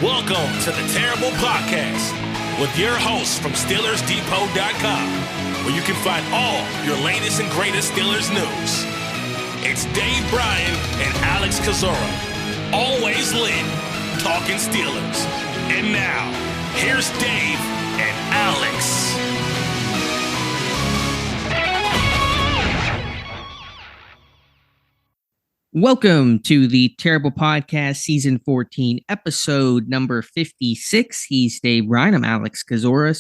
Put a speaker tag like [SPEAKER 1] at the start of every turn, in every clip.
[SPEAKER 1] Welcome to the Terrible Podcast with your hosts from SteelersDepot.com, where you can find all your latest and greatest Steelers news. It's Dave Bryan and Alex Kozora, always lit, talking Steelers. And now, here's Dave and Alex.
[SPEAKER 2] Welcome to the Terrible Podcast, Season 14, Episode number 56. He's Dave Bryan. I'm Alex Kozora,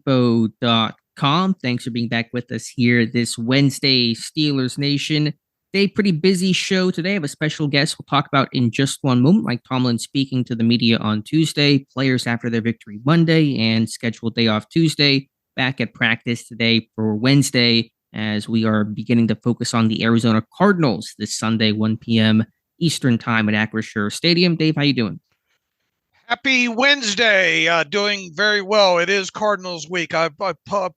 [SPEAKER 2] SteelersDepot.com. Thanks for being back with us here this Wednesday, Steelers Nation. A pretty busy show today. I have a special guest we'll talk about in just one moment. Mike Tomlin speaking to the media on Tuesday, players after their victory Monday, and scheduled day off Tuesday. Back at practice today for Wednesday, as we are beginning to focus on the Arizona Cardinals this Sunday, 1 p.m. Eastern time at Acrisure Stadium. Dave, how you doing?
[SPEAKER 3] Happy Wednesday. Doing very well. It is Cardinals week. I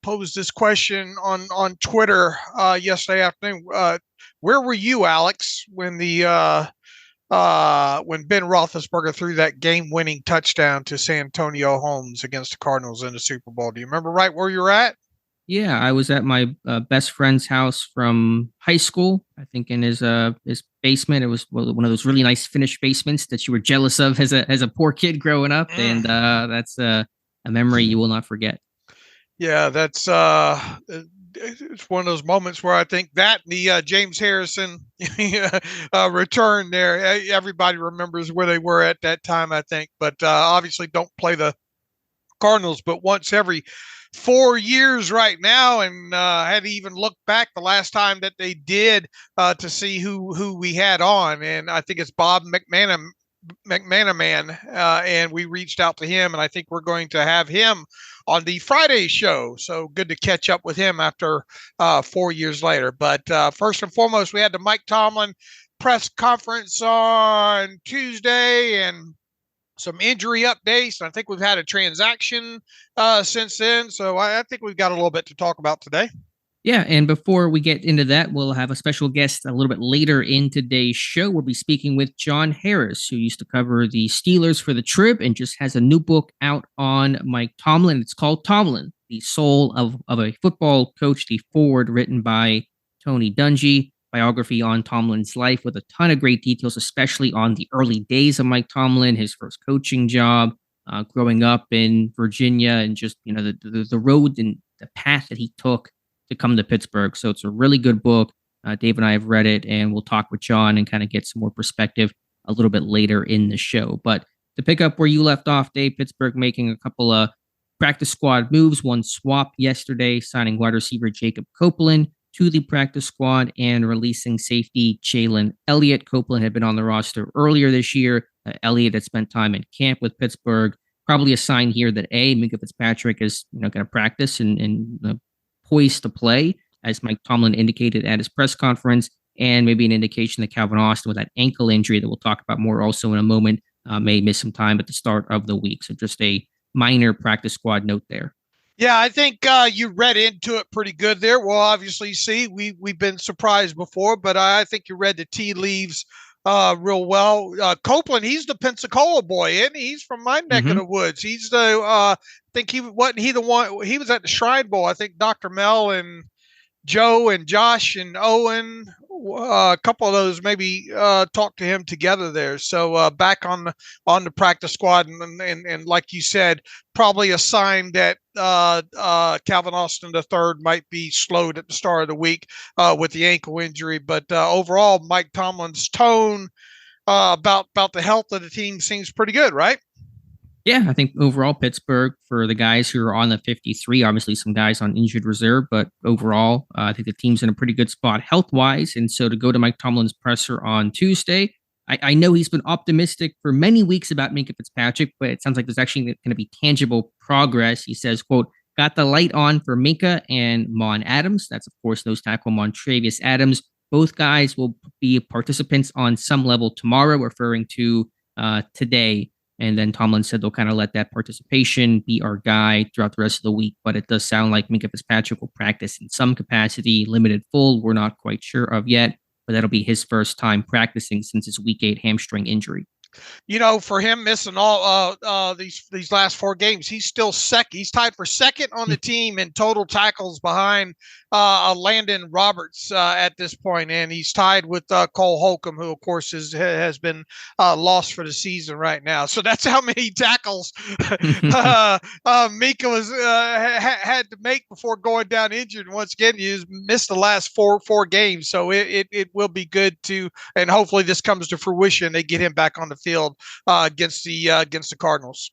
[SPEAKER 3] posed this question on Twitter yesterday afternoon. Where were you, Alex, when when Ben Roethlisberger threw that game-winning touchdown to Santonio Holmes against the Cardinals in the Super Bowl? Do you remember right where you're at?
[SPEAKER 2] Yeah, I was at my best friend's house from high school. I think in his basement. It was one of those really nice finished basements that you were jealous of as a poor kid growing up, and that's a memory you will not forget. Yeah,
[SPEAKER 3] that's it's one of those moments where I think that the James Harrison return there. Everybody remembers where they were at that time, I think, but obviously don't play the Cardinals, but once every 4 years right now, and had to even look back the last time that they did to see who we had on, and I think it's Bob McManaman, and we reached out to him, and I think we're going to have him on the Friday show. So good to catch up with him after 4 years later. But first and foremost, we had the Mike Tomlin press conference on Tuesday, and some injury updates. I think we've had a transaction since then. So I think we've got a little bit to talk about today.
[SPEAKER 2] Yeah, and before we get into that, we'll have a special guest a little bit later in today's show. We'll be speaking with John Harris, who used to cover the Steelers for the Trib and just has a new book out on Mike Tomlin. It's called Tomlin, The Soul of a Football Coach, the forward written by Tony Dungy. Biography on Tomlin's life with a ton of great details, especially on the early days of Mike Tomlin, his first coaching job, growing up in Virginia, and just the road and the path that he took to come to Pittsburgh. So it's a really good book. Dave and I have read it, and we'll talk with John and kind of get some more perspective a little bit later in the show. But to pick up where you left off, Dave, Pittsburgh making a couple of practice squad moves. One swap yesterday, signing wide receiver Jacob Copeland to the practice squad and releasing safety Jalen Elliott. Copeland had been on the roster earlier this year. Elliott had spent time in camp with Pittsburgh. Probably a sign here that Minkah Fitzpatrick is going to practice and poised to play, as Mike Tomlin indicated at his press conference, and maybe an indication that Calvin Austin, with that ankle injury that we'll talk about more also in a moment, may miss some time at the start of the week. So just a minor practice squad note there.
[SPEAKER 3] Yeah, I think you read into it pretty good there. We'll obviously see. We've been surprised before, but I think you read the tea leaves real well. Copeland, he's the Pensacola boy, isn't he? He's from my neck of the woods. He's the I think he wasn't he the one. He was at the Shrine Bowl. I think Dr. Mel and Joe and Josh and Owen, a couple of those maybe talked to him together there. So back on the practice squad, and like you said, probably a sign that Calvin Austin III might be slowed at the start of the week with the ankle injury. But overall, Mike Tomlin's tone about the health of the team seems pretty good, right?
[SPEAKER 2] Yeah, I think overall Pittsburgh, for the guys who are on the 53, obviously some guys on injured reserve, but overall, I think the team's in a pretty good spot health-wise. And so to go to Mike Tomlin's presser on Tuesday, I know he's been optimistic for many weeks about Minkah Fitzpatrick, but it sounds like there's actually going to be tangible progress. He says, quote, got the light on for Minkah and Mon Adams. That's, of course, nose tackle Montravius Adams. Both guys will be participants on some level tomorrow, referring to today. And then Tomlin said they'll kind of let that participation be our guide throughout the rest of the week. But it does sound like Minkah Fitzpatrick will practice in some capacity, limited full. We're not quite sure of yet, but that'll be his first time practicing since his week 8 hamstring injury.
[SPEAKER 3] For him missing all these last 4 games, he's still second. He's tied for second on the team in total tackles behind Landon Roberts at this point, and he's tied with Cole Holcomb, who of course has been lost for the season right now. So that's how many tackles Mika was had to make before going down injured. And once again, he's missed the last four games, so it will be good to, and hopefully this comes to fruition. They get him back on the field against the Cardinals.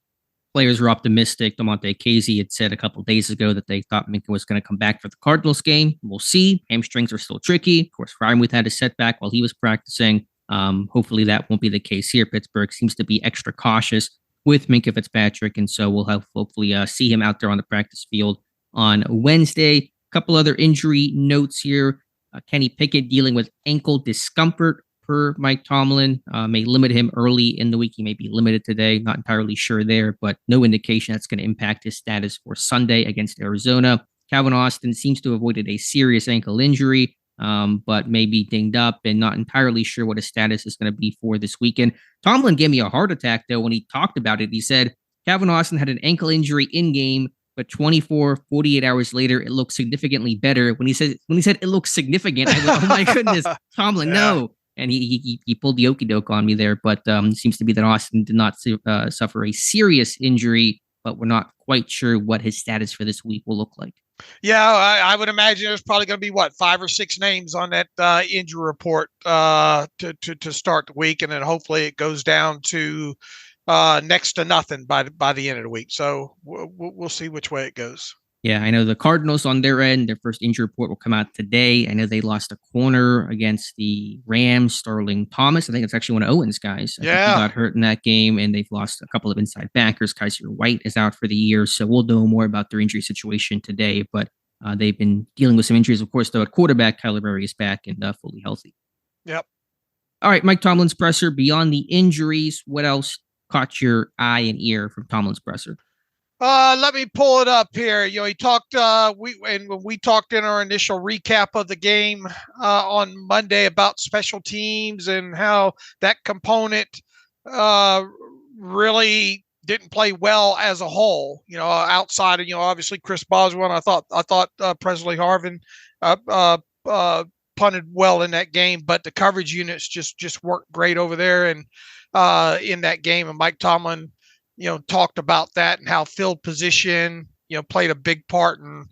[SPEAKER 2] Players were optimistic. DeMonte Casey had said a couple of days ago that they thought Minka was going to come back for the Cardinals game. We'll see. Hamstrings are still tricky. Of course, Freiermuth had a setback while he was practicing. Hopefully that won't be the case here. Pittsburgh seems to be extra cautious with Minka Fitzpatrick, and so we'll hopefully see him out there on the practice field on Wednesday. A couple other injury notes here. Kenny Pickett dealing with ankle discomfort per Mike Tomlin, may limit him early in the week. He may be limited today. Not entirely sure there, but no indication that's going to impact his status for Sunday against Arizona. Calvin Austin seems to have avoided a serious ankle injury, but may be dinged up and not entirely sure what his status is going to be for this weekend. Tomlin gave me a heart attack, though, when he talked about it. He said Calvin Austin had an ankle injury in game, but 48 hours later, it looked significantly better. When he said it looks significant, I went, oh my goodness, Tomlin, yeah. No. And he pulled the okie doke on me there, but it seems to be that Austin did not suffer a serious injury, but we're not quite sure what his status for this week will look like.
[SPEAKER 3] Yeah, I would imagine there's probably going to be 5 or 6 names on that injury report to start the week, and then hopefully it goes down to next to nothing by the end of the week. So we'll see which way it goes.
[SPEAKER 2] Yeah, I know the Cardinals on their end, their first injury report will come out today. I know they lost a corner against the Rams, Sterling Thomas. I think it's actually one of Owen's guys. I think he got hurt in that game, and they've lost a couple of inside backers. Kaiser White is out for the year, so we'll know more about their injury situation today. But they've been dealing with some injuries. Of course, though, at quarterback, Kyler Murray is back and fully healthy.
[SPEAKER 3] Yep.
[SPEAKER 2] All right, Mike Tomlin's presser. Beyond the injuries, what else caught your eye and ear from Tomlin's presser?
[SPEAKER 3] Let me pull it up here. He talked. When we talked in our initial recap of the game on Monday about special teams and how that component really didn't play well as a whole. Outside of obviously Chris Boswell, I thought Presley Harvin punted well in that game, but the coverage units just worked great over there and in that game. And Mike Tomlin talked about that and how field position, played a big part and,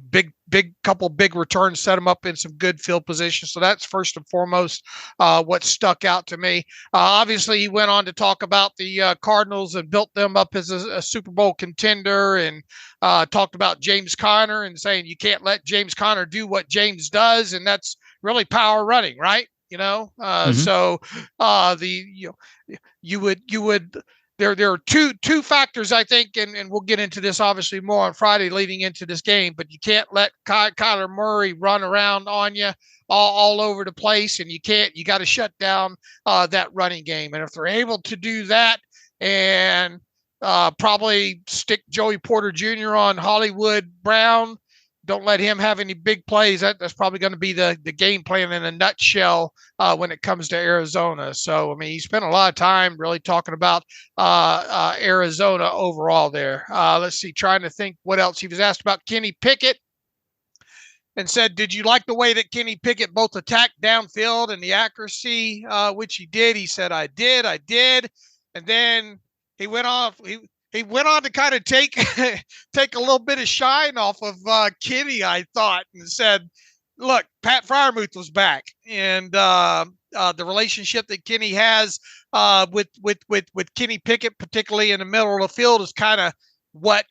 [SPEAKER 3] big couple big returns set him up in some good field position. So that's first and foremost what stuck out to me. Obviously, he went on to talk about the Cardinals and built them up as a Super Bowl contender and talked about James Conner and saying you can't let James Conner do what James does. And that's really power running, right? So you would there are two factors, I think, and we'll get into this obviously more on Friday leading into this game, but you can't let Kyler Murray run around on you all over the place, and you got to shut down that running game. And if they're able to do that and probably stick Joey Porter Jr. on Hollywood Brown, don't let him have any big plays. That's probably going to be the game plan in a nutshell when it comes to Arizona. So, he spent a lot of time really talking about Arizona overall there. Let's see, trying to think what else. He was asked about Kenny Pickett and said, did you like the way that Kenny Pickett both attacked downfield and the accuracy, which he did? He said, I did. And then he went off. He went on to kind of take a little bit of shine off of Kenny, I thought, and said, look, Pat Freiermuth was back. And the relationship that Kenny has with Kenny Pickett, particularly in the middle of the field, is kind of what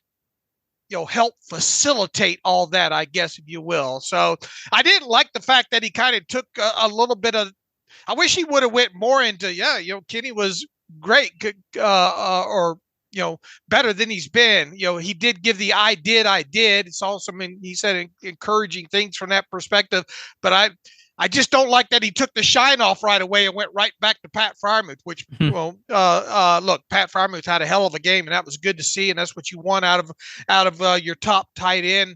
[SPEAKER 3] help facilitate all that, I guess, if you will. So I didn't like the fact that he kind of took a little bit of, I wish he would have went more into, Kenny was great, or better than he's been. He did give the I did. It's also, he said encouraging things from that perspective, but I just don't like that he took the shine off right away and went right back to Pat Freiermuth, which, look, Pat Freiermuth had a hell of a game, and that was good to see, and that's what you want out of your top tight end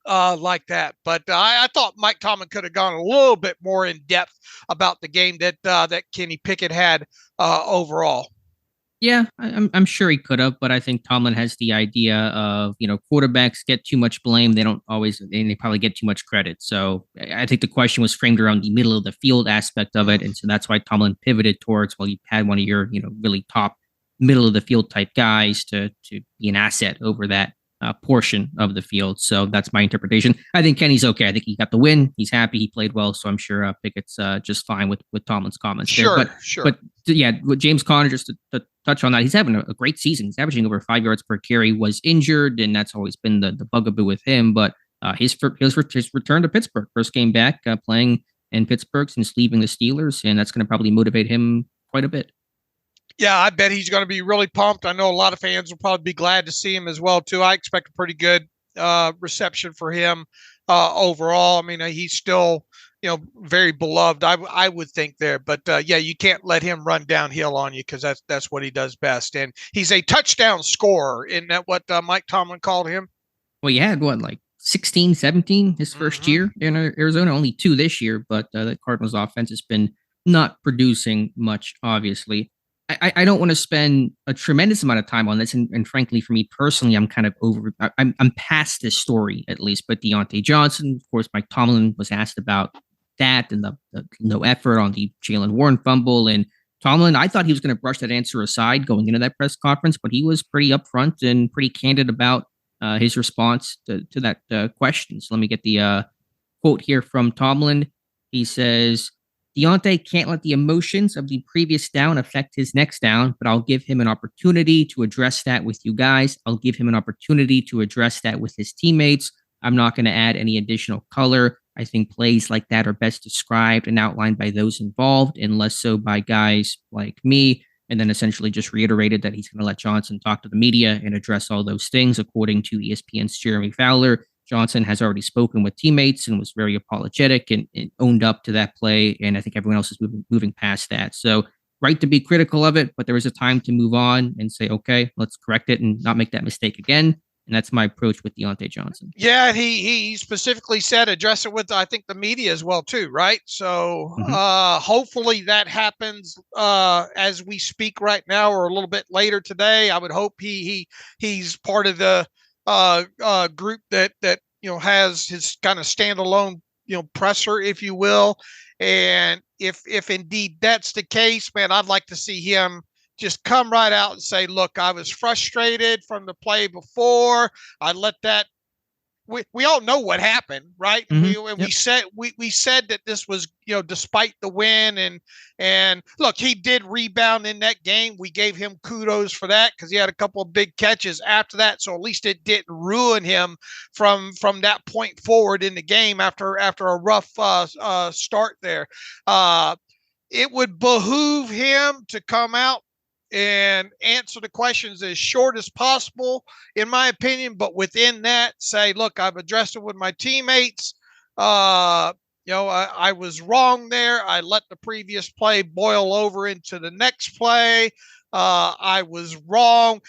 [SPEAKER 3] like that. But I thought Mike Tomlin could have gone a little bit more in depth about the game that Kenny Pickett had overall.
[SPEAKER 2] Yeah, I'm sure he could have, but I think Tomlin has the idea of, quarterbacks get too much blame. They don't always, and they probably get too much credit. So I think the question was framed around the middle of the field aspect of it. And so that's why Tomlin pivoted towards, well, you had one of your, really top middle of the field type guys to be an asset over that portion of the field. So that's my interpretation. I think Kenny's okay. I think he got the win. He's happy. He played well. So I'm sure Pickett's just fine with Tomlin's comments.
[SPEAKER 3] Sure,
[SPEAKER 2] there. But yeah, with James Conner, just to touch on that, he's having a great season. He's averaging over 5 yards per carry. Was injured, and that's always been the bugaboo with him. But his return to Pittsburgh, first game back, playing in Pittsburgh since leaving the Steelers, and that's going to probably motivate him quite a bit.
[SPEAKER 3] Yeah, I bet he's going to be really pumped. I know a lot of fans will probably be glad to see him as well, too. I expect a pretty good reception for him overall. I mean, he's still, very beloved, I would think there. But, yeah, you can't let him run downhill on you because that's what he does best. And he's a touchdown scorer. Isn't that what Mike Tomlin called him?
[SPEAKER 2] Well, he had, 16, 17 his first year in Arizona, only 2 this year. But the Cardinals offense has been not producing much, obviously. I don't want to spend a tremendous amount of time on this, and frankly, for me personally, I'm kind of over. I'm past this story at least. But Diontae Johnson, of course, Mike Tomlin was asked about that and the no effort on the Jaylen Warren fumble. And Tomlin, I thought he was going to brush that answer aside going into that press conference, but he was pretty upfront and pretty candid about his response to that question. So let me get the quote here from Tomlin. He says, Diontae can't let the emotions of the previous down affect his next down, but I'll give him an opportunity to address that with you guys. I'll give him an opportunity to address that with his teammates. I'm not going to add any additional color. I think plays like that are best described and outlined by those involved and less so by guys like me. And then essentially just reiterated that he's going to let Johnson talk to the media and address all those things. According to ESPN's Jeremy Fowler, Johnson has already spoken with teammates and was very apologetic and owned up to that play. And I think everyone else is moving past that. So right to be critical of it, but there is a time to move on and say, okay, let's correct it and not make that mistake again. And that's my approach with Diontae Johnson.
[SPEAKER 3] Yeah, he specifically said address it with, I think, the media as well, too, right? So hopefully that happens as we speak right now or a little bit later today. I would hope he's part of the group that has his kind of standalone presser, if you will. And if indeed that's the case, man, I'd like to see him just come right out and say, look, I was frustrated from the play before. I let that. We all know what happened, right?
[SPEAKER 2] Mm-hmm.
[SPEAKER 3] We said that this was, despite the win and look, he did rebound in that game. We gave him kudos for that because he had a couple of big catches after that. So at least it didn't ruin him from that point forward in the game after a rough start there. It would behoove him to come out and answer the questions as short as possible, in my opinion. But within that, say, look, I've addressed it with my teammates. I was wrong there. I let the previous play boil over into the next play. I was wrong.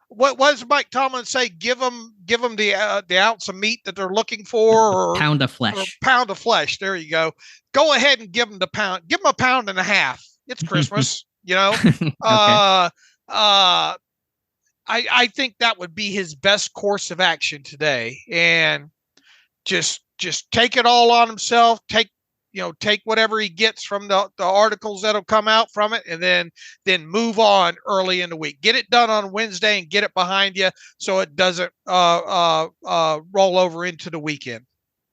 [SPEAKER 3] What does Mike Tomlin say? Give them the ounce of meat that they're looking for, or
[SPEAKER 2] pound of flesh.
[SPEAKER 3] Pound of flesh. There you go. Go ahead and give them the pound. Give them a pound and a half. It's Christmas. Okay. I think that would be his best course of action today, and just take it all on himself. Take whatever he gets from the articles that'll come out from it, and then move on early in the week. Get it done on Wednesday and get it behind you so it doesn't roll over into the weekend.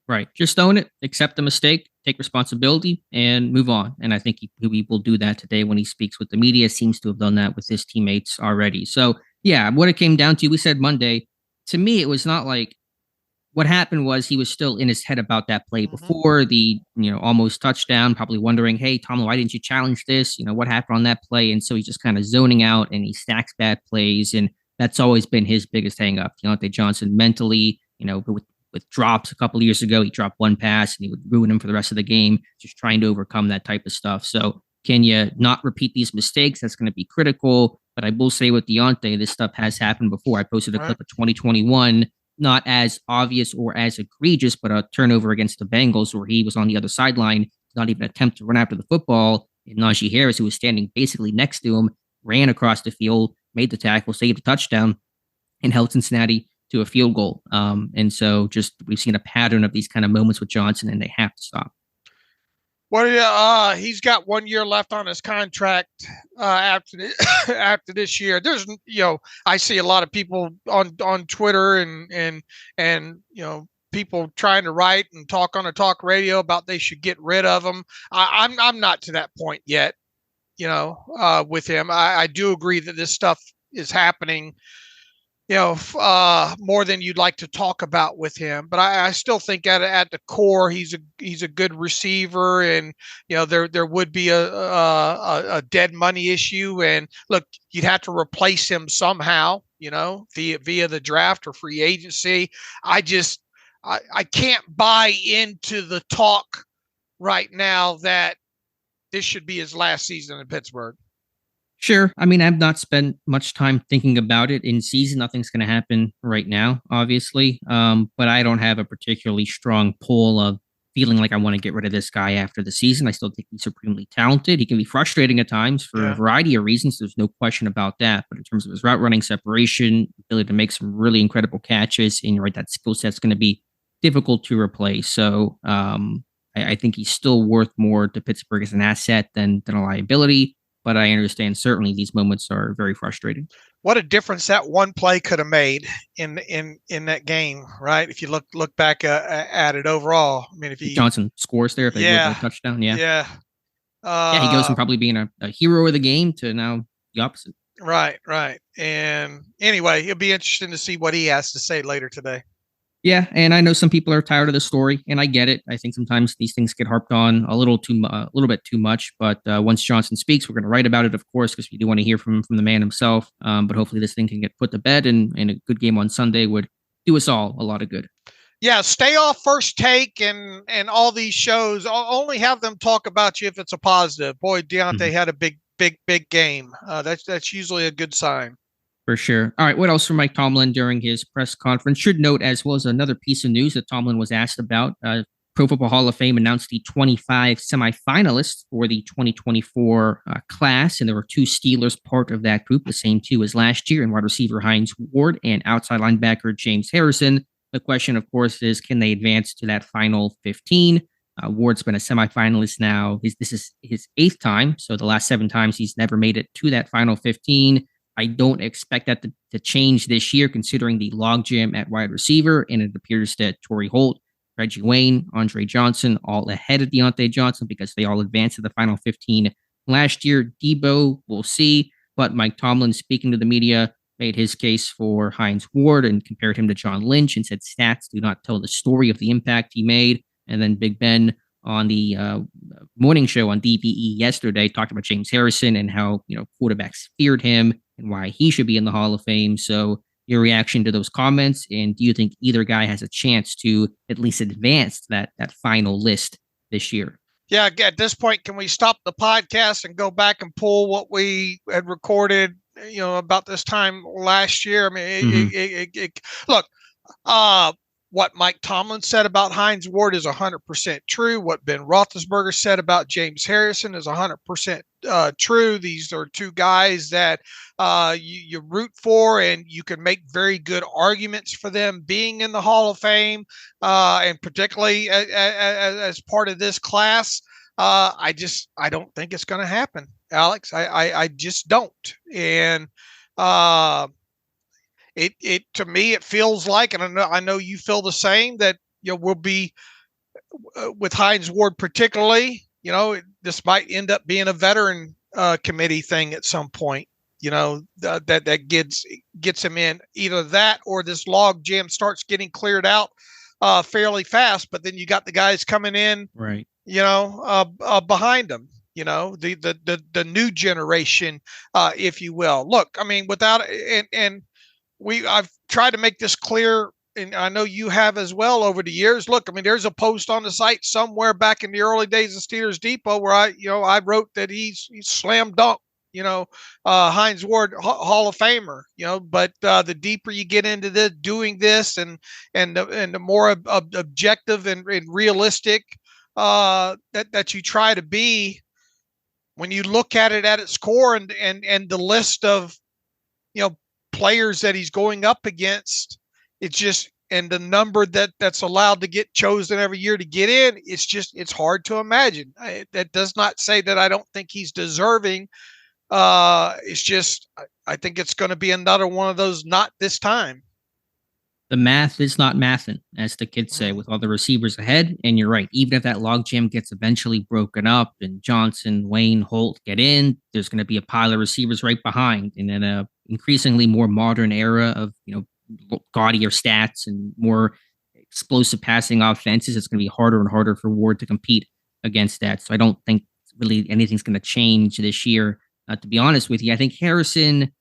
[SPEAKER 2] Right. Just own it, accept the mistake, take responsibility, and move on. And I think he will do that today when he speaks with the media. Seems to have done that with his teammates already. So, yeah, what it came down to, we said Monday. To me, it was not like what happened was he was still in his head about that play before the almost touchdown, probably wondering, hey, Tomlin, why didn't you challenge this? What happened on that play? And so he's just kind of zoning out and he stacks bad plays. And that's always been his biggest hang up. Diontae Johnson mentally, with drops a couple of years ago, he dropped one pass and he would ruin him for the rest of the game, just trying to overcome that type of stuff. So can you not repeat these mistakes? That's going to be critical. But I will say with Diontae, this stuff has happened before. I posted a clip of 2021 not as obvious or as egregious, but a turnover against the Bengals where he was on the other sideline, not even attempt to run after the football. And Najee Harris, who was standing basically next to him, ran across the field, made the tackle, saved a touchdown, and held Cincinnati to a field goal. And so just we've seen a pattern of these kind of moments with Johnson, and they have to stop.
[SPEAKER 3] Well, he's got 1 year left on his contract after this year. There's, I see a lot of people on Twitter and people trying to write and talk on a talk radio about they should get rid of him. I'm not to that point yet, with him. I do agree that this stuff is happening, more than you'd like to talk about with him. But I still think at the core, he's a good receiver, and there would be a dead money issue. And look, you'd have to replace him somehow, via the draft or free agency. I can't buy into the talk right now that this should be his last season in Pittsburgh.
[SPEAKER 2] Sure. I mean, I've not spent much time thinking about it in season. Nothing's going to happen right now, obviously. But I don't have a particularly strong pull of feeling like I want to get rid of this guy after the season. I still think he's supremely talented. He can be frustrating at times for a variety of reasons. There's no question about that. But in terms of his route running separation, ability to make some really incredible catches, and you're right, that skill set's going to be difficult to replace. So I think he's still worth more to Pittsburgh as an asset than a liability. But I understand certainly these moments are very frustrating.
[SPEAKER 3] What a difference that one play could have made in that game, right? If you look back at it overall, I mean, if
[SPEAKER 2] Johnson scores there, if they would have a touchdown,
[SPEAKER 3] he
[SPEAKER 2] goes from probably being a hero of the game to now the opposite.
[SPEAKER 3] Right. And anyway, it'll be interesting to see what he has to say later today.
[SPEAKER 2] Yeah, and I know some people are tired of the story, and I get it. I think sometimes these things get harped on a little bit too much. But once Johnson speaks, we're going to write about it, of course, because we do want to hear from the man himself. But hopefully, this thing can get put to bed, and a good game on Sunday would do us all a lot of good.
[SPEAKER 3] Yeah, stay off First Take and all these shows. I'll only have them talk about you if it's a positive. Boy, Diontae had a big game. That's usually a good sign.
[SPEAKER 2] For sure. All right. What else from Mike Tomlin during his press conference? Should note, as well as another piece of news that Tomlin was asked about, Pro Football Hall of Fame announced the 25 semifinalists for the 2024 class, and there were two Steelers part of that group, the same two as last year, and wide receiver Hines Ward and outside linebacker James Harrison. The question, of course, is can they advance to that final 15? Ward's been a semifinalist now. This is his 8th time, so the last 7 times he's never made it to that final 15. I don't expect that to change this year, considering the logjam at wide receiver, and it appears that Torrey Holt, Reggie Wayne, Andre Johnson, all ahead of Diontae Johnson because they all advanced to the final 15 last year. Debo, we'll see, but Mike Tomlin, speaking to the media, made his case for Hines Ward and compared him to John Lynch and said stats do not tell the story of the impact he made. And then Big Ben on the morning show on DBE yesterday talked about James Harrison and how quarterbacks feared him and why he should be in the Hall of Fame. So your reaction to those comments, and do you think either guy has a chance to at least advance that final list this year?
[SPEAKER 3] Yeah, at this point, can we stop the podcast and go back and pull what we had recorded, about this time last year? I mean, look, what Mike Tomlin said about Hines Ward is 100% true. What Ben Roethlisberger said about James Harrison is 100% true. These are two guys that you root for, and you can make very good arguments for them being in the Hall of Fame, and particularly as part of this class. I don't think it's going to happen, Alex. I just don't. And It to me, it feels like, and I know you feel the same, that we'll be with Hines Ward particularly. This might end up being a veteran committee thing at some point. That gets him in, either that or this log jam starts getting cleared out fairly fast. But then you got the guys coming in,
[SPEAKER 2] right?
[SPEAKER 3] Behind them. The new generation, if you will. Look, I mean, I've tried to make this clear, and I know you have as well over the years. Look, I mean, there's a post on the site somewhere back in the early days of Steelers Depot where I wrote that he's slam dunk Hines Ward Hall of Famer, but the deeper you get into doing this and the more objective and realistic that you try to be, when you look at it at its core and the list of players that he's going up against, it's just, and the number that's allowed to get chosen every year to get in, it's hard to imagine. That does not say that I don't think he's deserving. It's just, I think it's going to be another one of those, not this time.
[SPEAKER 2] The math is not mathin', as the kids say, with all the receivers ahead. And you're right. Even if that logjam gets eventually broken up and Johnson, Wayne, Holt get in, there's going to be a pile of receivers right behind. And in a increasingly more modern era of, gaudier stats and more explosive passing offenses, it's going to be harder and harder for Ward to compete against that. So I don't think really anything's going to change this year. To be honest with you, I think Harrison,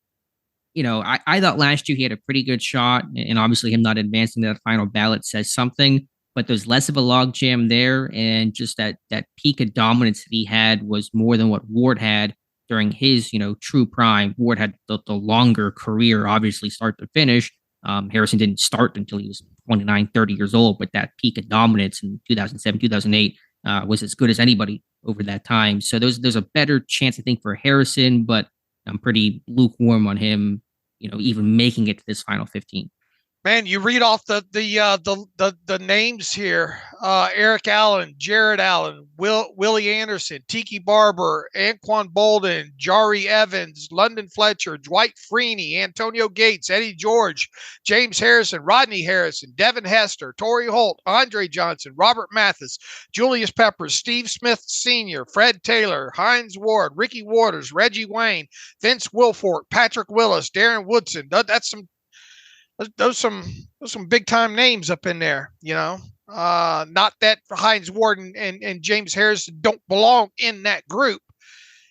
[SPEAKER 2] I thought last year he had a pretty good shot, and obviously him not advancing to that final ballot says something, but there's less of a logjam there, and just that peak of dominance that he had was more than what Ward had during his, true prime. Ward had the longer career, obviously start to finish. Harrison didn't start until he was 29, 30 years old, but that peak of dominance in 2007, 2008 was as good as anybody over that time. So there's a better chance, I think, for Harrison, but I'm pretty lukewarm on him, even making it to this final 15.
[SPEAKER 3] Man, you read off the names here: Eric Allen, Jared Allen, Willie Anderson, Tiki Barber, Anquan Bolden, Jari Evans, London Fletcher, Dwight Freeney, Antonio Gates, Eddie George, James Harrison, Rodney Harrison, Devin Hester, Torrey Holt, Andre Johnson, Robert Mathis, Julius Peppers, Steve Smith Sr., Fred Taylor, Hines Ward, Ricky Waters, Reggie Wayne, Vince Wilfork, Patrick Willis, Darren Woodson. That's some big time names up in there, not that Hines Ward and James Harrison don't belong in that group.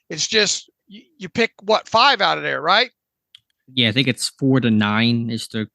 [SPEAKER 3] It's just, you pick what, 5 out of there, right?
[SPEAKER 2] Yeah, I think it's 4 to 9 is the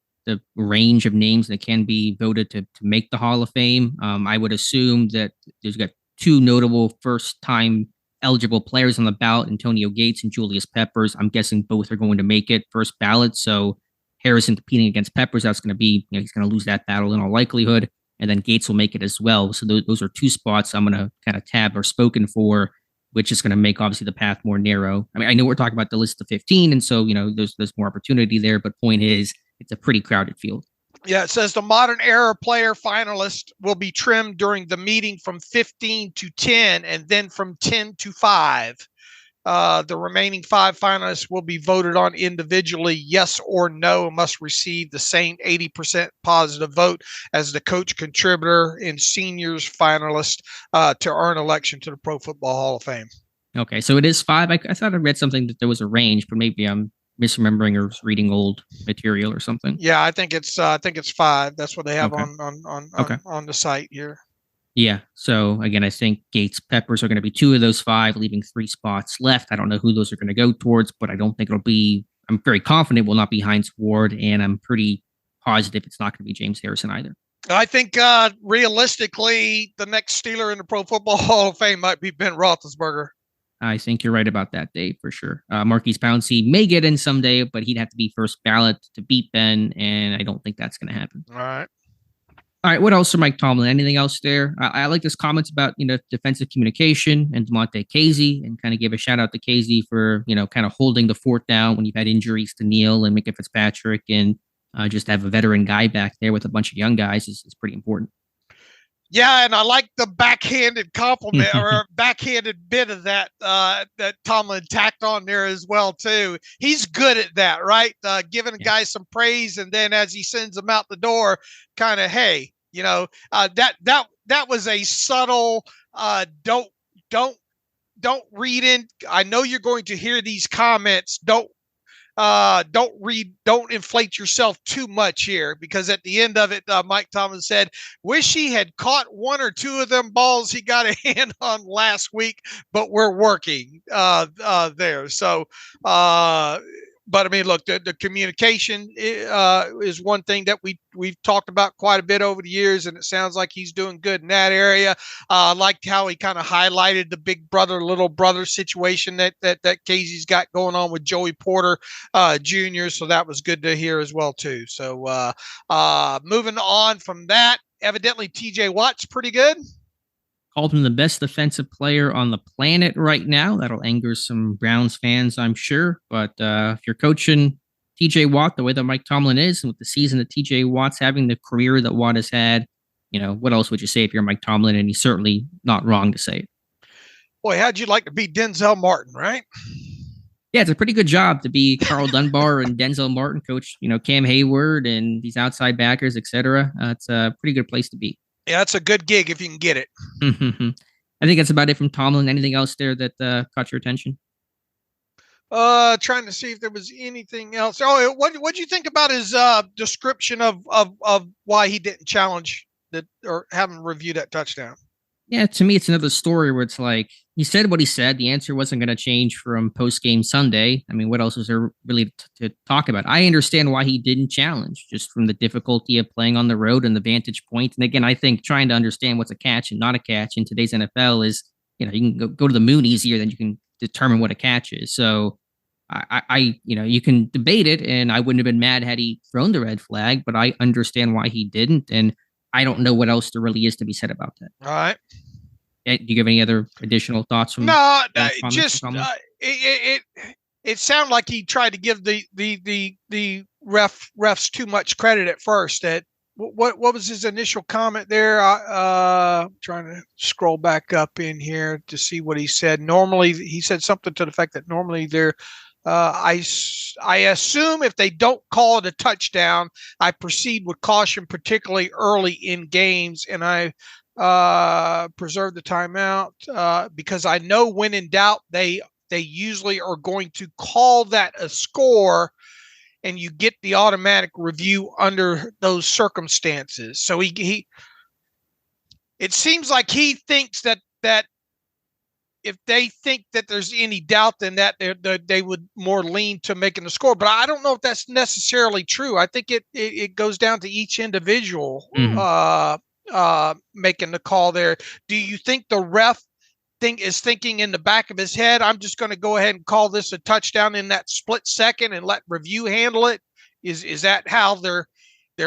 [SPEAKER 2] range of names that can be voted to make the Hall of Fame. I would assume that there's got 2 notable first time eligible players on the ballot, Antonio Gates and Julius Peppers. I'm guessing both are going to make it first ballot. So Harrison competing against Peppers, that's going to be, he's going to lose that battle in all likelihood. And then Gates will make it as well. So those are 2 spots I'm going to kind of tab or spoken for, which is going to make obviously the path more narrow. I mean, I know we're talking about the list of 15, and so, there's more opportunity there, but point is, it's a pretty crowded field.
[SPEAKER 3] Yeah, it says the modern era player finalist will be trimmed during the meeting from 15 to 10 and then from 10 to 5. The remaining 5 finalists will be voted on individually, yes or no, and must receive the same 80% positive vote as the coach, contributor, and seniors finalist to earn election to the Pro Football Hall of Fame.
[SPEAKER 2] Okay, so it is 5. I thought I read something that there was a range, but maybe I'm misremembering or reading old material or something.
[SPEAKER 3] Yeah, I think it's 5. That's what they have on the site here.
[SPEAKER 2] Yeah. So again, I think Gates, Peppers are going to be 2 of those 5, leaving 3 spots left. I don't know who those are going to go towards, but I don't think it'll be, I'm very confident it will not be Hines Ward, and I'm pretty positive it's not going to be James Harrison either.
[SPEAKER 3] I think realistically, the next Steeler in the Pro Football Hall of Fame might be Ben Roethlisberger.
[SPEAKER 2] I think you're right about that, Dave, for sure. Marquise Pouncey may get in someday, but he'd have to be first ballot to beat Ben, and I don't think that's going to happen. All right, what else for Mike Tomlin? Anything else there? I like his comments about, defensive communication and DeMonte Casey, and kind of give a shout out to Casey for, kind of holding the fort down when you've had injuries to Neal and Micah Fitzpatrick, and just have a veteran guy back there with a bunch of young guys is pretty important.
[SPEAKER 3] Yeah, and I like the backhanded compliment or backhanded bit of that that Tomlin tacked on there as well too. He's good at that, right? Giving a guy some praise, and then as he sends them out the door, kind of, hey, that was a subtle. Don't read in. I know you're going to hear these comments. Don't inflate yourself too much here, because at the end of it, Mike Tomlin said, wish he had caught 1 or 2 of them balls he got a hand on last week, but we're working there. So But I mean, look, the communication is one thing that we've talked about quite a bit over the years, and it sounds like he's doing good in that area. I liked how he kind of highlighted the big brother, little brother situation that Casey's got going on with Joey Porter Jr. So that was good to hear as well too. So moving on from that, evidently T.J. Watt's pretty good.
[SPEAKER 2] Called him the best defensive player on the planet right now. That'll anger some Browns fans, I'm sure. But if you're coaching TJ Watt the way that Mike Tomlin is, and with the season that TJ Watt's having, the career that Watt has had, what else would you say if you're Mike Tomlin? And he's certainly not wrong to say it.
[SPEAKER 3] Boy, how'd you like to be Denzel Martin, right?
[SPEAKER 2] Yeah, it's a pretty good job to be Carl Dunbar and Denzel Martin, coach, Cam Hayward and these outside backers, etc. It's a pretty good place to be.
[SPEAKER 3] Yeah, that's a good gig if you can get it.
[SPEAKER 2] I think that's about it from Tomlin. Anything else there that caught your attention?
[SPEAKER 3] Trying to see if there was anything else. Oh, what'd you think about his description of why he didn't challenge that or haven't reviewed that touchdown?
[SPEAKER 2] Yeah, to me, it's another story where it's like he said what he said. The answer wasn't going to change from post-game Sunday. I mean, what else is there really to talk about? I understand why he didn't challenge, just from the difficulty of playing on the road and the vantage point. And again, I think trying to understand what's a catch and not a catch in today's NFL is, you can go to the moon easier than you can determine what a catch is. So you can debate it, and I wouldn't have been mad had he thrown the red flag, but I understand why he didn't. And I don't know what else there really is to be said about that.
[SPEAKER 3] All right.
[SPEAKER 2] Do you have any other additional thoughts from?
[SPEAKER 3] No, just it sounded like he tried to give the refs too much credit at first. That what was his initial comment there? Trying to scroll back up in here to see what he said. Normally, he said something to the fact that normally they're. I assume if they don't call it a touchdown, I proceed with caution, particularly early in games, and I preserve the timeout because I know when in doubt they usually are going to call that a score, and you get the automatic review under those circumstances. So he it seems like he thinks that if they think that there's any doubt, then that they would more lean to making the score. But I don't know if that's necessarily true. I think it goes down to each individual making the call there. Do you think the ref is thinking in the back of his head, I'm just going to go ahead and call this a touchdown in that split second and let review handle it? Is that how they're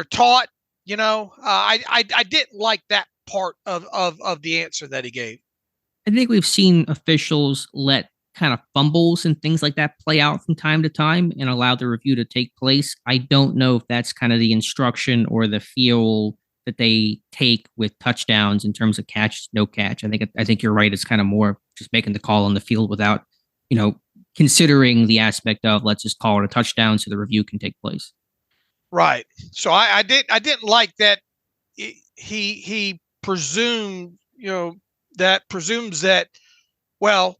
[SPEAKER 3] taught? I didn't like that part of the answer that he gave.
[SPEAKER 2] I think we've seen officials let kind of fumbles and things like that play out from time to time and allow the review to take place. I don't know if that's kind of the instruction or the feel that they take with touchdowns in terms of catch, no catch. I think you're right. It's kind of more just making the call on the field without, considering the aspect of let's just call it a touchdown so the review can take place.
[SPEAKER 3] Right. So I didn't like that he presumed, that presumes that, well,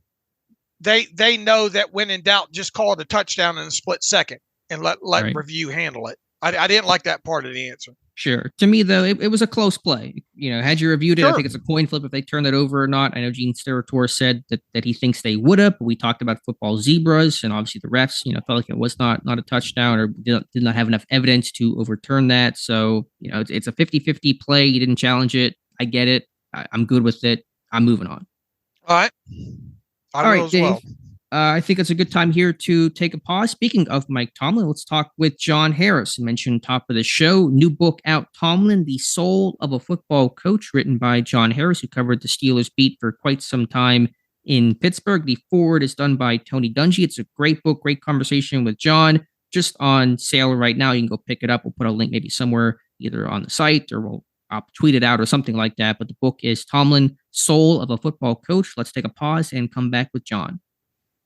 [SPEAKER 3] they know that when in doubt, just call it a touchdown in a split second and let right. Review handle it. I didn't like that part of the answer.
[SPEAKER 2] Sure. To me, though, it was a close play. Had you reviewed it, sure. I think it's a coin flip if they turn it over or not. I know Gene Steratore said that he thinks they would have, but we talked about football zebras, and obviously the refs, felt like it was not a touchdown or did not have enough evidence to overturn that. So, it's a 50-50 play. You didn't challenge it. I get it. I'm good with it. I'm moving on.
[SPEAKER 3] All right.
[SPEAKER 2] All right, Dave. Well. I think it's a good time here to take a pause. Speaking of Mike Tomlin, let's talk with John Harris. I mentioned top of the show, new book out, Tomlin, The Soul of a Football Coach, written by John Harris, who covered the Steelers beat for quite some time in Pittsburgh. The foreword is done by Tony Dungy. It's a great book, great conversation with John, just on sale right now. You can go pick it up. We'll put a link maybe somewhere, either on the site or I'll tweet it out or something like that. But the book is Tomlin, Soul of a Football Coach. Let's take a pause and come back with John.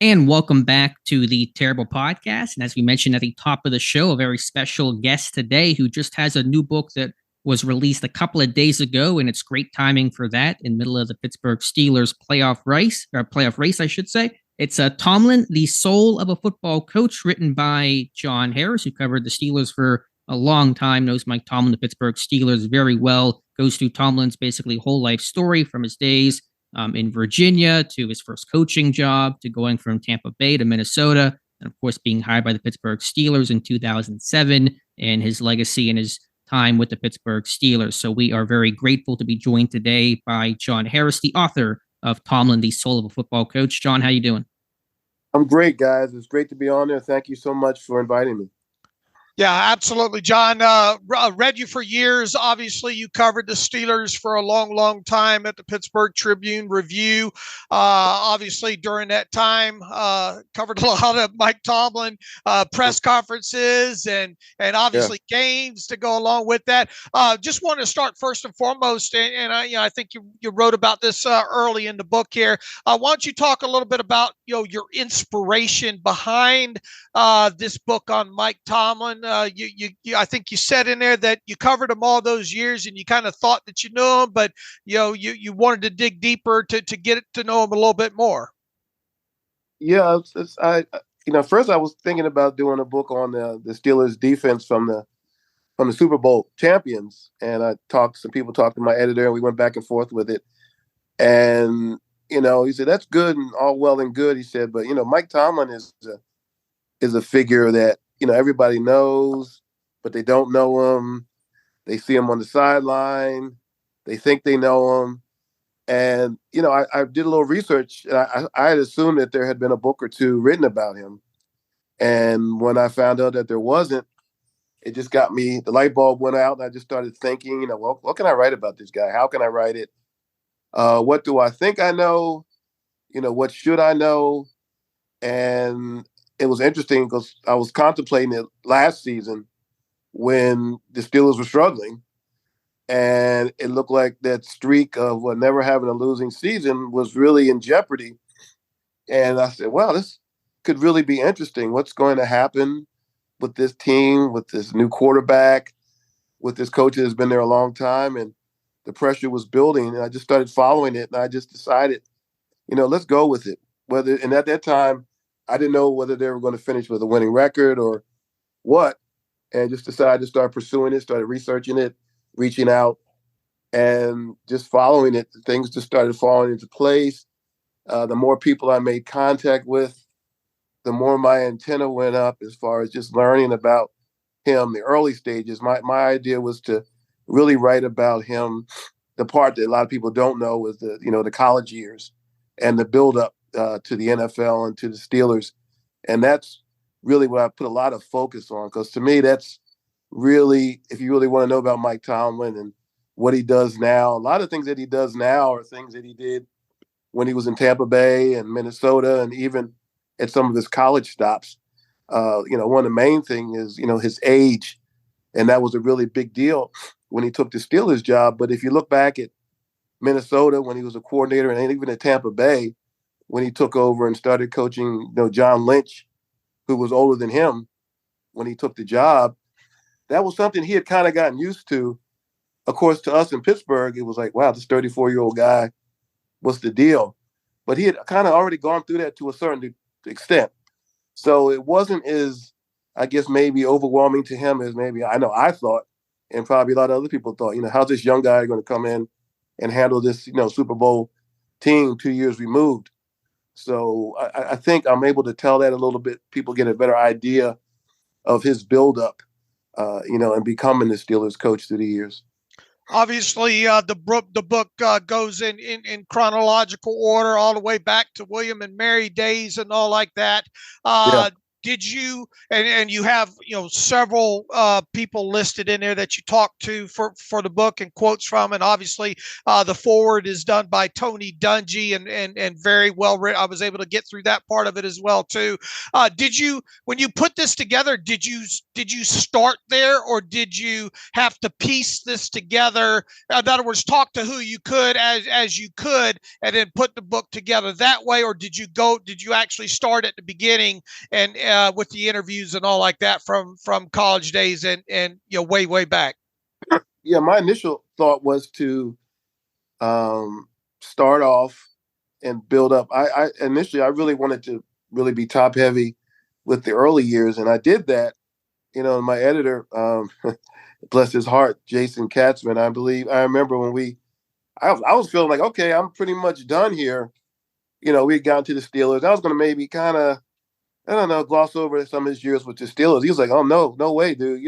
[SPEAKER 2] And welcome back to the Terrible Podcast. And as we mentioned at the top of the show, a very special guest today who just has a new book that was released a couple of days ago. And it's great timing for that in the middle of the Pittsburgh Steelers playoff race, I should say. It's Tomlin, The Soul of a Football Coach, written by John Harris, who covered the Steelers for a long time, knows Mike Tomlin, the Pittsburgh Steelers very well, goes through Tomlin's basically whole life story from his days in Virginia to his first coaching job to going from Tampa Bay to Minnesota and of course being hired by the Pittsburgh Steelers in 2007, and his legacy and his time with the Pittsburgh Steelers. So we are very grateful to be joined today by John Harris, the author of Tomlin, the Soul of a Football Coach. John, how you doing?
[SPEAKER 4] I'm great, guys. It's great to be on there. Thank you so much for inviting me.
[SPEAKER 3] Yeah, absolutely, John. Read you for years. Obviously, you covered the Steelers for a long, long time at the Pittsburgh Tribune Review. Obviously, during that time, covered a lot of Mike Tomlin press conferences and obviously games to go along with that. Just want to start first and foremost, and I think you wrote about this early in the book here. Why don't you talk a little bit about your inspiration behind this book on Mike Tomlin? You I think you said in there that you covered him all those years and you kind of thought that you knew him, but you wanted to dig deeper to get to know him a little bit more.
[SPEAKER 4] Yeah, first I was thinking about doing a book on the Steelers defense from the Super Bowl champions, and some people talked to my editor, and we went back and forth with it. And he said that's good and all well and good. He said, but Mike Tomlin is a figure that everybody knows, but they don't know him. They see him on the sideline. They think they know him. And, I did a little research. And I had assumed that there had been a book or two written about him. And when I found out that there wasn't, it just got me, the light bulb went out, and I just started thinking, well, what can I write about this guy? How can I write it? What do I think I know? What should I know? And it was interesting because I was contemplating it last season when the Steelers were struggling, and it looked like that streak of never having a losing season was really in jeopardy. And I said, well, this could really be interesting. What's going to happen with this team, with this new quarterback, with this coach that has been there a long time? And the pressure was building, and I just started following it, and I just decided, let's go with it. And at that time, I didn't know whether they were going to finish with a winning record or what, and just decided to start pursuing it, started researching it, reaching out, and just following it. Things just started falling into place. The more people I made contact with, the more my antenna went up as far as just learning about him, the early stages. My idea was to really write about him. The part that a lot of people don't know was the college years and the buildup to the NFL and to the Steelers. And that's really what I put a lot of focus on, because to me, that's really, if you really want to know about Mike Tomlin and what he does now, a lot of things that he does now are things that he did when he was in Tampa Bay and Minnesota, and even at some of his college stops. One of the main things is, his age. And that was a really big deal when he took the Steelers job. But if you look back at Minnesota when he was a coordinator, and even at Tampa Bay, when he took over and started coaching, John Lynch, who was older than him when he took the job, that was something he had kind of gotten used to. Of course, to us in Pittsburgh, it was like, wow, this 34-year-old guy, what's the deal? But he had kind of already gone through that to a certain extent. So it wasn't as, I guess, maybe overwhelming to him as maybe I thought, and probably a lot of other people thought, how's this young guy going to come in and handle this, Super Bowl team 2 years removed? So I think I'm able to tell that a little bit. People get a better idea of his buildup, and becoming the Steelers coach through the years.
[SPEAKER 3] Obviously, the book goes in chronological order all the way back to William and Mary days and all like that. Did you, and you have, several people listed in there that you talked to for the book and quotes from, and obviously the foreword is done by Tony Dungy and very well written. I was able to get through that part of it as well too. Did you, when you put this together, did you start there, or did you have to piece this together? In other words, talk to who you could as you could, and then put the book together that way, or did you actually start at the beginning and with the interviews and all like that from college days and way back?
[SPEAKER 4] Yeah, my initial thought was to start off and build up. I initially really wanted to really be top heavy with the early years, and I did that. My editor, bless his heart, Jason Katzman, I remember when I was feeling like, okay, I'm pretty much done here. We had gotten to the Steelers. I was going to maybe kind of I don't know, gloss over some of his years with the Steelers. He was like, "Oh no way, dude.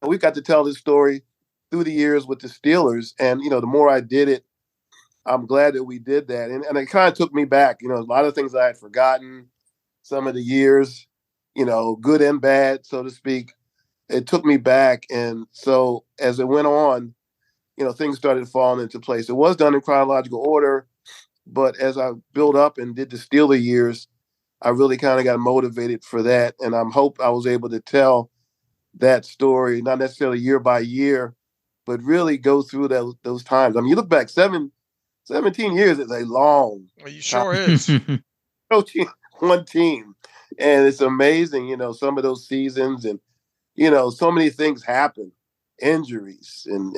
[SPEAKER 4] We've got to tell this story through the years with the Steelers." And the more I did it, I'm glad that we did that. And it kind of took me back. A lot of things I had forgotten. Some of the years, good and bad, so to speak. It took me back, and so as it went on, things started falling into place. It was done in chronological order, but as I built up and did the Steeler years, I really kind of got motivated for that, and I hope I was able to tell that story, not necessarily year by year, but really go through those times. I mean, you look back, 17 years is a long
[SPEAKER 3] Well, you sure is.
[SPEAKER 4] coaching one team, and it's amazing, some of those seasons, and so many things happen, injuries and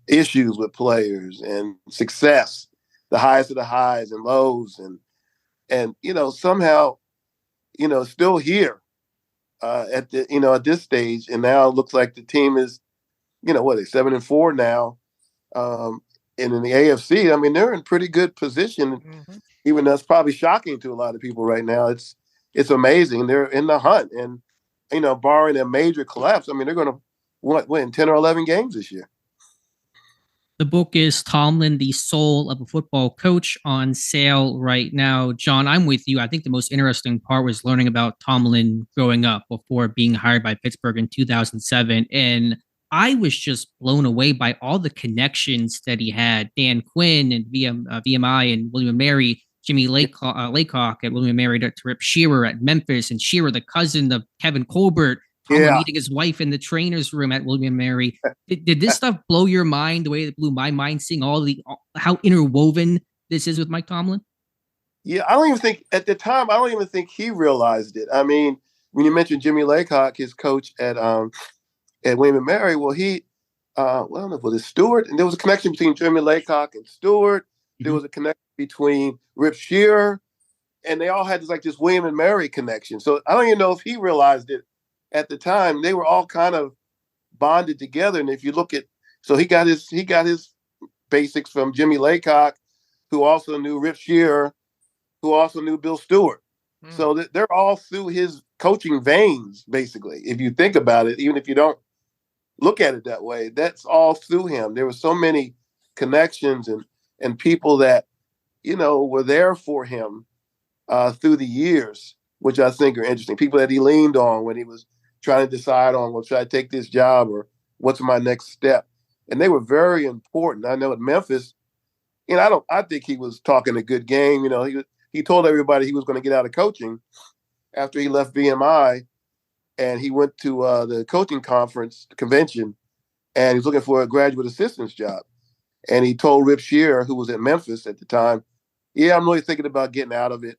[SPEAKER 4] issues with players and success, the highest of the highs and lows, and somehow still here at this stage, and now it looks like the team is they're 7-4 now, and in the AFC, I mean, they're in pretty good position. Mm-hmm. Even though it's probably shocking to a lot of people right now. It's amazing. They're in the hunt, and barring a major collapse, I mean, they're going to win 10 or 11 games this year.
[SPEAKER 2] The book is Tomlin, the Soul of a Football Coach, on sale right now. John, I'm with you. I think the most interesting part was learning about Tomlin growing up before being hired by Pittsburgh in 2007. And I was just blown away by all the connections that he had. Dan Quinn and VMI and William & Mary, Jimmy Laycock at William & Mary, to Rip Shearer at Memphis, and Shearer, the cousin of Kevin Colbert, meeting his wife in the trainer's room at William & Mary. Did this stuff blow your mind the way it blew my mind, seeing how interwoven this is with Mike Tomlin?
[SPEAKER 4] Yeah, I don't even think at the time, he realized it. I mean, when you mentioned Jimmy Laycock, his coach at William & Mary, well, I don't know, was it Stewart? And there was a connection between Jimmy Laycock and Stewart. Mm-hmm. There was a connection between Rip Shearer, and they all had this William & Mary connection. So I don't even know if he realized it at the time. They were all kind of bonded together. And if you look at, so he got his basics from Jimmy Laycock, who also knew Rip Shearer, who also knew Bill Stewart. Mm. So they're all through his coaching veins, basically. If you think about it, even if you don't look at it that way, that's all through him. There were so many connections and people that, were there for him through the years, which I think are interesting. People that he leaned on when he was trying to decide on, well, should I take this job or what's my next step? And they were very important. I know at Memphis, I think he was talking a good game. He told everybody he was going to get out of coaching after he left VMI, and he went to the coaching convention, and he was looking for a graduate assistant's job. And he told Rip Shearer, who was at Memphis at the time, "Yeah, I'm really thinking about getting out of it."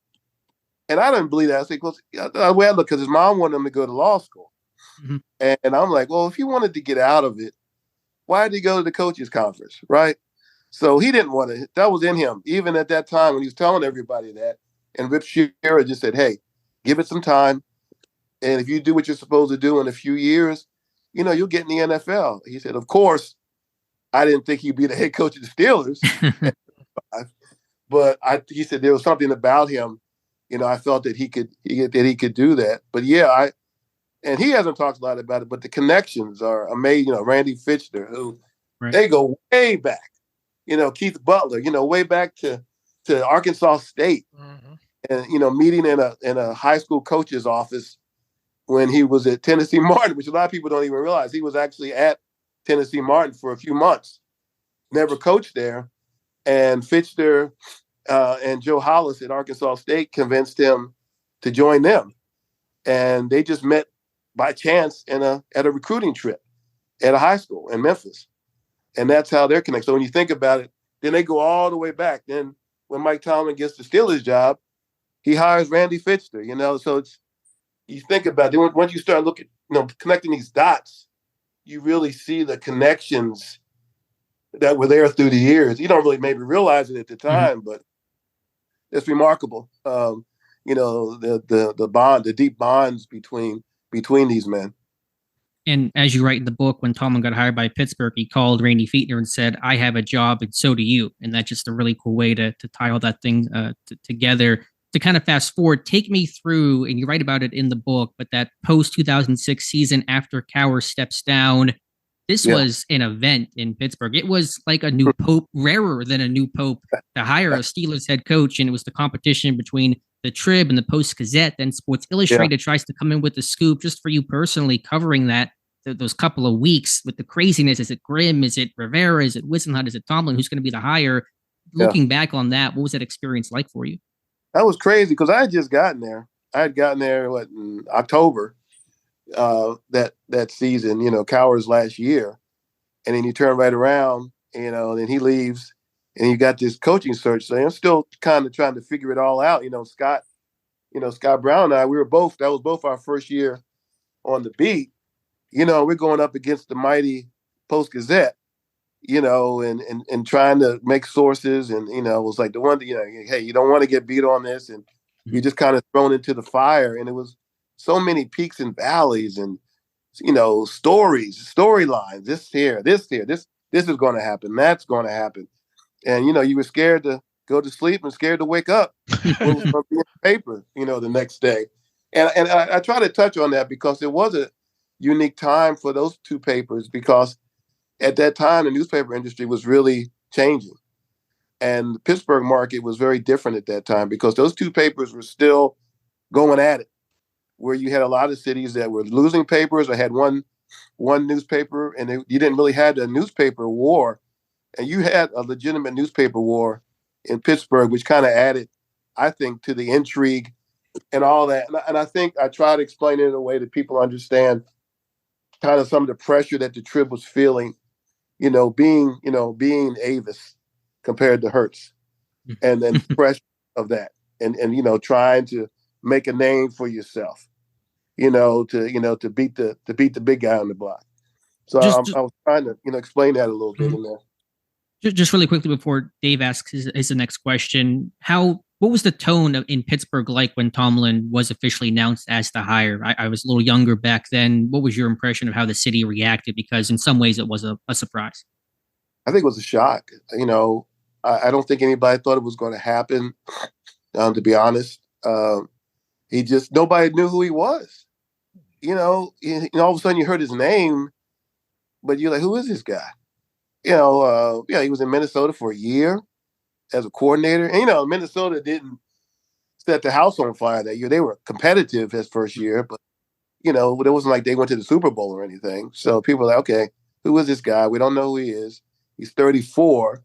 [SPEAKER 4] And I didn't believe that. I said, "Well, the way I look, because his mom wanted him to go to law school." Mm-hmm. And I'm like, well, if he wanted to get out of it, why did he go to the coaches conference, right? So he didn't want to. That was in him, even at that time when he was telling everybody that. And Rip Shearer just said, "Hey, give it some time. And if you do what you're supposed to do in a few years, you'll get in the NFL." He said, of course, I didn't think he'd be the head coach of the Steelers. But he said there was something about him. I felt that he could do that. But yeah, and he hasn't talked a lot about it, but the connections are amazing. Randy Fitchner, who they go way back. Keith Butler, way back to Arkansas State, mm-hmm. and meeting in a high school coach's office when he was at Tennessee Martin, which a lot of people don't even realize. He was actually at Tennessee Martin for a few months, never coached there, and Fitchner and Joe Hollis at Arkansas State convinced him to join them, and they just met by chance at a recruiting trip at a high school in Memphis. And that's how they're connected. So when you think about it, then they go all the way back. Then when Mike Tomlin gets the Steelers job, he hires Randy Fitchner, So it's, you think about it, once you start looking, connecting these dots, you really see the connections that were there through the years. You don't really maybe realize it at the time, mm-hmm. but it's remarkable. The bond, the deep bonds between these men.
[SPEAKER 2] And as you write in the book, when Tomlin got hired by Pittsburgh, he called Randy Fitchner and said, "I have a job and so do you." And that's just a really cool way to tie all that thing together. to kind of fast forward, take me through, and you write about it in the book, but that post 2006 season after Cowher steps down, this was an event in Pittsburgh. It was like a new pope, rarer than a new pope, to hire a Steelers head coach. And it was the competition between the Trib and the Post Gazette. Then Sports Illustrated tries to come in with the scoop. Just for you personally, covering those couple of weeks with the craziness. Is it Grimm? Is it Rivera? Is it Whisenhunt? Is it Tomlin? Who's going to be the hire? Looking back on that, what was that experience like for you?
[SPEAKER 4] That was crazy because I had just gotten there. I had gotten there in October that season, Cowher's last year. And then you turn right around, then he leaves and you got this coaching search. So I'm still kind of trying to figure it all out. Scott Brown and I, that was both our first year on the beat. We're going up against the mighty Post Gazette, and trying to make sources. And, it was like the one thing, hey, you don't want to get beat on this. And you're just kind of thrown into the fire. And it was so many peaks and valleys and, storylines, this is going to happen. That's going to happen. And, you were scared to go to sleep and scared to wake up when it was going to be in the paper, the next day. And I try to touch on that because it was a unique time for those two papers, because at that time, the newspaper industry was really changing. And the Pittsburgh market was very different at that time because those two papers were still going at it, where you had a lot of cities that were losing papers or had one newspaper, and you didn't really have a newspaper war. And you had a legitimate newspaper war in Pittsburgh, which kind of added, I think, to the intrigue and all that. And I think I try to explain it in a way that people understand kind of some of the pressure that the Trib was feeling, being Avis compared to Hertz, and then pressure of that, and trying to make a name for yourself, to beat the big guy on the block. So I was trying to explain that a little bit in there.
[SPEAKER 2] Just really quickly before Dave asks his next question, what was the tone in Pittsburgh like when Tomlin was officially announced as the hire? I was a little younger back then. What was your impression of how the city reacted? Because in some ways it was a surprise.
[SPEAKER 4] I think it was a shock. I don't think anybody thought it was going to happen, to be honest. Nobody knew who he was. All of a sudden you heard his name, but you're like, who is this guy? He was in Minnesota for a year as a coordinator. And, Minnesota didn't set the house on fire that year. They were competitive his first year, but, it wasn't like they went to the Super Bowl or anything. So people were like, okay, who is this guy? We don't know who he is. He's 34.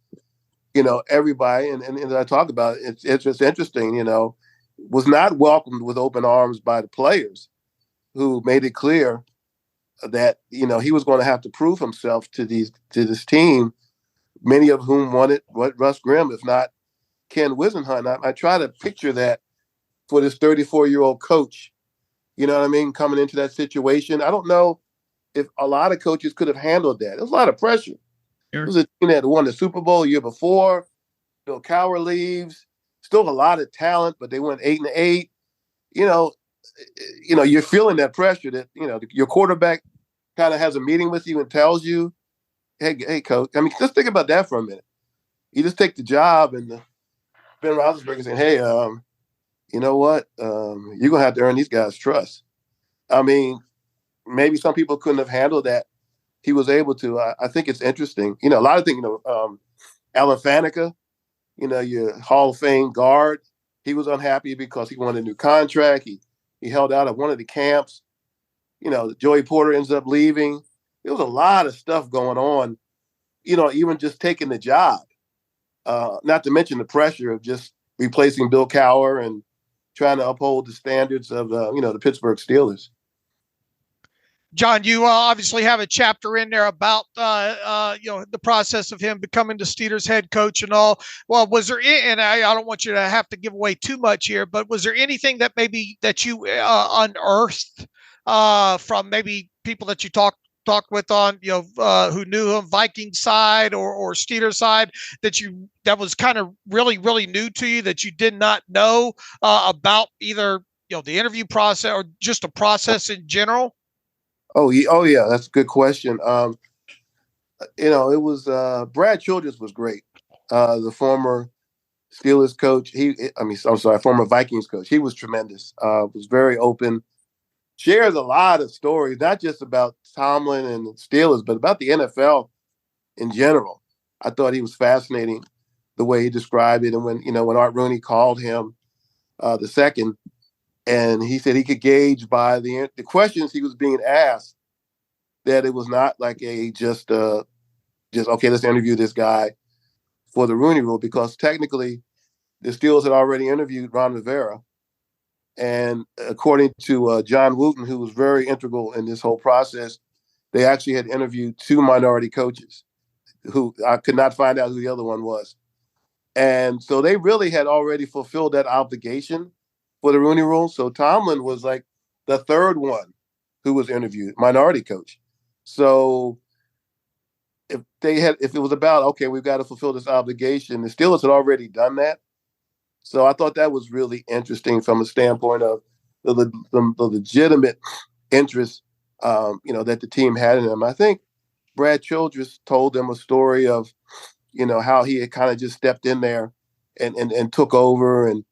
[SPEAKER 4] Everybody, and as I talk about it, it's just interesting, was not welcomed with open arms by the players, who made it clear that, he was going to have to prove himself to this team, many of whom wanted Russ Grimm, if not Ken Whisenhunt. I try to picture that for this 34-year-old coach, coming into that situation. I don't know if a lot of coaches could have handled that. There was a lot of pressure. Sure. It was a team that won the Super Bowl a year before. Bill Cowher leaves. Still a lot of talent, but they went 8-8. You're feeling that pressure that, your quarterback kind of has a meeting with you and tells you, hey, coach. I mean, just think about that for a minute. You just take the job, and Ben Roethlisberger saying, hey, you know what? You're going to have to earn these guys' trust. I mean, maybe some people couldn't have handled that. He was able to. I think it's interesting. A lot of things, Alan Faneca, your Hall of Fame guard, he was unhappy because he wanted a new contract. He held out at one of the camps. Joey Porter ends up leaving. There was a lot of stuff going on, even just taking the job. Not to mention the pressure of just replacing Bill Cowher and trying to uphold the standards of, the Pittsburgh Steelers.
[SPEAKER 3] John, you obviously have a chapter in there about, the process of him becoming the Steelers head coach and all. Well, was there, and I don't want you to have to give away too much here, but was there anything that you unearthed from maybe people that you talked with on, who knew him, Viking side or Steelers side, that was kind of really, really new to you that you did not know about either, the interview process or just a process in general?
[SPEAKER 4] Oh yeah, that's a good question. It was Brad Childress was great. The former Steelers coach. I'm sorry, former Vikings coach. He was tremendous. Was very open. Shares a lot of stories, not just about Tomlin and the Steelers, but about the NFL in general. I thought he was fascinating the way he described it. And when Art Rooney called him the second, and he said he could gauge by the questions he was being asked that it was not like just okay, let's interview this guy for the Rooney Rule, because technically the Steelers had already interviewed Ron Rivera. And according to John Wooten, who was very integral in this whole process, they actually had interviewed 2 minority coaches who I could not find out who the other one was. And so they really had already fulfilled that obligation for the Rooney Rule. So Tomlin was like the third one who was interviewed, minority coach. So if it was about, okay, we've got to fulfill this obligation, the Steelers had already done that. So I thought that was really interesting from a standpoint of the legitimate interest, that the team had in him. I think Brad Childress told them a story of, how he had kind of just stepped in there and took over, and,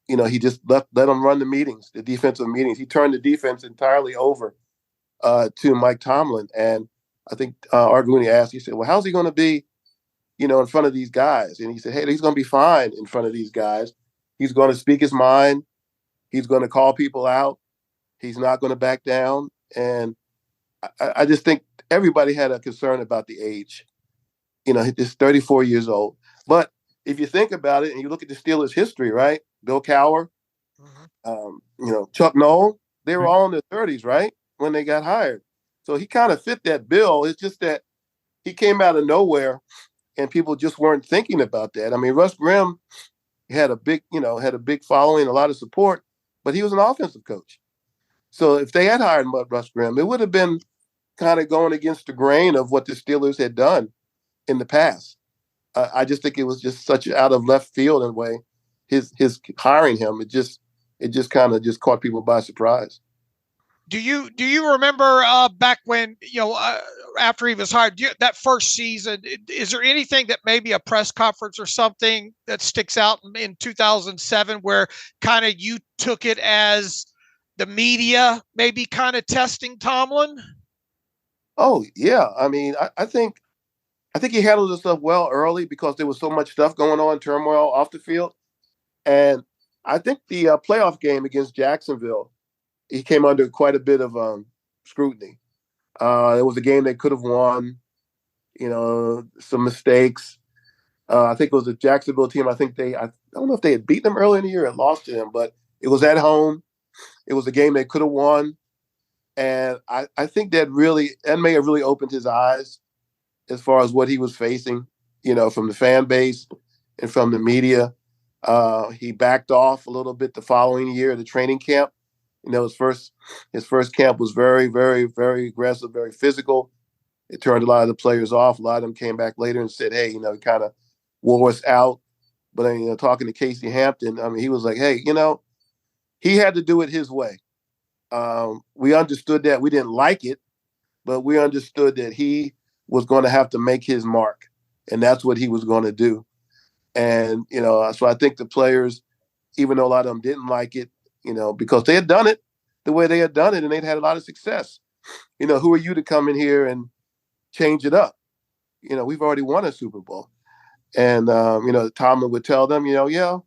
[SPEAKER 4] he just let them run the meetings, the defensive meetings. He turned the defense entirely over to Mike Tomlin. And I think Art Rooney asked, he said, well, how's he going to be, in front of these guys? And he said, hey, he's going to be fine in front of these guys. He's going to speak his mind. He's going to call people out. He's not going to back down. And I just think everybody had a concern about the age. He's 34 years old. But if you think about it and you look at the Steelers' history, right? Bill Cowher, Chuck Noll, they were all in their 30s, right? When they got hired. So he kind of fit that bill. It's just that he came out of nowhere and people just weren't thinking about that. I mean, Russ Grimm had a big following, a lot of support, but he was an offensive coach. So if they had hired Russ Grimm, it would have been kind of going against the grain of what the Steelers had done in the past. I just think it was just such out of left field in a way. His hiring him, it just kind of just caught people by surprise.
[SPEAKER 3] Do you remember back when, after he was hired, that first season, is there anything that maybe a press conference or something that sticks out in 2007 where kind of you took it as the media maybe kind of testing Tomlin?
[SPEAKER 4] Oh, yeah. I mean, I think he handled himself well early because there was so much stuff going on, turmoil off the field. And I think the playoff game against Jacksonville, he came under quite a bit of scrutiny. It was a game they could have won, some mistakes. I think it was a Jacksonville team. I don't know if they had beaten them early in the year or lost to them, but it was at home. It was a game they could have won. And I think that may have really opened his eyes as far as what he was facing, from the fan base and from the media. He backed off a little bit the following year at the training camp. His first camp was very, very, very aggressive, very physical. It turned a lot of the players off. A lot of them came back later and said, hey, he kind of wore us out. But, talking to Casey Hampton, I mean, he was like, hey, he had to do it his way. We understood that. We didn't like it, but we understood that he was going to have to make his mark, and that's what he was going to do. And, so I think the players, even though a lot of them didn't like it, because they had done it the way they had done it and they'd had a lot of success. Who are you to come in here and change it up? We've already won a Super Bowl. And, Tomlin would tell them, yeah,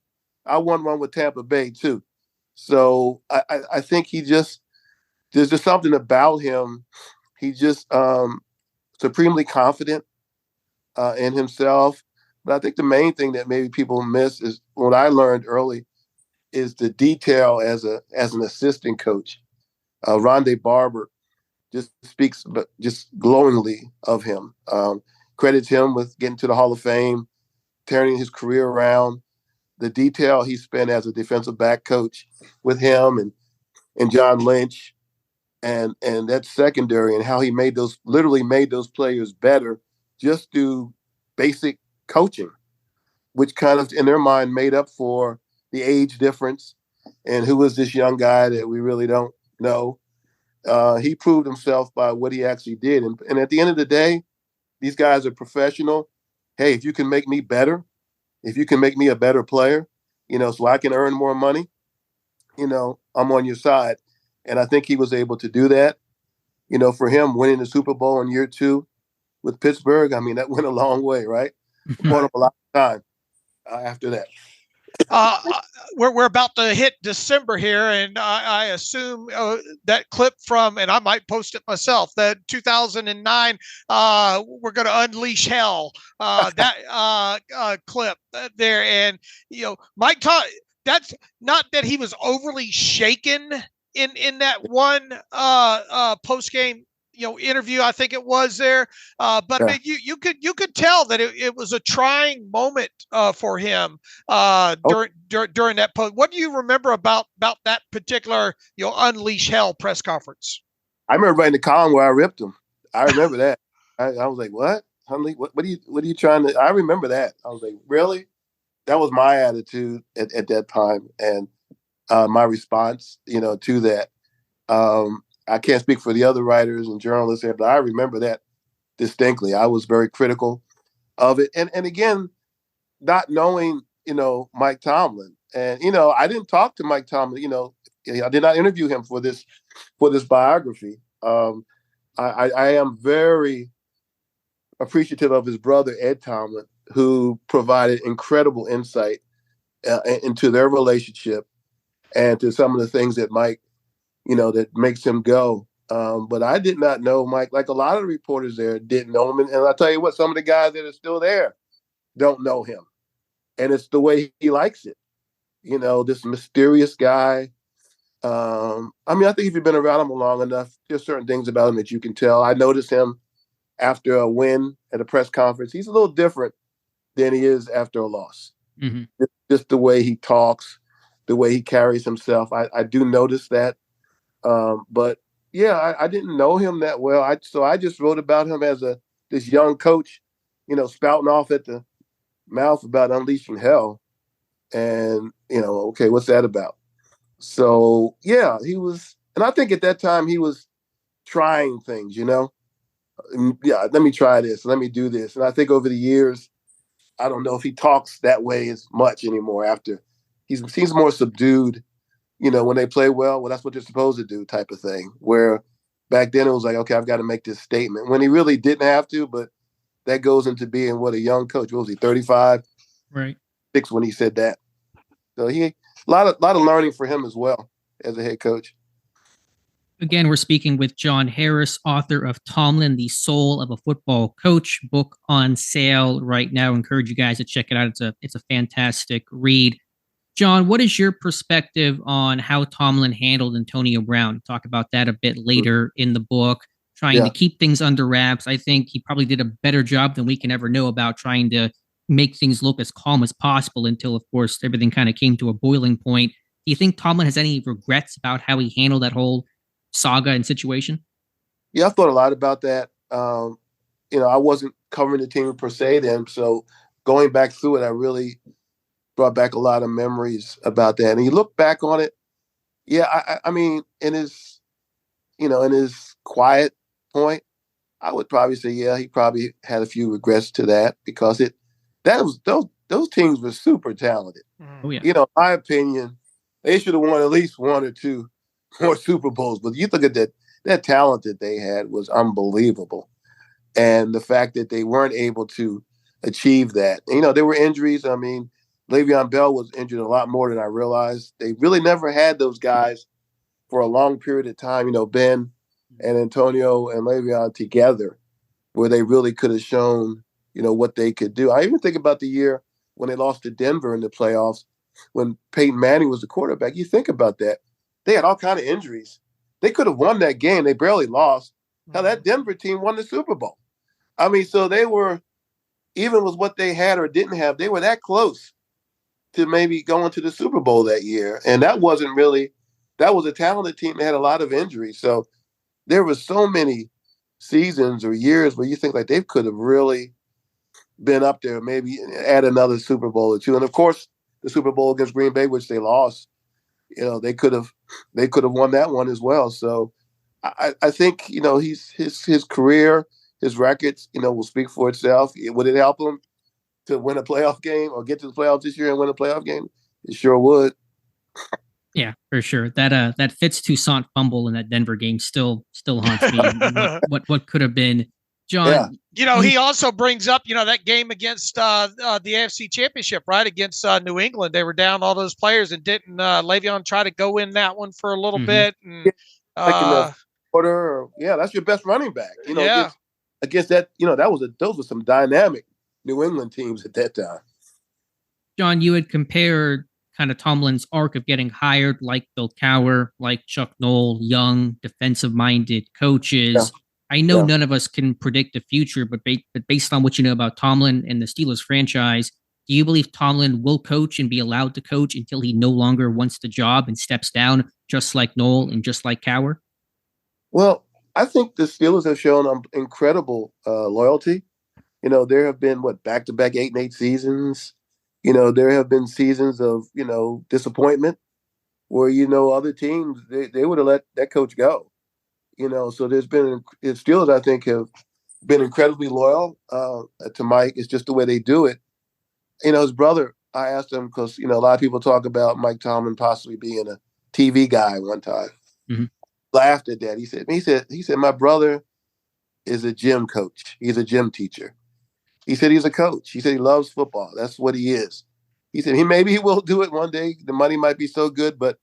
[SPEAKER 4] I won one with Tampa Bay too. So I think there's just something about him. He just supremely confident in himself. But I think the main thing that maybe people miss is what I learned early is the detail as an assistant coach. Rondé Barber just speaks just glowingly of him. Credits him with getting to the Hall of Fame, turning his career around. The detail he spent as a defensive back coach with him and John Lynch and that secondary, and how he literally made those players better just through basic coaching, which kind of in their mind made up for the age difference and who was this young guy that we really don't know. He proved himself by what he actually did. And at the end of the day, these guys are professional. Hey, if you can make me better, If you can make me a better player, so I can earn more money, I'm on your side. And I think he was able to do that. For him, winning the Super Bowl in year 2 with Pittsburgh, I mean, that went a long way, right? Bought him a lot of time after that.
[SPEAKER 3] We're about to hit December here, and I assume that clip from, and I might post it myself, that 2009, we're going to unleash hell, that clip there. And, Mike Tomlin, that's not that he was overly shaken in that one post-game interview, I think it was there. But yeah. I mean, you could tell that it was a trying moment for him during that post. What do you remember about that particular unleash hell press conference?
[SPEAKER 4] I remember writing the column where I ripped him. I remember that. I was like, what? What are you trying to? I remember that. I was like, really? That was my attitude at that time, and my response, to that. I can't speak for the other writers and journalists here, but I remember that distinctly. I was very critical of it. And again, not knowing, Mike Tomlin. And, I didn't talk to Mike Tomlin, I did not interview him for this biography. I am very appreciative of his brother, Ed Tomlin, who provided incredible insight into their relationship and to some of the things that Mike, that makes him go. But I did not know Mike, like a lot of the reporters there didn't know him. And I'll tell you what, some of the guys that are still there don't know him. And it's the way he likes it. This mysterious guy. I think if you've been around him long enough, there's certain things about him that you can tell. I noticed him after a win at a press conference. He's a little different than he is after a loss. Mm-hmm. Just the way he talks, the way he carries himself. I do notice that. But yeah, I didn't know him that well. So I just wrote about him as this young coach, spouting off at the mouth about unleashing hell. And, okay, what's that about? So yeah, he was, and I think at that time he was trying things, yeah, let me try this, let me do this. And I think over the years, I don't know if he talks that way as much anymore after he seems more subdued. When they play well, that's what they're supposed to do type of thing. Where back then it was like, okay, I've got to make this statement. When he really didn't have to, but that goes into being what a young coach. What was he, 35?
[SPEAKER 2] Right.
[SPEAKER 4] 6 when he said that. So a lot of learning for him as well as a head coach.
[SPEAKER 2] Again, we're speaking with John Harris, author of Tomlin, The Soul of a Football Coach, book on sale right now. I encourage you guys to check it out. It's a fantastic read. John, what is your perspective on how Tomlin handled Antonio Brown? Talk about that a bit later in the book, trying to keep things under wraps. I think he probably did a better job than we can ever know about trying to make things look as calm as possible until, of course, everything kind of came to a boiling point. Do you think Tomlin has any regrets about how he handled that whole saga and situation?
[SPEAKER 4] Yeah, I thought a lot about that. I wasn't covering the team per se then, so going back through it, I really brought back a lot of memories about that. And you look back on it, yeah, I mean, in his quiet point, I would probably say, yeah, he probably had a few regrets to that because those teams were super talented.
[SPEAKER 2] Oh, yeah.
[SPEAKER 4] In my opinion, they should have won at least 1 or 2 more Super Bowls. But you look at that talent that they had was unbelievable. And the fact that they weren't able to achieve that. There were injuries. I mean, Le'Veon Bell was injured a lot more than I realized. They really never had those guys for a long period of time, Ben and Antonio and Le'Veon together, where they really could have shown, what they could do. I even think about the year when they lost to Denver in the playoffs, when Peyton Manning was the quarterback. You think about that. They had all kinds of injuries. They could have won that game. They barely lost. Hell, that Denver team won the Super Bowl. I mean, so they were, even with what they had or didn't have, they were that close to maybe going to the Super Bowl that year. And that was a talented team that had a lot of injuries. So there were so many seasons or years where you think like they could have really been up there, maybe add another Super Bowl or 2. And of course, the Super Bowl against Green Bay, which they lost, they could have won that one as well. So I think, his career, his records, will speak for itself. Would it help him to win a playoff game or get to the playoffs this year and win a playoff game? It sure would.
[SPEAKER 2] Yeah, for sure. That Fitz Toussaint fumble in that Denver game still haunts me. what could have been. John,
[SPEAKER 3] he also brings up, that game against the AFC Championship, right, against New England. They were down all those players, and didn't Le'Veon try to go in that one for a little bit? And
[SPEAKER 4] like in the quarter, that's your best running back. Against that, those were some dynamic New England teams at that time.
[SPEAKER 2] John, you had compared kind of Tomlin's arc of getting hired, like Bill Cowher, like Chuck Noll, young, defensive-minded coaches. Yeah. I know none of us can predict the future, but based on what you know about Tomlin and the Steelers franchise, do you believe Tomlin will coach and be allowed to coach until he no longer wants the job and steps down, just like Noll and just like Cowher?
[SPEAKER 4] Well, I think the Steelers have shown incredible loyalty. There have been, back-to-back 8-8 seasons. There have been seasons of, disappointment where, other teams, they would have let that coach go. So there's been, the Steelers, I think, have been incredibly loyal to Mike. It's just the way they do it. His brother, I asked him because, a lot of people talk about Mike Tomlin possibly being a TV guy one time. Mm-hmm. Laughed at that. He said, my brother is a gym coach. He's a gym teacher. He said he's a coach. He said he loves football. That's what he is. He said maybe he will do it one day. The money might be so good, but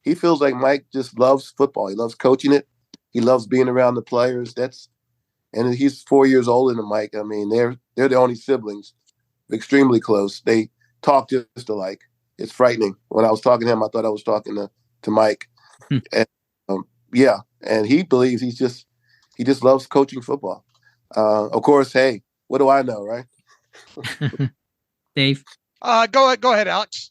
[SPEAKER 4] he feels like Mike just loves football. He loves coaching it. He loves being around the players. And he's 4 years older than Mike. I mean, they're the only siblings, extremely close. They talk just alike. It's frightening. When I was talking to him, I thought I was talking to Mike. And and he believes he just loves coaching football. Of course, hey, what do I know, right?
[SPEAKER 2] Dave?
[SPEAKER 3] Go ahead, Alex.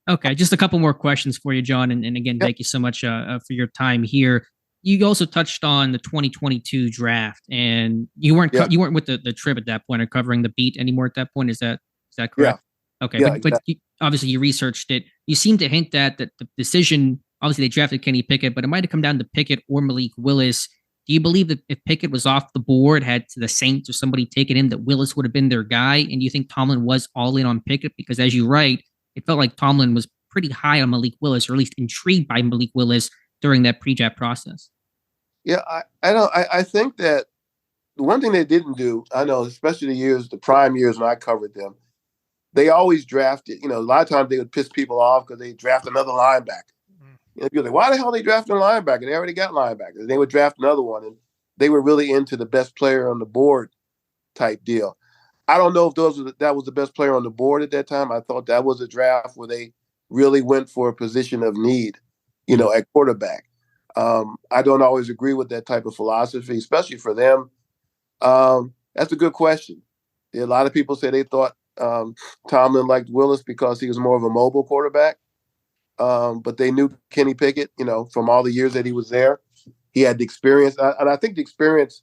[SPEAKER 2] Okay, just a couple more questions for you, John. And again, thank you so much for your time here. You also touched on the 2022 draft, and you weren't with the Trib at that point or covering the beat anymore at that point. Is that correct? Yeah. Okay, but obviously you researched it. You seem to hint that the decision, obviously they drafted Kenny Pickett, but it might have come down to Pickett or Malik Willis. Do you believe that if Pickett was off the board, had the Saints or somebody taken him, that Willis would have been their guy? And do you think Tomlin was all in on Pickett? Because as you write, it felt like Tomlin was pretty high on Malik Willis, or at least intrigued by Malik Willis during that pre-draft process.
[SPEAKER 4] Yeah, I think that the one thing they didn't do, I know, especially the prime years when I covered them, they always drafted, a lot of times they would piss people off because they draft another linebacker. People like, why the hell are they drafting a linebacker? They already got linebackers. They would draft another one, and they were really into the best player on the board type deal. I don't know if that was the best player on the board at that time. I thought that was a draft where they really went for a position of need, at quarterback. I don't always agree with that type of philosophy, especially for them. That's a good question. A lot of people say they thought Tomlin liked Willis because he was more of a mobile quarterback. But they knew Kenny Pickett, from all the years that he was there. He had the experience. And I think the experience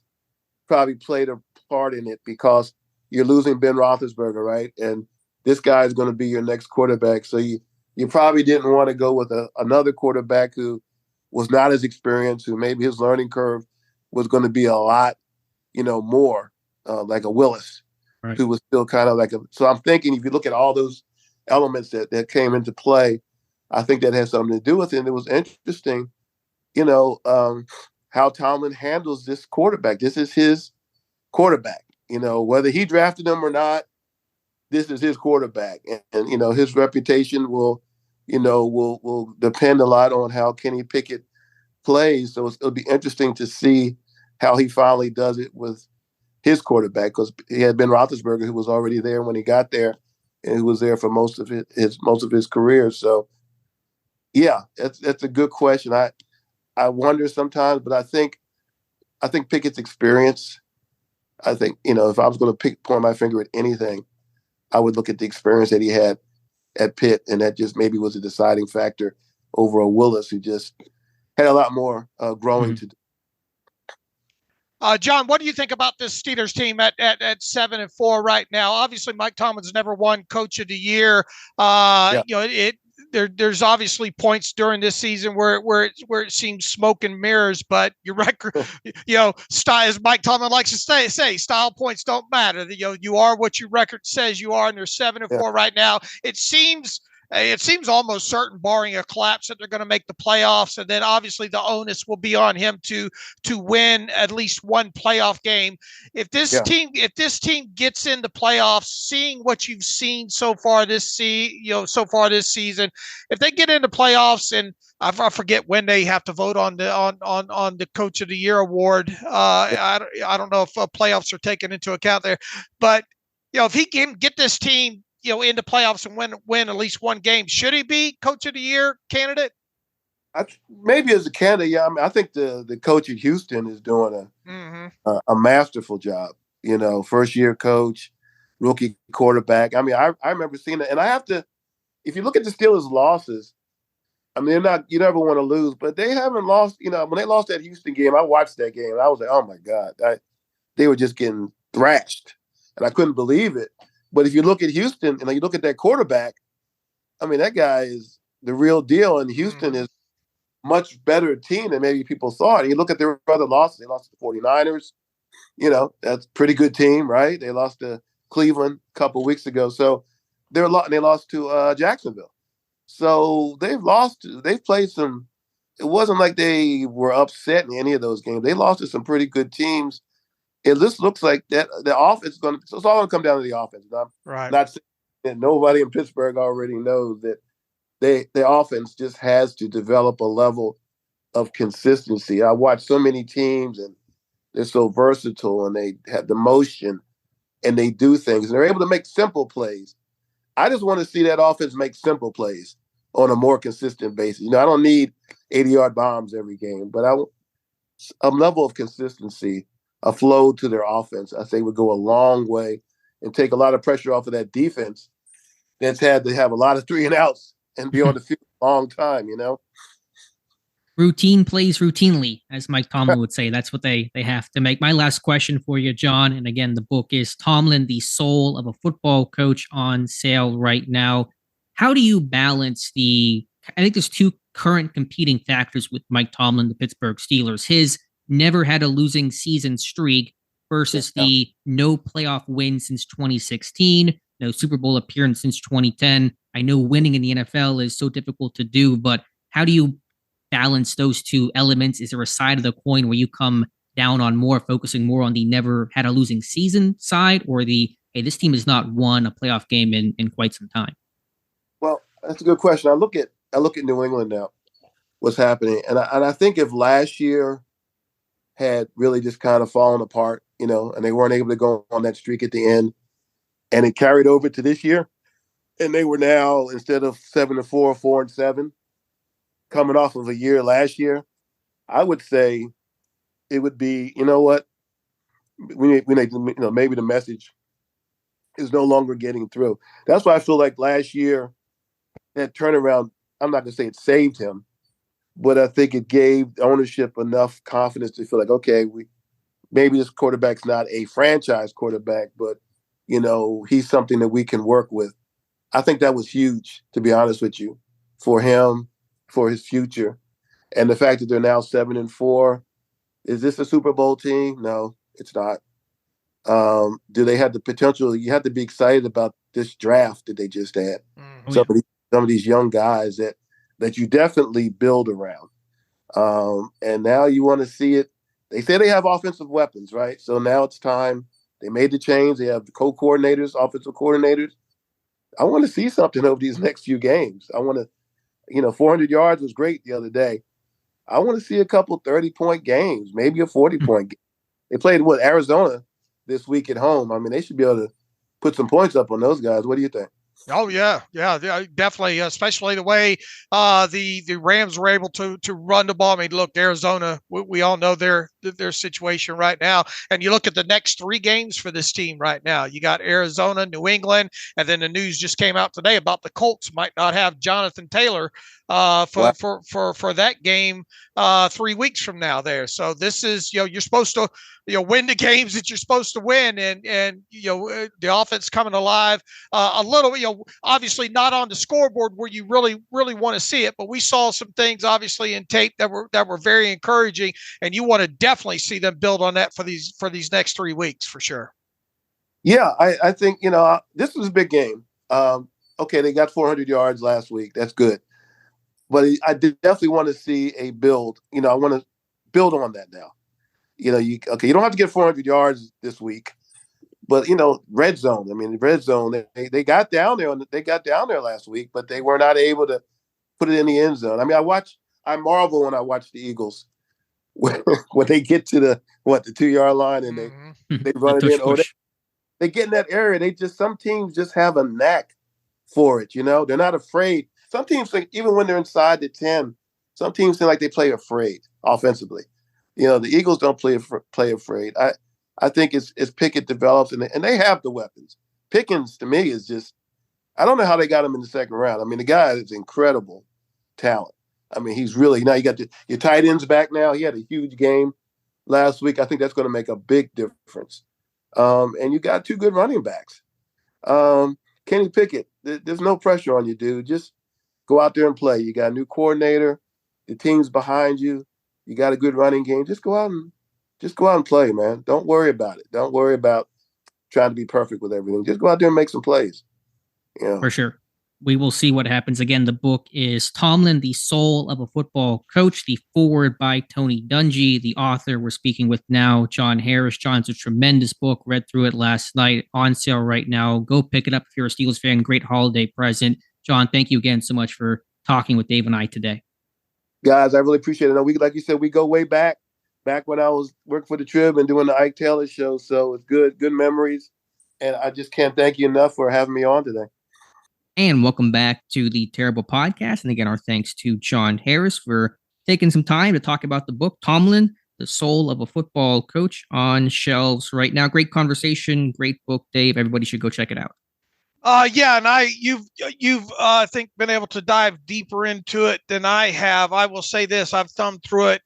[SPEAKER 4] probably played a part in it because you're losing Ben Roethlisberger, right? And this guy is going to be your next quarterback. So you probably didn't want to go with another quarterback who was not as experienced, who maybe his learning curve was going to be a lot, more like a Willis, right, who was still kind of so I'm thinking if you look at all those elements that came into play, I think that has something to do with it. And it was interesting, how Tomlin handles this quarterback. This is his quarterback, whether he drafted him or not, this is his quarterback. And his reputation will depend a lot on how Kenny Pickett plays. So it'll be interesting to see how he finally does it with his quarterback, because he had Ben Roethlisberger, who was already there when he got there and who was there for most of his career. So, yeah, that's a good question. I wonder sometimes, but I think Pickett's experience. I think if I was going to point my finger at anything, I would look at the experience that he had at Pitt, and that just maybe was a deciding factor over a Willis who just had a lot more growing to do.
[SPEAKER 3] John, what do you think about this Steelers team at 7-4 right now? Obviously, Mike Tomlin's never won Coach of the Year. there's obviously points during this season where it seems smoke and mirrors, but your record, style, as Mike Tomlin likes to say, style points don't matter. You are what your record says you are, and they're 7-4 right now. It seems almost certain, barring a collapse, that they're going to make the playoffs, and then obviously the onus will be on him to win at least one playoff game. If this team gets in the playoffs, seeing what you've seen so far this season, if they get into playoffs, and I forget when they have to vote on the Coach of the Year award. I don't know if playoffs are taken into account there, but if he can get this team into playoffs and win at least one game, should he be Coach of the Year candidate?
[SPEAKER 4] Maybe as a candidate, yeah. I mean, I think the coach at Houston is doing a masterful job. First year coach, rookie quarterback. I mean, I remember seeing it, and I have to. If you look at the Steelers' losses, I mean, you never want to lose, but they haven't lost. When they lost that Houston game, I watched that game. And I was like, oh my God, they were just getting thrashed, and I couldn't believe it. But if you look at Houston and you look at that quarterback, I mean, that guy is the real deal. And Houston is a much better team than maybe people thought. And you look at their other losses. They lost to the 49ers. That's a pretty good team, right? They lost to Cleveland a couple of weeks ago. So they lost to Jacksonville. So they've played some. It wasn't like they were upset in any of those games. They lost to some pretty good teams. It just looks like that the offense is going to. It's all going to come down to the offense. I'm not saying that nobody in Pittsburgh already knows that the offense just has to develop a level of consistency. I watch so many teams, and they're so versatile, and they have the motion, and they do things, and they're able to make simple plays. I just want to see that offense make simple plays on a more consistent basis. I don't need 80-yard bombs every game, but a level of consistency, a flow to their offense, I think would go a long way and take a lot of pressure off of that defense that's had to have a lot of 3-and-outs and be on the field a long time,
[SPEAKER 2] Routine plays routinely, as Mike Tomlin would say. That's what they have to make. My last question for you, John, and again, the book is Tomlin, the Soul of a Football Coach, on sale right now. How do you balance I think there's two current competing factors with Mike Tomlin, the Pittsburgh Steelers. His never had a losing season streak versus the no playoff win since 2016, no Super Bowl appearance since 2010. I know winning in the NFL is so difficult to do, but how do you balance those two elements? Is there a side of the coin where you come down on focusing more on the never had a losing season side, or hey, this team has not won a playoff game in quite some time?
[SPEAKER 4] Well, that's a good question. I look at New England now, what's happening, and I think if last year had really just kind of fallen apart, and they weren't able to go on that streak at the end, and it carried over to this year, and they were now, instead of 7-4, 4-7, coming off of a year last year, I would say it would be, what, we need to, maybe the message is no longer getting through. That's why I feel like last year, that turnaround, I'm not going to say it saved him, but I think it gave ownership enough confidence to feel like, okay, maybe this quarterback's not a franchise quarterback, but, he's something that we can work with. I think that was huge, to be honest with you, for him, for his future. And the fact that they're now 7-4, is this a Super Bowl team? No, it's not. Do they have the potential? You have to be excited about this draft that they just had. Some of these young guys that you definitely build around. And now you want to see it. They say they have offensive weapons, right? So now it's time. They made the change. They have the co-coordinators, offensive coordinators. I want to see something over these next few games. I want to, 400 yards was great the other day. I want to see a couple 30-point games, maybe a 40-point game. They played Arizona this week at home. I mean, they should be able to put some points up on those guys. What do you think?
[SPEAKER 3] Oh yeah, definitely. Especially the way the Rams were able to run the ball. I mean, look, Arizona. We all know their situation right now. And you look at the next 3 games for this team right now. You got Arizona, New England, and then the news just came out today about the Colts might not have Jonathan Taylor for,
[SPEAKER 4] Wow.
[SPEAKER 3] for that game 3 weeks from now there. So this is, you're supposed to, win the games that you're supposed to win, and the offense coming alive a little, obviously not on the scoreboard where you really want to see it, but we saw some things obviously in tape that were very encouraging, and you want to definitely see them build on that for these next 3 weeks for sure.
[SPEAKER 4] Yeah, I think, this was a big game. Okay, they got 400 yards last week. That's good. But I definitely want to see a build. I want to build on that now. You don't have to get 400 yards this week, but red zone. I mean, red zone. They got down there. They got down there last week, but they were not able to put it in the end zone. I mean, I marvel when I watch the Eagles when they get to the 2-yard line and they run it in. Or they get in that area. Some teams just have a knack for it. They're not afraid. Some teams think, even when they're inside the 10, some teams seem like they play afraid offensively. The Eagles don't play afraid. I think it's Pickett develops, and they have the weapons. Pickens, to me, is just, I don't know how they got him in the second round. I mean, the guy is incredible talent. I mean, he's really, now you got your tight ends back now. He had a huge game last week. I think that's going to make a big difference. And you got 2 good running backs. Kenny Pickett, there's no pressure on you, dude. Just go out there and play. You got a new coordinator. The team's behind you. You got a good running game. Just go out and play, man. Don't worry about it. Don't worry about trying to be perfect with everything. Just go out there and make some plays.
[SPEAKER 2] For sure. We will see what happens. Again, the book is Tomlin, The Soul of a Football Coach, the forward by Tony Dungy. The author we're speaking with now, John Harris. John's a tremendous book. Read through it last night. On sale right now. Go pick it up if you're a Steelers fan. Great holiday present. John, thank you again so much for talking with Dave and I today.
[SPEAKER 4] Guys, I really appreciate it. Like you said, we go way back when I was working for the Trib and doing the Ike Taylor show. So it's good memories. And I just can't thank you enough for having me on today.
[SPEAKER 2] And welcome back to the Terrible Podcast. And again, our thanks to John Harris for taking some time to talk about the book, Tomlin, The Soul of a Football Coach, on shelves right now. Great conversation, great book, Dave. Everybody should go check it out.
[SPEAKER 3] Yeah, and you've I think been able to dive deeper into it than I have. I will say this: I've thumbed through it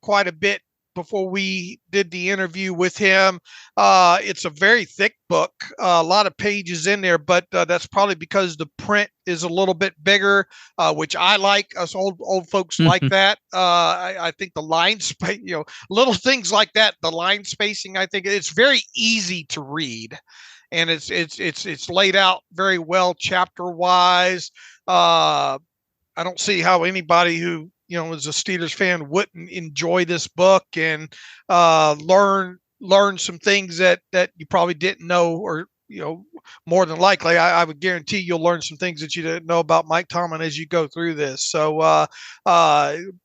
[SPEAKER 3] quite a bit before we did the interview with him. It's a very thick book, a lot of pages in there, but that's probably because the print is a little bit bigger, which I like. Us old folks like that. I think the line space, little things like that. The line spacing, I think it's very easy to read. And it's laid out very well chapter wise. I don't see how anybody who is a Steelers fan wouldn't enjoy this book and learn some things that you probably didn't know, or more than likely, I would guarantee you'll learn some things that you didn't know about Mike Tomlin as you go through this. So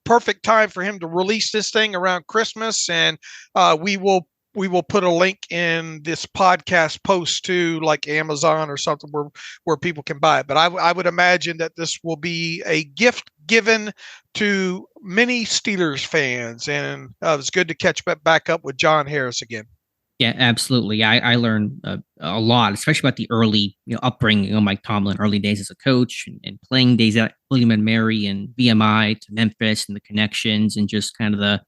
[SPEAKER 3] perfect time for him to release this thing around Christmas, and we will put a link in this podcast post to like Amazon or something where people can buy it. But I would imagine that this will be a gift given to many Steelers fans. And it was good to catch back up with John Harris again.
[SPEAKER 2] Yeah, absolutely. I learned a lot, especially about the early upbringing of Mike Tomlin, early days as a coach and playing days at William and Mary and VMI to Memphis and the connections and just kind of the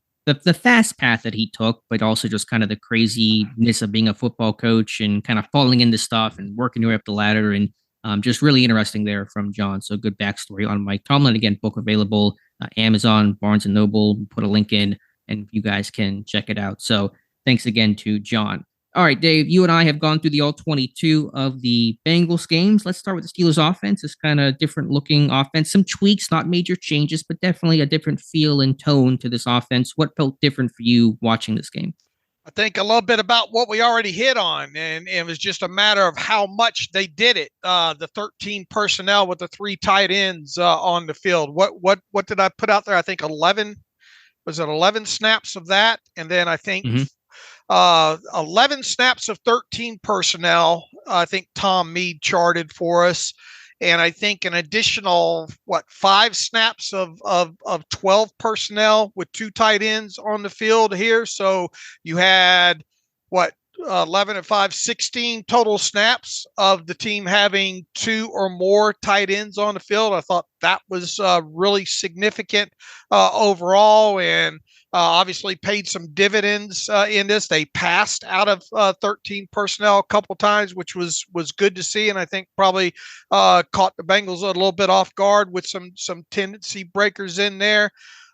[SPEAKER 2] fast path that he took, but also just kind of the craziness of being a football coach and kind of falling into stuff and working your way up the ladder. And just really interesting there from John. So good backstory on Mike Tomlin. Again, book available, Amazon, Barnes & Noble. We'll put a link in and you guys can check it out. So thanks again to John. All right, Dave, you and I have gone through the all-22 of the Bengals games. Let's start with the Steelers offense. It's kind of different looking offense. Some tweaks, not major changes, but definitely a different feel and tone to this offense. What felt different for you watching this game?
[SPEAKER 3] I think a little bit about what we already hit on, and it was just a matter of how much they did it. The 13 personnel with the 3 tight ends on the field. What did I put out there? I think 11. Was it 11 snaps of that? And then I think 11 snaps of 13 personnel. I think Tom Mead charted for us. And I think an additional, 5 snaps of 12 personnel with 2 tight ends on the field here. So you had 11 and 5, 16 total snaps of the team having 2 or more tight ends on the field. I thought that was really significant overall, and obviously paid some dividends in this. They passed out of 13 personnel a couple times, which was good to see, and I think probably caught the Bengals a little bit off guard with some tendency breakers in there.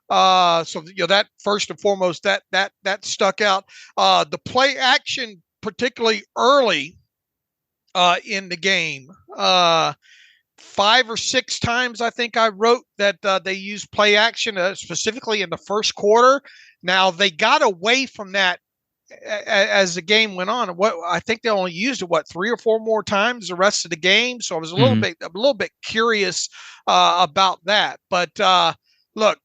[SPEAKER 3] So that first and foremost, that stuck out. The play action, particularly early in the game, 5 or 6 times I think I wrote that they used play action specifically in the first quarter. Now they got away from that as the game went on. What I think they only used it 3 or 4 more times the rest of the game. So I was a little bit curious about that, but. Look,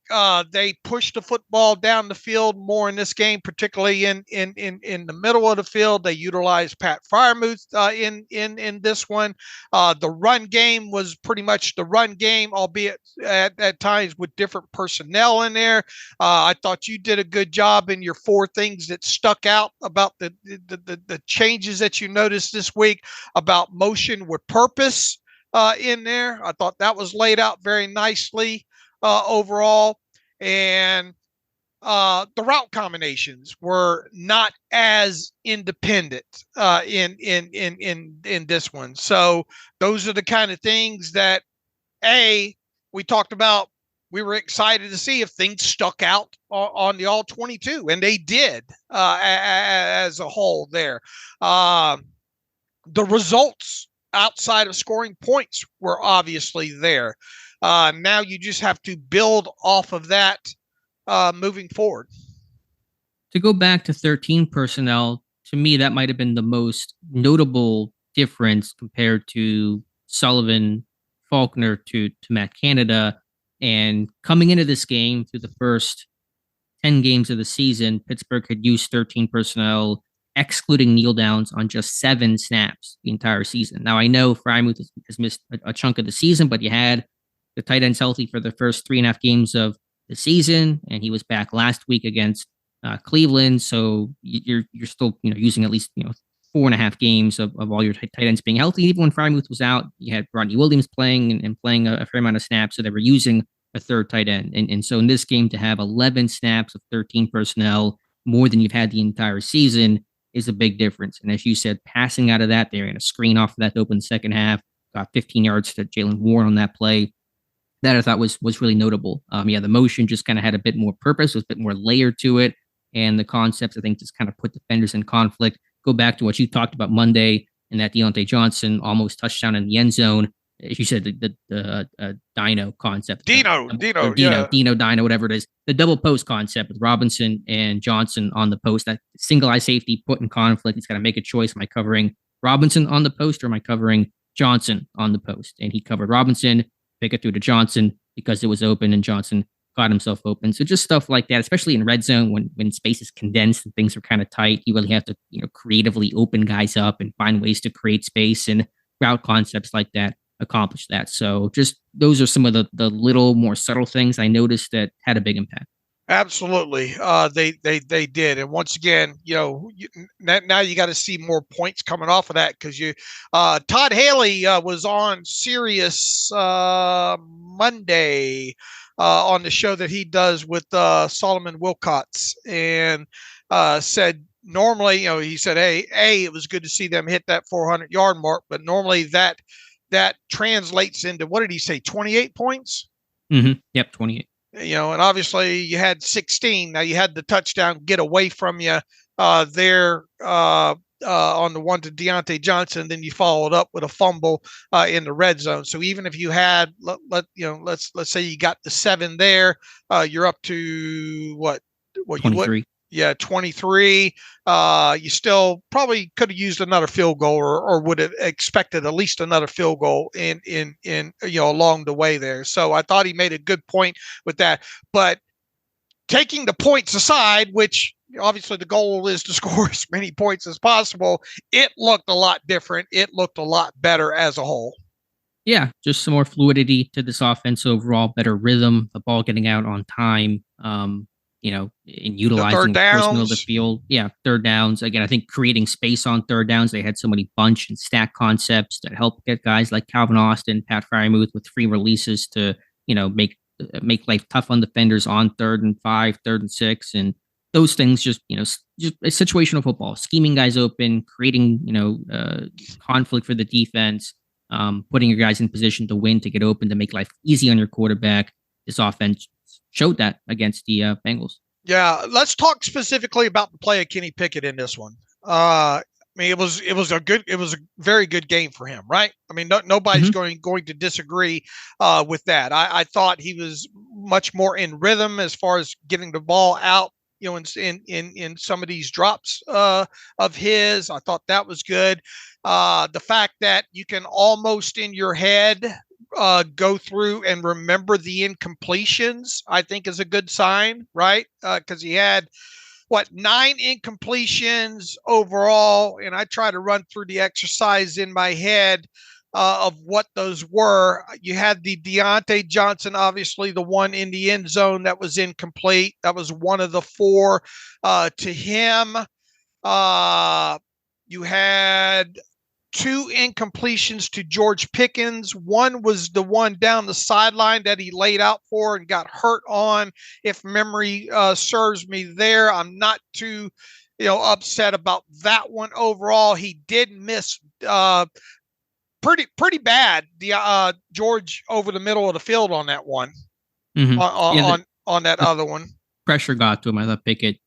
[SPEAKER 3] they pushed the football down the field more in this game, particularly in the middle of the field. They utilized Pat Freiermuth in this one. The run game was pretty much the run game, albeit at times with different personnel in there. I thought you did a good job in your 4 things that stuck out about the changes that you noticed this week about motion with purpose in there. I thought that was laid out very nicely. Overall, and the route combinations were not as independent in this one. So those are the kind of things that we talked about. We were excited to see if things stuck out on the All-22, and they did as a whole there. The results outside of scoring points were obviously there. Now you just have to build off of that moving forward.
[SPEAKER 2] To go back to 13 personnel, to me, that might have been the most notable difference compared to Sullivan, Faulkner to Matt Canada. And coming into this game through the first 10 games of the season, Pittsburgh had used 13 personnel, excluding kneel downs, on just 7 snaps the entire season. Now, I know Freiermuth has missed a chunk of the season, but you had the tight ends healthy for the first 3.5 games of the season, and he was back last week against Cleveland. So you're still using at least 4.5 games of all your tight ends being healthy. Even when Freiermuth was out, you had Rodney Williams playing and playing a fair amount of snaps, so they were using a third tight end. And so in this game, to have 11 snaps of 13 personnel, more than you've had the entire season, is a big difference. And as you said, passing out of that, they ran a screen off of that to open the second half, got 15 yards to Jalen Warren on that play. That I thought was really notable. The motion just kind of had a bit more purpose, was a bit more layer to it. And the concepts, I think, just kind of put defenders in conflict. Go back to what you talked about Monday and that Diontae Johnson almost touchdown in the end zone. As you said, the Dino concept. Dino, whatever it is. The double post concept with Robinson and Johnson on the post. That single eye safety put in conflict. He's got to make a choice. Am I covering Robinson on the post or am I covering Johnson on the post? And he covered Robinson, pick it through to Johnson because it was open and Johnson got himself open. So just stuff like that, especially in red zone when space is condensed and things are kind of tight, you really have to creatively open guys up and find ways to create space, and route concepts like that accomplish that. So just those are some of the little more subtle things I noticed that had a big impact.
[SPEAKER 3] Absolutely. They did. And once again, now you got to see more points coming off of that, because Todd Haley was on Sirius Monday on the show that he does with Solomon Wilcots, and said normally, he said, hey, it was good to see them hit that 400-yard mark, but normally that translates into, what did he say, 28 points?
[SPEAKER 2] Mm-hmm. Yep, 28.
[SPEAKER 3] And obviously you had 16. Now you had the touchdown get away from you there on the one to Diontae Johnson. Then you followed up with a fumble in the red zone. So even if you had, let's say you got the 7 there, you're up to what
[SPEAKER 2] 23.
[SPEAKER 3] Yeah, 23. You still probably could have used another field goal, or would have expected at least another field goal in along the way there. So I thought he made a good point with that. But taking the points aside, which obviously the goal is to score as many points as possible, it looked a lot different. It looked a lot better as a whole.
[SPEAKER 2] Yeah, just some more fluidity to this offense overall, better rhythm, the ball getting out on time. in
[SPEAKER 3] The
[SPEAKER 2] utilizing
[SPEAKER 3] third
[SPEAKER 2] the first middle of the
[SPEAKER 3] downs.
[SPEAKER 2] field. Yeah, third downs. Again, I think creating space on third downs. They had so many bunch and stack concepts that help get guys like Calvin Austin, Pat Frymuth with free releases to, make life tough on defenders on 3rd and 5, 3rd and 6. And those things just a situational football, scheming guys open, creating, conflict for the defense, putting your guys in position to win, to get open, to make life easy on your quarterback. This offense showed that against the Bengals.
[SPEAKER 3] Yeah, let's talk specifically about the play of Kenny Pickett in this one. It was a very good game for him, right? I mean, nobody's going to disagree with that. I thought he was much more in rhythm as far as getting the ball out, in some of these drops of his. I thought that was good. The fact that you can almost in your head go through and remember the incompletions, I think is a good sign, right? Because he had 9 incompletions overall, and I try to run through the exercise in my head of what those were. You had the Diontae Johnson, obviously the one in the end zone that was incomplete. That was one of the 4 to him. You had 2 incompletions to George Pickens. One was the one down the sideline that he laid out for and got hurt on, if memory serves me there. I'm not too, upset about that one overall. He did miss pretty bad, the George over the middle of the field on that one. On that other one.
[SPEAKER 2] Pressure got to him. I thought Pickett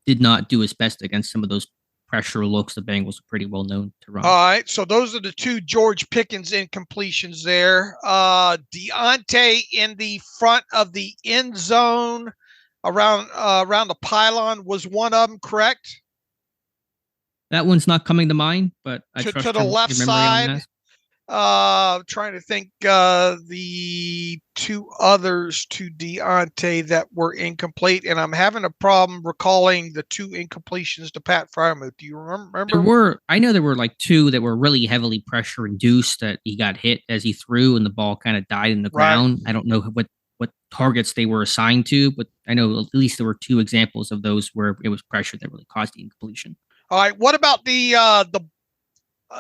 [SPEAKER 2] did not do his best against some of those pressure looks the Bengals are pretty well known to run.
[SPEAKER 3] All right, so those are the 2 George Pickens incompletions there. Diontae in the front of the end zone around the pylon was one of them, correct?
[SPEAKER 2] That one's not coming to mind, but I trust
[SPEAKER 3] to the left side. Trying to think the 2 others to Diontae that were incomplete, and I'm having a problem recalling the 2 incompletions to Pat Frymuth. Do you remember?
[SPEAKER 2] I know there were like 2 that were really heavily pressure induced that he got hit as he threw, and the ball kind of died in the ground. I don't know what targets they were assigned to, but I know at least there were 2 examples of those where it was pressure that really caused the incompletion.
[SPEAKER 3] All right, what about the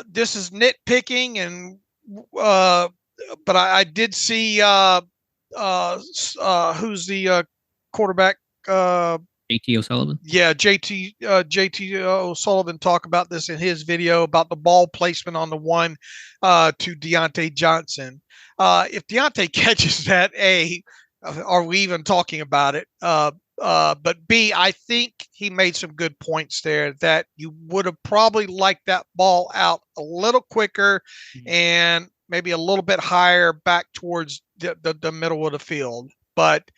[SPEAKER 3] this is nitpicking, and but I did see who's the quarterback?
[SPEAKER 2] JT O'Sullivan.
[SPEAKER 3] Yeah, JT O'Sullivan talk about this in his video about the ball placement on the one to Diontae Johnson. If Diontae catches that, are we even talking about it? But B, I think he made some good points there that you would have probably liked that ball out a little quicker and maybe a little bit higher back towards the middle of the field. But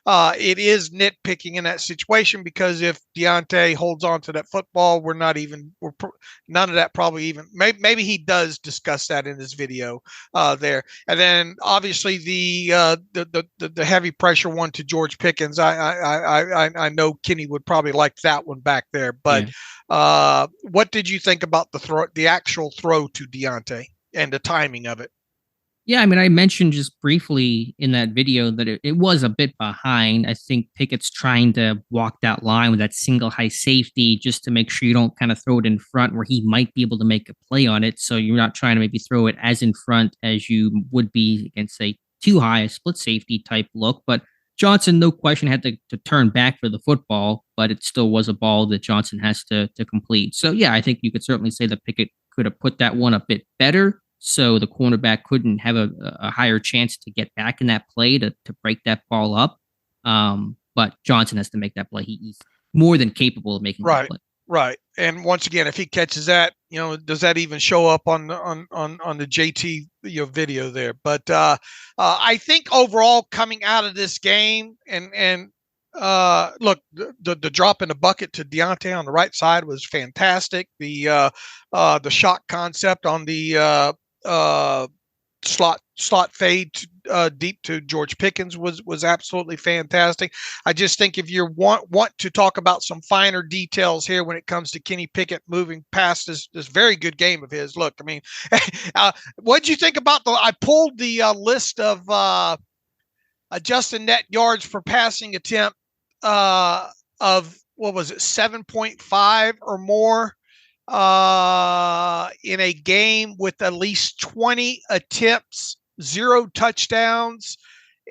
[SPEAKER 3] it is nitpicking in that situation, because if Diontae holds on to that football, none of that probably even, maybe he does discuss that in his video there. And then obviously the heavy pressure one to George Pickens. I know Kenny would probably like that one back there, but what did you think about the actual throw to Diontae and the timing of it?
[SPEAKER 2] Yeah, I mean, I mentioned just briefly in that video that it was a bit behind. I think Pickett's trying to walk that line with that single high safety just to make sure you don't kind of throw it in front where he might be able to make a play on it. So you're not trying to maybe throw it as in front as you would be against, say, too high, a split safety type look. But Johnson, no question, had to turn back for the football, but it still was a ball that Johnson has to complete. So, yeah, I think you could certainly say that Pickett could have put that one a bit better, so the cornerback couldn't have a higher chance to get back in that play to break that ball up. But Johnson has to make that play. He's more than capable of making that play.
[SPEAKER 3] Right. And once again, if he catches that, does that even show up on the JT video there? But I think overall coming out of this game, and look, the drop in the bucket to Diontae on the right side was fantastic. The shot concept on the slot fade deep to George Pickens was absolutely fantastic. I just think if you want to talk about some finer details here when it comes to Kenny Pickett moving past this very good game of his. Look, I mean, what'd you think about I pulled the list of adjusted net yards per passing attempt of what was it, 7.5 or more in a game with at least 20 attempts, 0 touchdowns,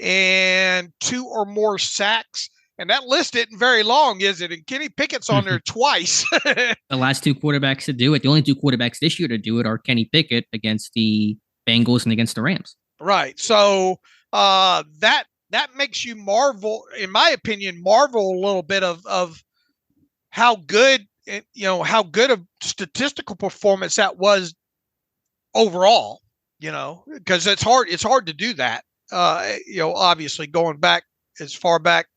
[SPEAKER 3] and 2 or more sacks. And that list isn't very long, is it? And Kenny Pickett's on there twice.
[SPEAKER 2] The last 2 quarterbacks to do it, the only 2 quarterbacks this year to do it are Kenny Pickett against the Bengals and against the Rams.
[SPEAKER 3] Right. So that makes you marvel, in my opinion, marvel a little bit of how good, how good a statistical performance that was overall, because it's hard to do that. Obviously going back as far back,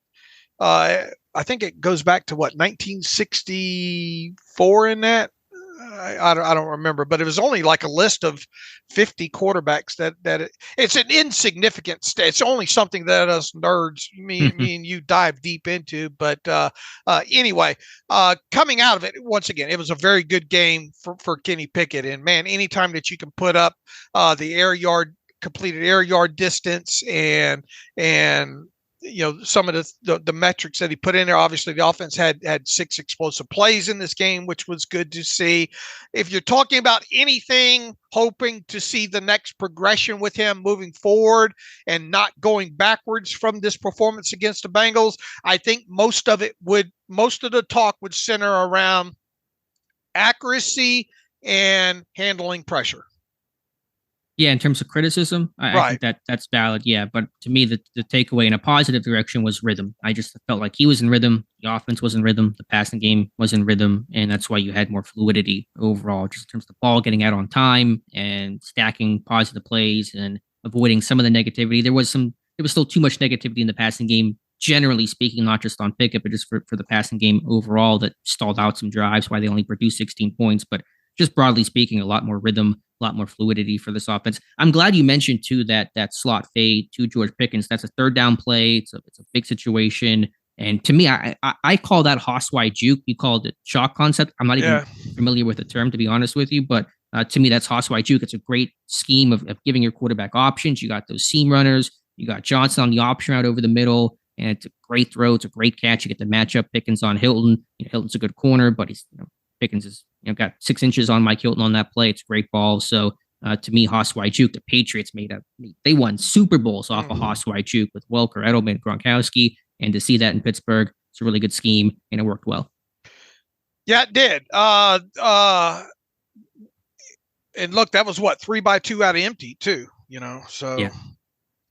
[SPEAKER 3] I think it goes back to 1964 in that. I don't remember, but it was only like a list of 50 quarterbacks it's an insignificant stat. It's only something that us nerds, me and you dive deep into. But anyway, coming out of it, once again, it was a very good game for Kenny Pickett. And man, anytime that you can put up the completed air yard distance and some of the metrics that he put in there. Obviously, the offense had 6 explosive plays in this game, which was good to see. If you're talking about anything, hoping to see the next progression with him moving forward and not going backwards from this performance against the Bengals, I think most of the talk would center around accuracy and handling pressure.
[SPEAKER 2] Yeah, in terms of criticism, I think that's valid. Yeah, but to me, the takeaway in a positive direction was rhythm. I just felt like he was in rhythm. The offense was in rhythm. The passing game was in rhythm, and that's why you had more fluidity overall, just in terms of the ball getting out on time and stacking positive plays and avoiding some of the negativity. There was still too much negativity in the passing game, generally speaking, not just on Pickett, but just for the passing game overall that stalled out some drives, why they only produced 16 points. But just broadly speaking, a lot more rhythm, a lot more fluidity for this offense. I'm glad you mentioned too that slot fade to George Pickens. That's a 3rd down play. It's a big situation. And to me, I call that Hoss-Wide juke. You called it shock concept. I'm not even familiar with the term, to be honest with you. But to me, that's Hoss-Wide juke. It's a great scheme of giving your quarterback options. You got those seam runners. You got Johnson on the option route over the middle. And it's a great throw. It's a great catch. You get the matchup. Pickens on Hilton. Hilton's a good corner, but he's Pickens has got 6 inches on Mike Hilton on that play. It's a great ball. So to me, Hoss-Wide juke, the Patriots they won Super Bowls off of Hoss-Wide juke with Welker, Edelman, Gronkowski, and to see that in Pittsburgh, it's a really good scheme and it worked well.
[SPEAKER 3] Yeah, it did. And look, that was 3-by-2 out of empty too. So. Yeah.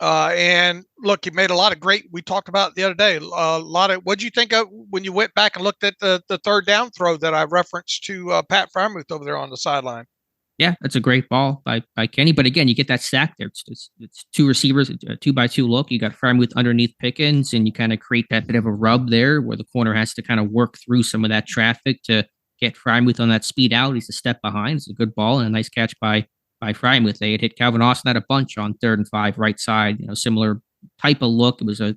[SPEAKER 3] And look, you made a lot of great. We talked about it the other day. What'd you think of when you went back and looked at the 3rd down throw that I referenced to Pat Freiermuth over there on the sideline?
[SPEAKER 2] Yeah, that's a great ball by Kenny. But again, you get that stack there. It's 2 receivers, a 2-by-2 look. You got Freiermuth underneath Pickens, and you kind of create that bit of a rub there where the corner has to kind of work through some of that traffic to get Freiermuth on that speed out. He's a step behind. It's a good ball and a nice catch by Freiermuth. They had hit Calvin Austin at a bunch on 3rd and 5 right side, similar type of look. It was a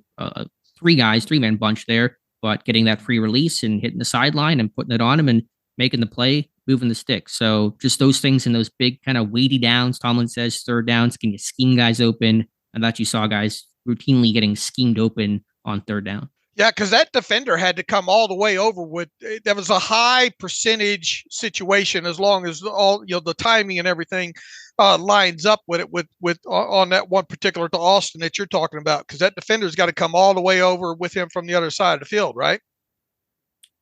[SPEAKER 2] 3-man bunch there, but getting that free release and hitting the sideline and putting it on him and making the play, moving the stick. So just those things in those big kind of weighty downs, Tomlin says 3rd downs, can you scheme guys open? And that you saw guys routinely getting schemed open on 3rd down.
[SPEAKER 3] Yeah, because that defender had to come all the way over that was a high percentage situation as long as all the timing and everything lines up with it with on that one particular to Austin that you're talking about, because that defender's got to come all the way over with him from the other side of the field, right?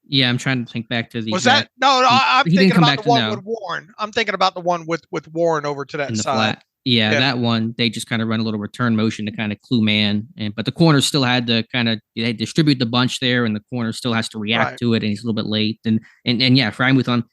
[SPEAKER 2] Yeah, I'm trying to think back to the.
[SPEAKER 3] Was that no? I'm thinking about the one with Warren. I'm thinking about the one with Warren over to that side.
[SPEAKER 2] Flat. Yeah, that one, they just kind of run a little return motion to kind of clue man. But the corner still had to they distribute the bunch there, and the corner still has to react to it, and he's a little bit late. And yeah, Freiermuth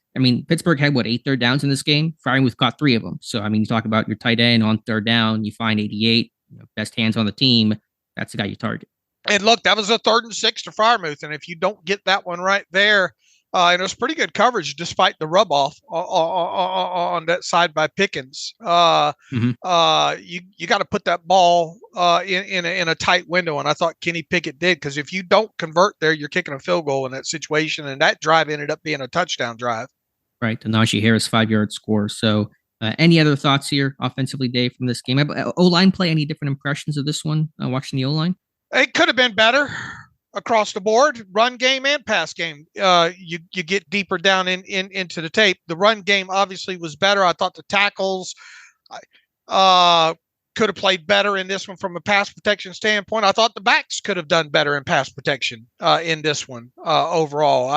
[SPEAKER 2] Pittsburgh had 8 3rd downs in this game? Freiermuth caught 3 of them. So, you talk about your tight end on 3rd down, you find 88, best hands on the team. That's the guy you target.
[SPEAKER 3] And look, that was a 3rd and 6 to Freiermuth. And if you don't get that one right there, and it was pretty good coverage despite the rub off on that side by Pickens. You got to put that ball in a tight window, and I thought Kenny Pickett did, because if you don't convert there, you're kicking a field goal in that situation, and that drive ended up being a touchdown drive.
[SPEAKER 2] Right, the Najee Harris 5-yard score. So, any other thoughts here offensively, Dave, from this game? O-line play? Any different impressions of this one? Watching the O-line,
[SPEAKER 3] it could have been better. across the board, run game and pass game. You get deeper down into the tape. The run game obviously was better. I thought the tackles could have played better in this one from a pass protection standpoint. I thought the backs could have done better in pass protection in this one overall.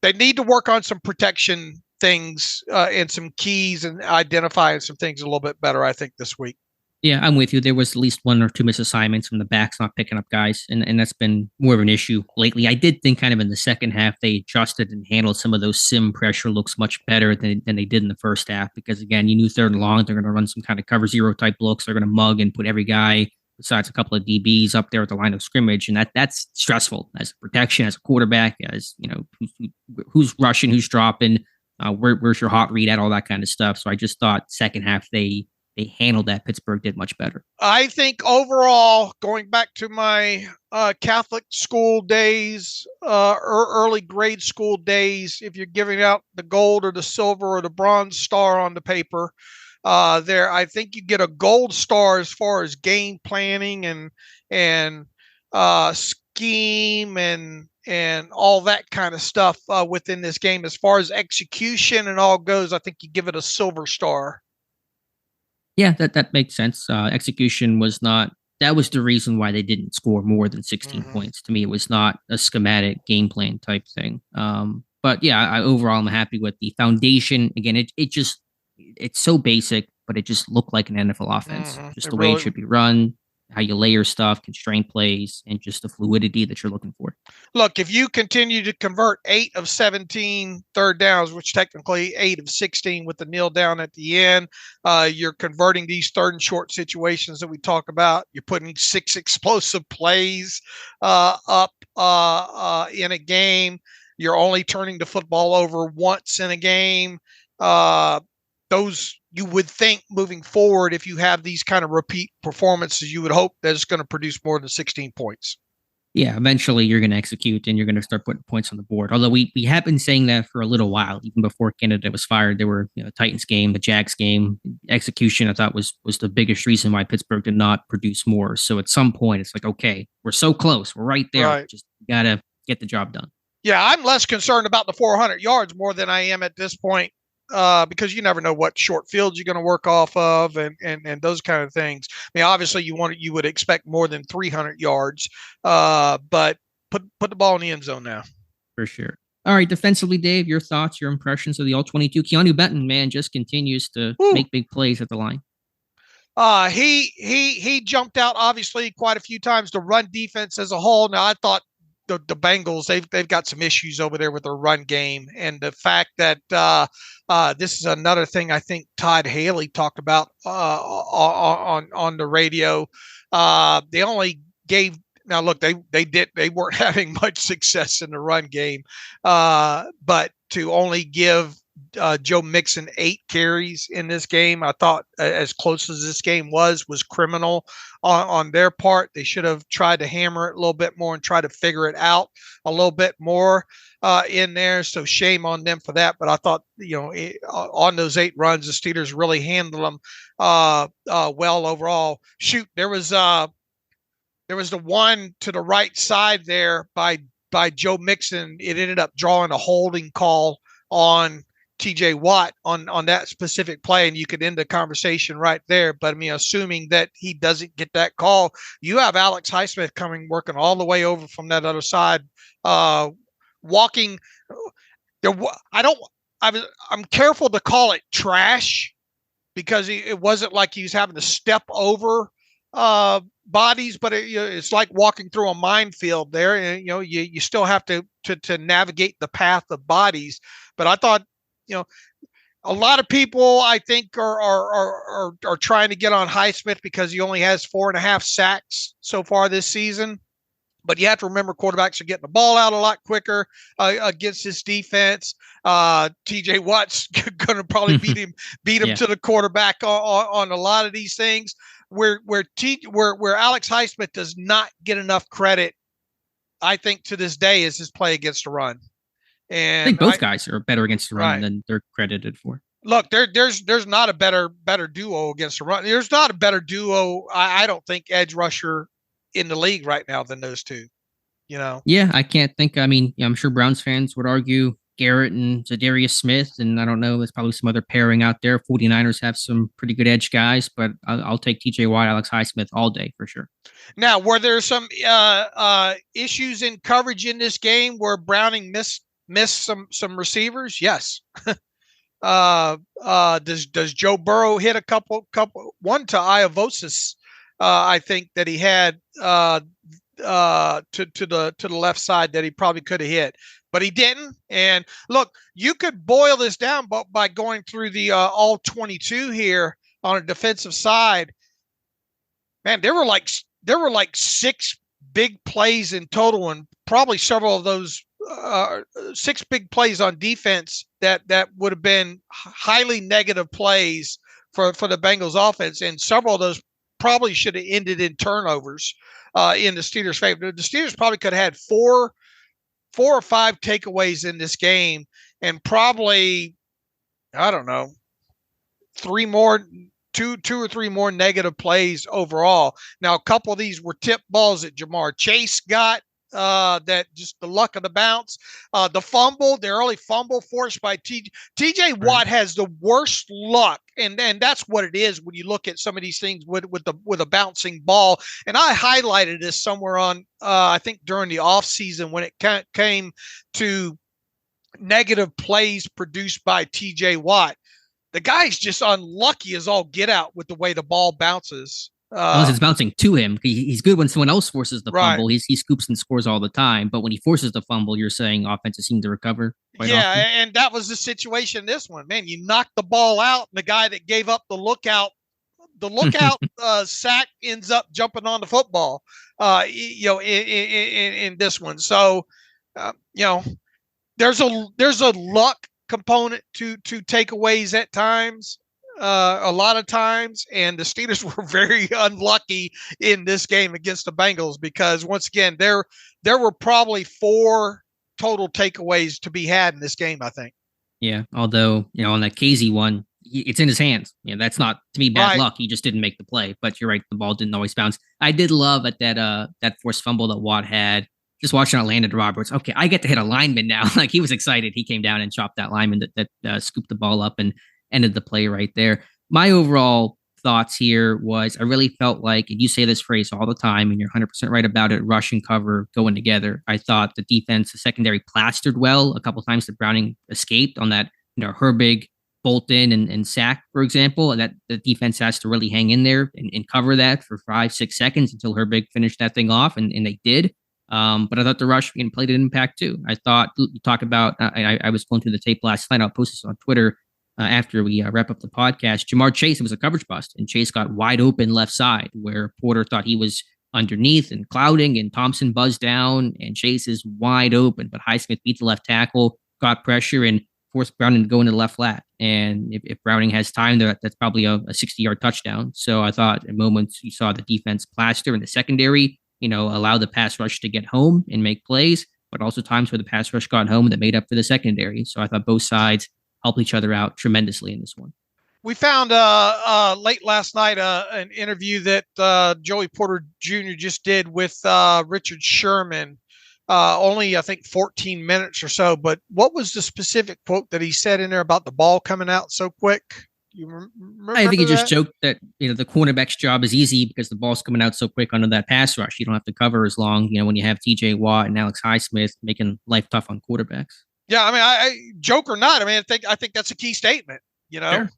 [SPEAKER 3] They need to work on some protection things and some keys and identifying some things a little bit better, I think, this week.
[SPEAKER 2] Yeah, I'm with you. There was at least one or two misassignments from the backs not picking up guys, and that's been more of an issue lately. I did think kind of in the second half they adjusted and handled some of those sim pressure looks much better than they did in the first half because, again, you knew third and long, they're going to run some kind of cover zero type looks. They're going to mug and put every guy besides a couple of DBs up there at the line of scrimmage, and that's stressful as a protection, as a quarterback, as, you know, who's rushing, who's dropping, where's your hot read at, all that kind of stuff. So I just thought second half they handled that. Pittsburgh did much better.
[SPEAKER 3] I think overall, going back to my Catholic school days, early grade school days, if you're giving out the gold or the silver or the bronze star on the paper, I think you get a gold star as far as game planning and scheme and all that kind of stuff within this game. As far as execution and all goes, I think you give it a silver star.
[SPEAKER 2] Yeah, that makes sense. Execution was not, that was the reason why they didn't score more than 16 points. To me, it was not a schematic game plan type thing. But yeah, overall, I'm happy with the foundation. Again, it's so basic, but it just looked like an NFL offense. Just the way it should be run, how you layer stuff, constraint plays, and just the fluidity that you're looking for.
[SPEAKER 3] Look, if you continue to convert 8 of 17 third downs, which technically 8 of 16 with the kneel down at the end, you're converting these third and short situations that we talk about. You're putting 6 explosive plays up in a game. You're only turning the football over once in a game. Those, you would think moving forward, if you have these kind of repeat performances, you would hope that it's going to produce more than 16 points.
[SPEAKER 2] Yeah, eventually you're going to execute and you're going to start putting points on the board. Although we have been saying that for a little while, even before Canada was fired. There were, Titans game, the Jags game, execution. I thought was the biggest reason why Pittsburgh did not produce more. So at some point, it's like, okay, we're so close, we're right there. Right. Just gotta get the job done.
[SPEAKER 3] Yeah, I'm less concerned about the 400 yards more than I am at this point. Because you never know what short fields you're going to work off of and those kind of things. I mean, obviously you would expect more than 300 yards, but put the ball in the end zone now.
[SPEAKER 2] For sure. All right, defensively, Dave, your thoughts, your impressions of the All-22. Keanu Benton, man, just continues to make big plays at the line.
[SPEAKER 3] He jumped out obviously quite a few times. The run defense as a whole. Now I thought the Bengals, they've got some issues over there with their run game, and the fact that this is another thing I think Todd Haley talked about on the radio. They only gave, now look, they weren't having much success in the run game, but to only give Joe Mixon 8 carries in this game, I thought, as close as this game was criminal on their part. They should have tried to hammer it a little bit more and try to figure it out a little bit more in there. So shame on them for that. But I thought, on those 8 runs, the Steelers really handled them well overall. Shoot, there was the one to the right side there by Joe Mixon. It ended up drawing a holding call on TJ Watt on that specific play, and you could end the conversation right there. But I mean, assuming that he doesn't get that call, you have Alex Highsmith working all the way over from that other side, walking there. I'm careful to call it trash because it wasn't like he was having to step over bodies, but it's like walking through a minefield there, and you still have to navigate the path of bodies. But I thought, a lot of people I think are trying to get on Highsmith because he only has 4.5 sacks so far this season. But you have to remember, quarterbacks are getting the ball out a lot quicker against this defense. TJ Watt's going to probably beat him to the quarterback on a lot of these things. Where Alex Highsmith does not get enough credit, I think, to this day, is his play against the run. And
[SPEAKER 2] I think both guys are better against the run than they're credited for.
[SPEAKER 3] Look, there's not a better duo against the run. There's not a better duo, I don't think, edge rusher in the league right now than those two. You know?
[SPEAKER 2] Yeah, I can't think. I mean, I'm sure Browns fans would argue Garrett and Zadarius Smith, and I don't know, there's probably some other pairing out there. 49ers have some pretty good edge guys, but I'll take TJ Watt, Alex Highsmith all day for sure.
[SPEAKER 3] Now, were there some issues in coverage in this game where Browning missed some receivers? Yes. Does Joe Burrow hit a couple one to Iavosis? I think that he had to the left side that he probably could have hit, but he didn't. And look, you could boil this down by going through the all-22 here on a defensive side. Man, there were like 6 big plays in total, and probably several of those 6 big plays on defense that would have been highly negative plays for the Bengals offense, and several of those probably should have ended in turnovers in the Steelers' favor. The Steelers probably could have had 4 or 5 takeaways in this game, and probably, I don't know, 2 or 3 more negative plays overall. Now, a couple of these were tip balls that Jamar Chase got, that just the luck of the bounce, the fumble, the early fumble forced by TJ Watt has the worst luck. And that's what it is when you look at some of these things with a bouncing ball. And I highlighted this somewhere on, I think during the off season when it came to negative plays produced by TJ Watt. The guy's just unlucky as all get out with the way the ball bounces.
[SPEAKER 2] Unless it's bouncing to him. He's good when someone else forces the fumble.
[SPEAKER 3] Right.
[SPEAKER 2] He scoops and scores all the time. But when he forces the fumble, you're saying offenses seem to recover quite often.
[SPEAKER 3] And that was the situation in this one. Man, you knocked the ball out, and the guy that gave up the lookout sack ends up jumping on the football, in this one. So, there's a luck component to takeaways at times, a lot of times, and the Steelers were very unlucky in this game against the Bengals because once again there were probably 4 total takeaways to be had in this game, I think.
[SPEAKER 2] Yeah, although on that Casey one, it's in his hands. That's not, to me, bad luck. He just didn't make the play. But you're right, the ball didn't always bounce. I did love at that forced fumble that Watt had. Just watching it land to Roberts. Okay, I get to hit a lineman now. Like, he was excited. He came down and chopped that lineman that scooped the ball up and ended the play right there. My overall thoughts here was I really felt like, and you say this phrase all the time, and you're 100% right about it, rush and cover going together. I thought the defense, the secondary plastered well. A couple of times that Browning escaped on that, Herbig, Bolton, and sack, for example, and that the defense has to really hang in there and cover that for 5-6 seconds until Herbig finished that thing off, and they did. But I thought the rush played an impact too. I thought you talk about, I was going through the tape last night. I'll post this on Twitter after we wrap up the podcast. Jamar Chase, it was a coverage bust, and Chase got wide open left side where Porter thought he was underneath and clouding, and Thompson buzzed down, and Chase is wide open. But Highsmith beat the left tackle, got pressure, and forced Browning to go into the left flat. And if Browning has time, that's probably a 60-yard touchdown. So I thought at moments you saw the defense plaster in the secondary, allow the pass rush to get home and make plays, but also times where the pass rush got home that made up for the secondary. So I thought both sides helped each other out tremendously in this one.
[SPEAKER 3] We found late last night an interview that Joey Porter Jr. just did with Richard Sherman. Only, I think, 14 minutes or so. But what was the specific quote that he said in there about the ball coming out so quick? You remember
[SPEAKER 2] I think he just
[SPEAKER 3] that?
[SPEAKER 2] joked that the cornerback's job is easy because the ball's coming out so quick under that pass rush. You don't have to cover as long. When you have TJ Watt and Alex Highsmith making life tough on quarterbacks.
[SPEAKER 3] Yeah, I mean, I joke or not, I think that's a key statement.
[SPEAKER 2] Sure.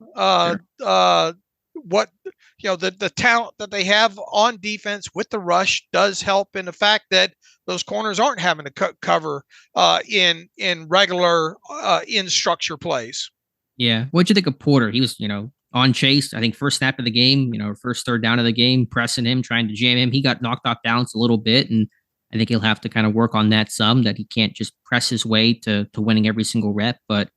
[SPEAKER 3] What the talent that they have on defense with the rush does help in the fact that those corners aren't having to cover in regular in structure plays.
[SPEAKER 2] Yeah. What'd you think of Porter? He was, on Chase, I think first snap of the game, first third down of the game, pressing him, trying to jam him. He got knocked off balance a little bit, and I think he'll have to kind of work on that some, that he can't just press his way to winning every single rep, but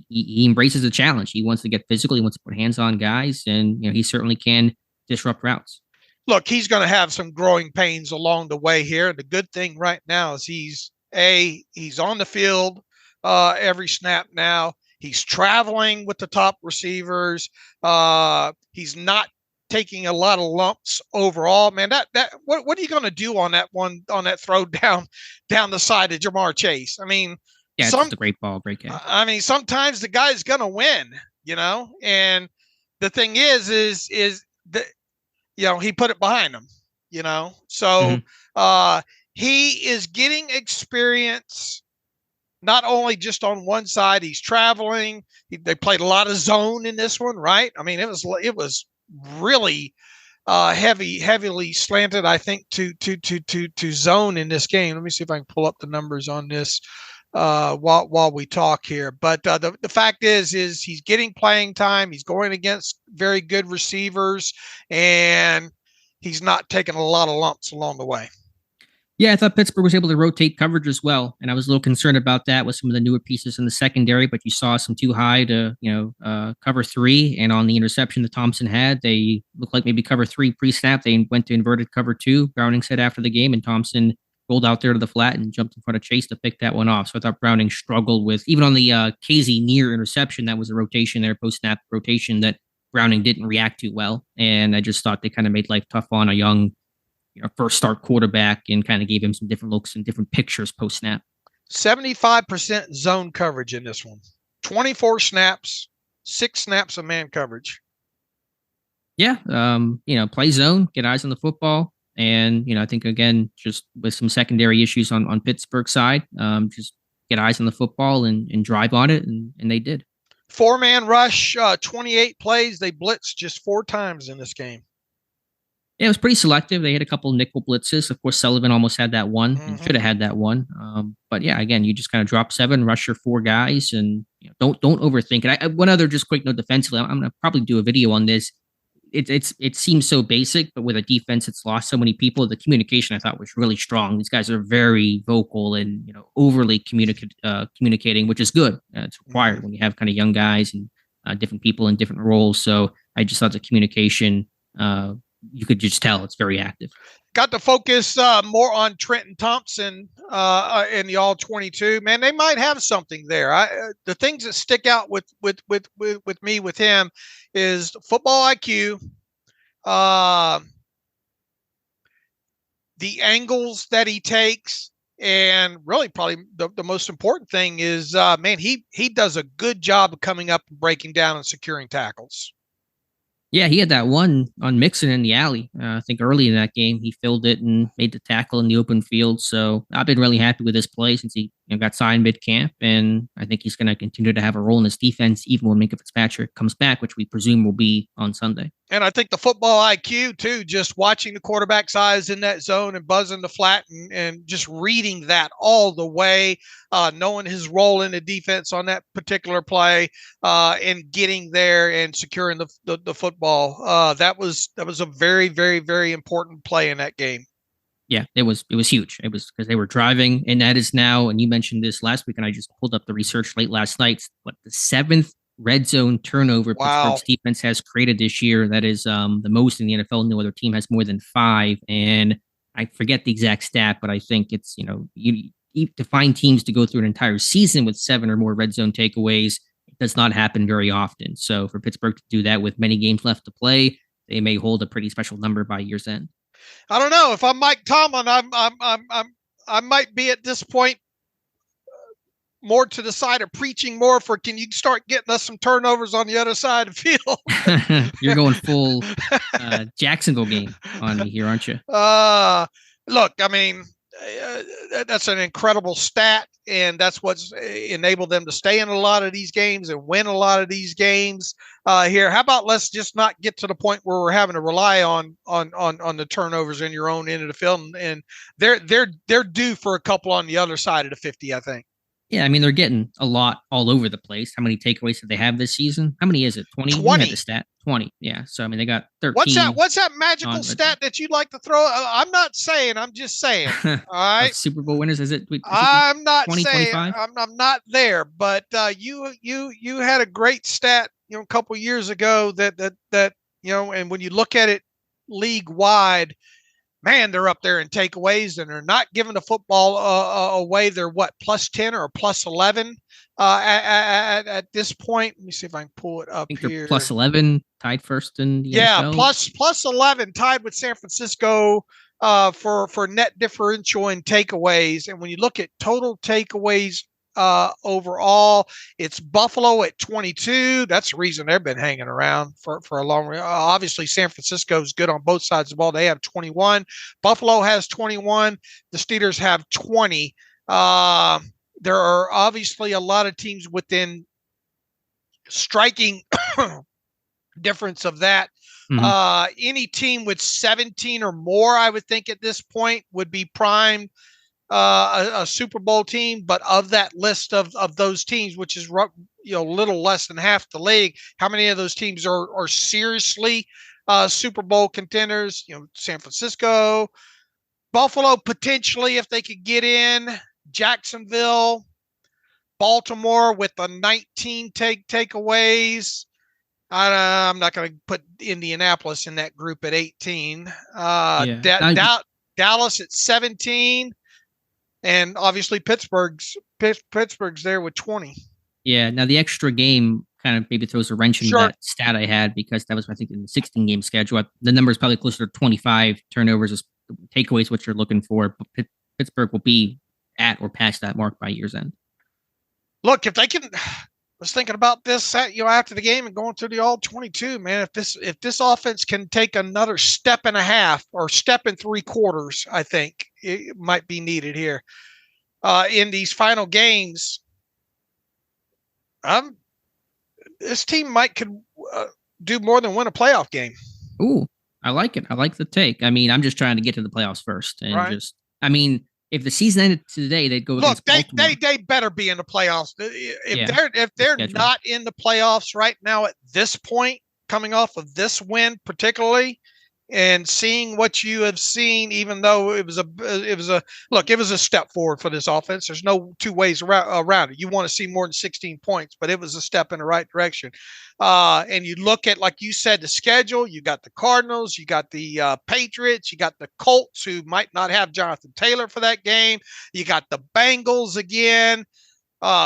[SPEAKER 2] he embraces the challenge. He wants to get physical. He wants to put hands on guys, and he certainly can disrupt routes.
[SPEAKER 3] Look, he's going to have some growing pains along the way here. The good thing right now is he's on the field every snap now. He's traveling with the top receivers. He's not taking a lot of lumps overall. Man, what are you going to do on that throw down the side of Jamar Chase? I mean,
[SPEAKER 2] yeah, it's just a great ball, great catch.
[SPEAKER 3] I mean, sometimes the guy's going to win, and the thing is that, he put it behind him, so he is getting experience. Not only just on one side, he's traveling. They played a lot of zone in this one, right? I mean, it was really heavily slanted, I think, to zone in this game. Let me see if I can pull up the numbers on this while we talk here. But the fact is he's getting playing time. He's going against very good receivers, and he's not taking a lot of lumps along the way.
[SPEAKER 2] Yeah, I thought Pittsburgh was able to rotate coverage as well, and I was a little concerned about that with some of the newer pieces in the secondary. But you saw some too high to cover 3, and on the interception that Thompson had, they looked like maybe cover 3 pre-snap. They went to inverted cover 2. Browning said after the game, and Thompson rolled out there to the flat and jumped in front of Chase to pick that one off. So I thought Browning struggled with, even on the Casey near interception, that was a rotation there, post-snap rotation that Browning didn't react to well, and I just thought they kind of made life tough on a young first start quarterback and kind of gave him some different looks and different pictures post snap.
[SPEAKER 3] 75% zone coverage in this one. 24 snaps, 6 snaps of man coverage.
[SPEAKER 2] Yeah. Play zone, get eyes on the football. And, I think, again, just with some secondary issues on Pittsburgh's side, just get eyes on the football and drive on it. And they did.
[SPEAKER 3] 4-man rush, 28 plays. They blitzed just 4 times in this game.
[SPEAKER 2] Yeah, it was pretty selective. They had a couple of nickel blitzes. Of course, Sullivan almost had that one. And should have had that one. But yeah, again, you just kind of drop 7, rush your 4 guys, and don't overthink it. One other just quick note defensively. I'm going to probably do a video on this. It seems so basic, but with a defense that's lost so many people, the communication I thought was really strong. These guys are very vocal and overly communicating, which is good. It's required when you have kind of young guys and different people in different roles. So I just thought the communication. You could just tell it's very active.
[SPEAKER 3] Got to focus more on Trenton Thompson in the All-22. Man, they might have something there. The things that stick out with me with him is football IQ, the angles that he takes, and really probably the most important thing is, man, he does a good job of coming up and breaking down and securing tackles.
[SPEAKER 2] Yeah, he had that one on Mixon in the alley. I think early in that game, he filled it and made the tackle in the open field. So I've been really happy with his play since he got signed mid-camp. And I think he's going to continue to have a role in this defense, even when Minkah Fitzpatrick comes back, which we presume will be on Sunday.
[SPEAKER 3] And I think the football IQ, too, just watching the quarterback's eyes in that zone and buzzing the flat and just reading that all the way, knowing his role in the defense on that particular play, and getting there and securing the football. That was a very, very, very important play in that game.
[SPEAKER 2] Yeah, it was huge. It was because they were driving, and that is now, and you mentioned this last week, and I just pulled up the research late last night, the 7th red zone turnover Pittsburgh's defense has created this year. That is the most in the NFL. No other team has more than 5. And I forget the exact stat, but I think it's, you to find teams to go through an entire season with 7 or more red zone takeaways, it does not happen very often. So for Pittsburgh to do that with many games left to play, they may hold a pretty special number by year's end.
[SPEAKER 3] I don't know. If I'm Mike Tomlin, I might be at this point more to the side of preaching more for, can you start getting us some turnovers on the other side of the field?
[SPEAKER 2] You're going full Jacksonville game on me here, aren't you?
[SPEAKER 3] Look, I mean, that's an incredible stat, and that's what's enabled them to stay in a lot of these games and win a lot of these games here. How about let's just not get to the point where we're having to rely on the turnovers in your own end of the field, and they're due for a couple on the other side of the 50, I think.
[SPEAKER 2] Yeah, I mean, they're getting a lot all over the place. How many takeaways did they have this season? How many is it? 20?
[SPEAKER 3] 20.
[SPEAKER 2] You had the stat. 20. Yeah. So, I mean, they got 13.
[SPEAKER 3] What's that magical stat that you'd like to throw? I'm not saying. I'm just saying. All right.
[SPEAKER 2] Super Bowl winners, is it?
[SPEAKER 3] I'm not
[SPEAKER 2] 20,
[SPEAKER 3] saying.
[SPEAKER 2] 25?
[SPEAKER 3] I'm not there. But you had a great stat, a couple years ago that and when you look at it league wide, man, they're up there in takeaways, and they're not giving the football away. They're what, plus 10 or plus 11 at this point. Let me see if I can pull it up
[SPEAKER 2] I think
[SPEAKER 3] here.
[SPEAKER 2] they're plus 11, tied first in the NFL.
[SPEAKER 3] plus 11, tied with San Francisco for net differential in takeaways. And when you look at total takeaways overall, it's Buffalo at 22. That's the reason they've been hanging around for a long obviously, San Francisco is good on both sides of the ball. They have 21. Buffalo has 21. The Steelers have 20. There are obviously a lot of teams within striking difference of that. Any team with 17 or more, I would think at this point would be prime a Super Bowl team. But of that list of those teams, which is little less than half the league, how many of those teams are seriously Super Bowl contenders? San Francisco, Buffalo potentially if they could get in, Jacksonville, Baltimore with the 19 takeaways. I'm not going to put Indianapolis in that group at 18. Dallas at 17. And obviously Pittsburgh's there with 20.
[SPEAKER 2] Yeah. Now the extra game kind of maybe throws a wrench into that stat I had, because that was, I think, in the 16-game schedule. The number is probably closer to 25 turnovers as takeaways, what you're looking for. But Pittsburgh will be at or past that mark by year's end.
[SPEAKER 3] Look, if they can, I was thinking about this, after the game and going through the all-22, man. If this offense can take another step and a half or step and 3/4, I think it might be needed here in these final games. This team could do more than win a playoff game.
[SPEAKER 2] Ooh, I like it. I like the take. I mean, I'm just trying to get to the playoffs first, and if the season ended today, they'd go against Baltimore.
[SPEAKER 3] They better be in the playoffs. If they're not in the playoffs right now at this point, coming off of this win particularly, and seeing what you have seen, even though it was a step forward for this offense. There's no two ways around it. You want to see more than 16 points, but it was a step in the right direction. And you look at, like you said, the schedule. You got the Cardinals, you got the Patriots, you got the Colts, who might not have Jonathan Taylor for that game. You got the Bengals again.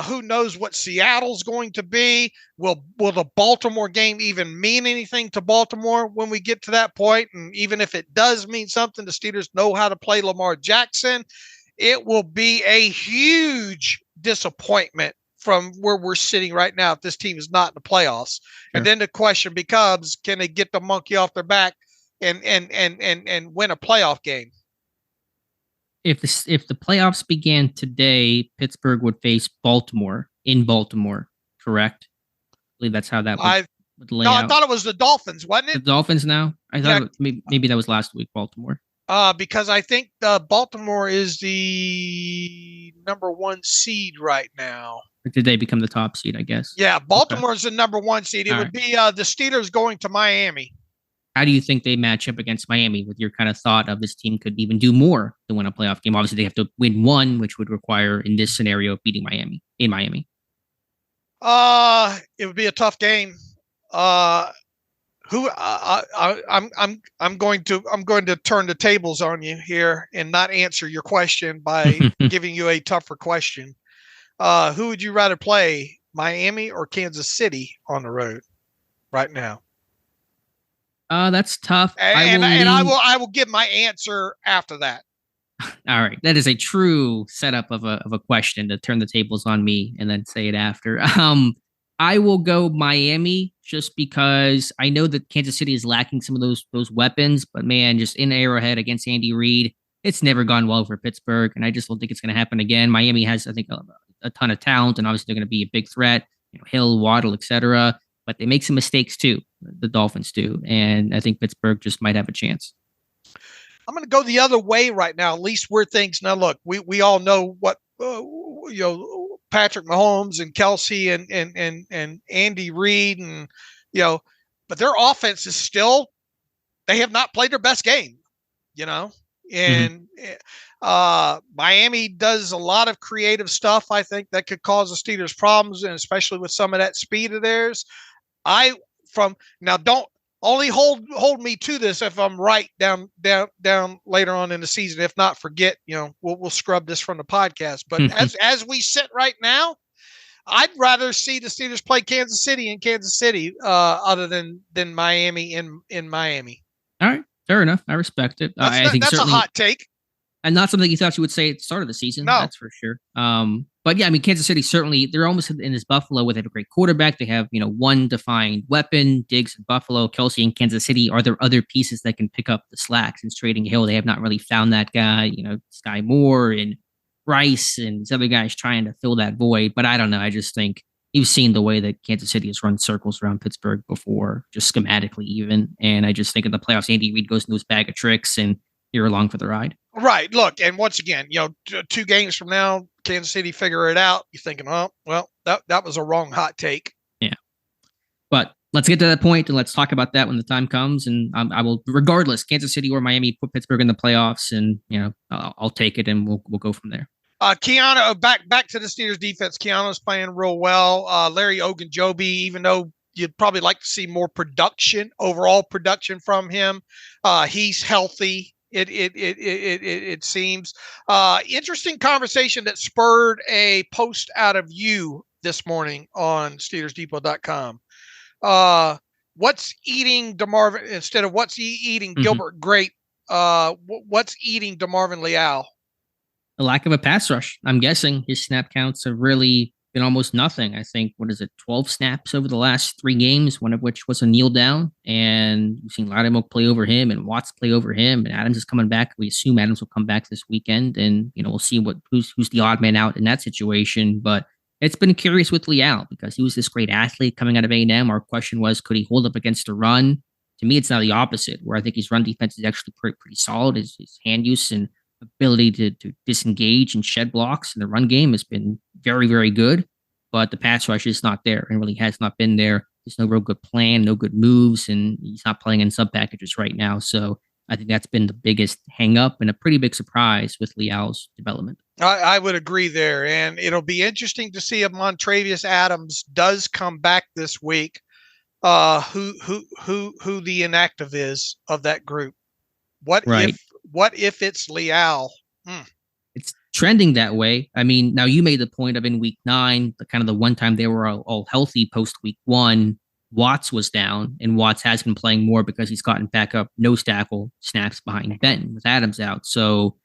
[SPEAKER 3] Who knows what Seattle's going to be? Will the Baltimore game even mean anything to Baltimore when we get to that point? And even if it does mean something, the Steelers know how to play Lamar Jackson. It will be a huge disappointment from where we're sitting right now if this team is not in the playoffs. Sure. And then the question becomes, can they get the monkey off their back and win a playoff game?
[SPEAKER 2] If the playoffs began today, Pittsburgh would face Baltimore in Baltimore, correct? I believe that's how that would lay out.
[SPEAKER 3] I thought it was the Dolphins, wasn't it?
[SPEAKER 2] The Dolphins now? I thought maybe that was last week, Baltimore.
[SPEAKER 3] Because I think Baltimore is the number 1 seed right now.
[SPEAKER 2] Or did they become the top seed, I guess?
[SPEAKER 3] Yeah, Baltimore is the number 1 seed. It would be the Steelers going to Miami.
[SPEAKER 2] How do you think they match up against Miami with your kind of thought of this team could even do more to win a playoff game? Obviously, they have to win one, which would require, in this scenario, beating Miami in Miami.
[SPEAKER 3] It would be a tough game. I'm going to turn the tables on you here and not answer your question by giving you a tougher question. Who would you rather play, Miami or Kansas City on the road right now?
[SPEAKER 2] That's tough.
[SPEAKER 3] I will give my answer after that.
[SPEAKER 2] All right. That is a true setup of a question to turn the tables on me and then say it after. I will go Miami just because I know that Kansas City is lacking some of those weapons, but man, just in Arrowhead against Andy Reid, it's never gone well for Pittsburgh, and I just don't think it's going to happen again. Miami has, I think, a ton of talent, and obviously they're going to be a big threat. Hill, Waddle, etc. But they make some mistakes too. The Dolphins do. And I think Pittsburgh just might have a chance.
[SPEAKER 3] I'm going to go the other way right now, at least where things now look. We all know what Patrick Mahomes and Kelsey and Andy Reid and but their offense is still, they have not played their best game, and Miami does a lot of creative stuff, I think, that could cause the Steelers problems, and especially with some of that speed of theirs. Only hold me to this if I'm right down later on in the season. If not, forget. We'll scrub this from the podcast. But as we sit right now, I'd rather see the Steelers play Kansas City in Kansas City, other than Miami in Miami.
[SPEAKER 2] All right, fair enough. I respect it. I think
[SPEAKER 3] that's a hot take,
[SPEAKER 2] and not something you thought you would say at the start of the season.
[SPEAKER 3] No,
[SPEAKER 2] that's for sure. But yeah, I mean, Kansas City certainly, they're almost in this Buffalo with a great quarterback. They have, one defined weapon, Diggs in Buffalo, Kelsey in Kansas City. Are there other pieces that can pick up the slack? Since trading Hill, they have not really found that guy, Sky Moore and Rice and these other guys trying to fill that void. But I don't know. I just think you've seen the way that Kansas City has run circles around Pittsburgh before, just schematically even. And I just think in the playoffs, Andy Reid goes into his bag of tricks and you're along for the ride.
[SPEAKER 3] Right. Look, and once again, 2 games from now, Kansas City figure it out. You're thinking, oh, well, that was a wrong hot take.
[SPEAKER 2] Yeah. But let's get to that point and let's talk about that when the time comes. And I will, regardless, Kansas City or Miami, put Pittsburgh in the playoffs, and I'll take it, and we'll go from there.
[SPEAKER 3] Keanu, back to the Steelers defense. Keanu's playing real well. Larry Ogunjobi, even though you'd probably like to see more overall production from him, he's healthy. It seems. Interesting conversation that spurred a post out of you this morning on SteelersDepot.com. What's eating DeMarvin instead of what's eating Gilbert Grape? What's eating DeMarvin Leal?
[SPEAKER 2] The lack of a pass rush. I'm guessing his snap counts have really been almost nothing. I think, 12 snaps over the last 3 games, one of which was a kneel down. And you've seen Loudermilk play over him and Watts play over him. And Adams is coming back. We assume Adams will come back this weekend. And, we'll see who's the odd man out in that situation. But it's been curious with Leal because he was this great athlete coming out of A&M. Our question was, could he hold up against the run? To me, it's now the opposite, where I think his run defense is actually pretty solid. His hand use and ability to disengage and shed blocks in the run game has been very, very good, but the pass rush is not there and really has not been there. There's no real good plan, no good moves, and he's not playing in sub packages right now. So I think that's been the biggest hang up and a pretty big surprise with Leal's development.
[SPEAKER 3] I would agree there. And it'll be interesting to see if Montravius Adams does come back this week, who the inactive is of that group. What if it's Leal?
[SPEAKER 2] It's trending that way. I mean, now you made the point of in week 9, the one time they were all healthy post week 1, Watts was down, and Watts has been playing more because he's gotten back up nose tackle snaps behind Benton with Adams out. So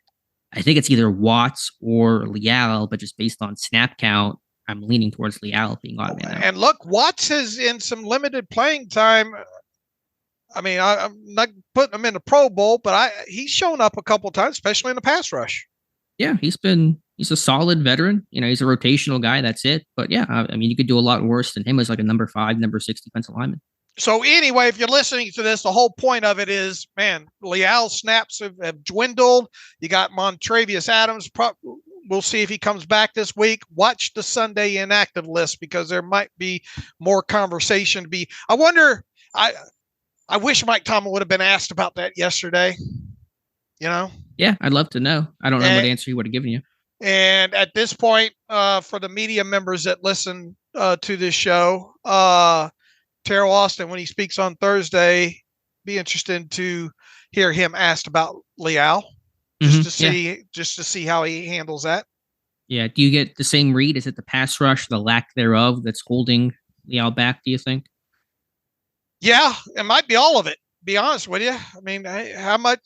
[SPEAKER 2] I think it's either Watts or Leal, but just based on snap count, I'm leaning towards Leal being odd man out.
[SPEAKER 3] And look, Watts is in some limited playing time. I mean, I'm not putting him in the Pro Bowl, but he's shown up a couple of times, especially in the pass rush.
[SPEAKER 2] Yeah, he's a solid veteran. He's a rotational guy. That's it. But yeah, I mean, you could do a lot worse than him as like a number 5, number 6 defensive lineman.
[SPEAKER 3] So anyway, if you're listening to this, the whole point of it is, man, Leal's snaps have dwindled. You got Montravius Adams. We'll see if he comes back this week. Watch the Sunday inactive list because there might be more conversation to be. I wonder, I wish Mike Tomlin would have been asked about that yesterday.
[SPEAKER 2] Yeah, I'd love to know. I don't know what answer he would have given you. And
[SPEAKER 3] at this point, for the media members that listen to this show, Terrell Austin, when he speaks on Thursday, be interested to hear him asked about Leal, just to see how he handles that.
[SPEAKER 2] Yeah. Do you get the same read? Is it the pass rush, the lack thereof, that's holding Leal back, do you think?
[SPEAKER 3] Yeah, it might be all of it. Be honest with you. I mean, how much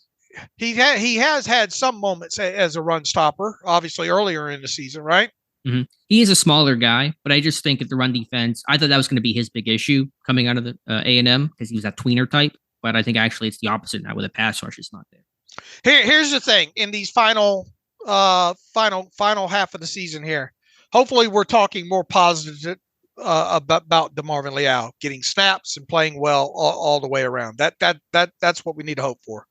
[SPEAKER 3] he has had some moments as a run stopper, obviously earlier in the season, right?
[SPEAKER 2] Mm-hmm. He is a smaller guy, but I just think at the run defense, I thought that was going to be his big issue coming out of the A&M because he was that tweener type. But I think actually it's the opposite now, where the pass rush is not there.
[SPEAKER 3] Here's the thing: in these final half of the season here, hopefully we're talking more positive about DeMarvin Leal getting snaps and playing well all the way around. That's what we need to hope for.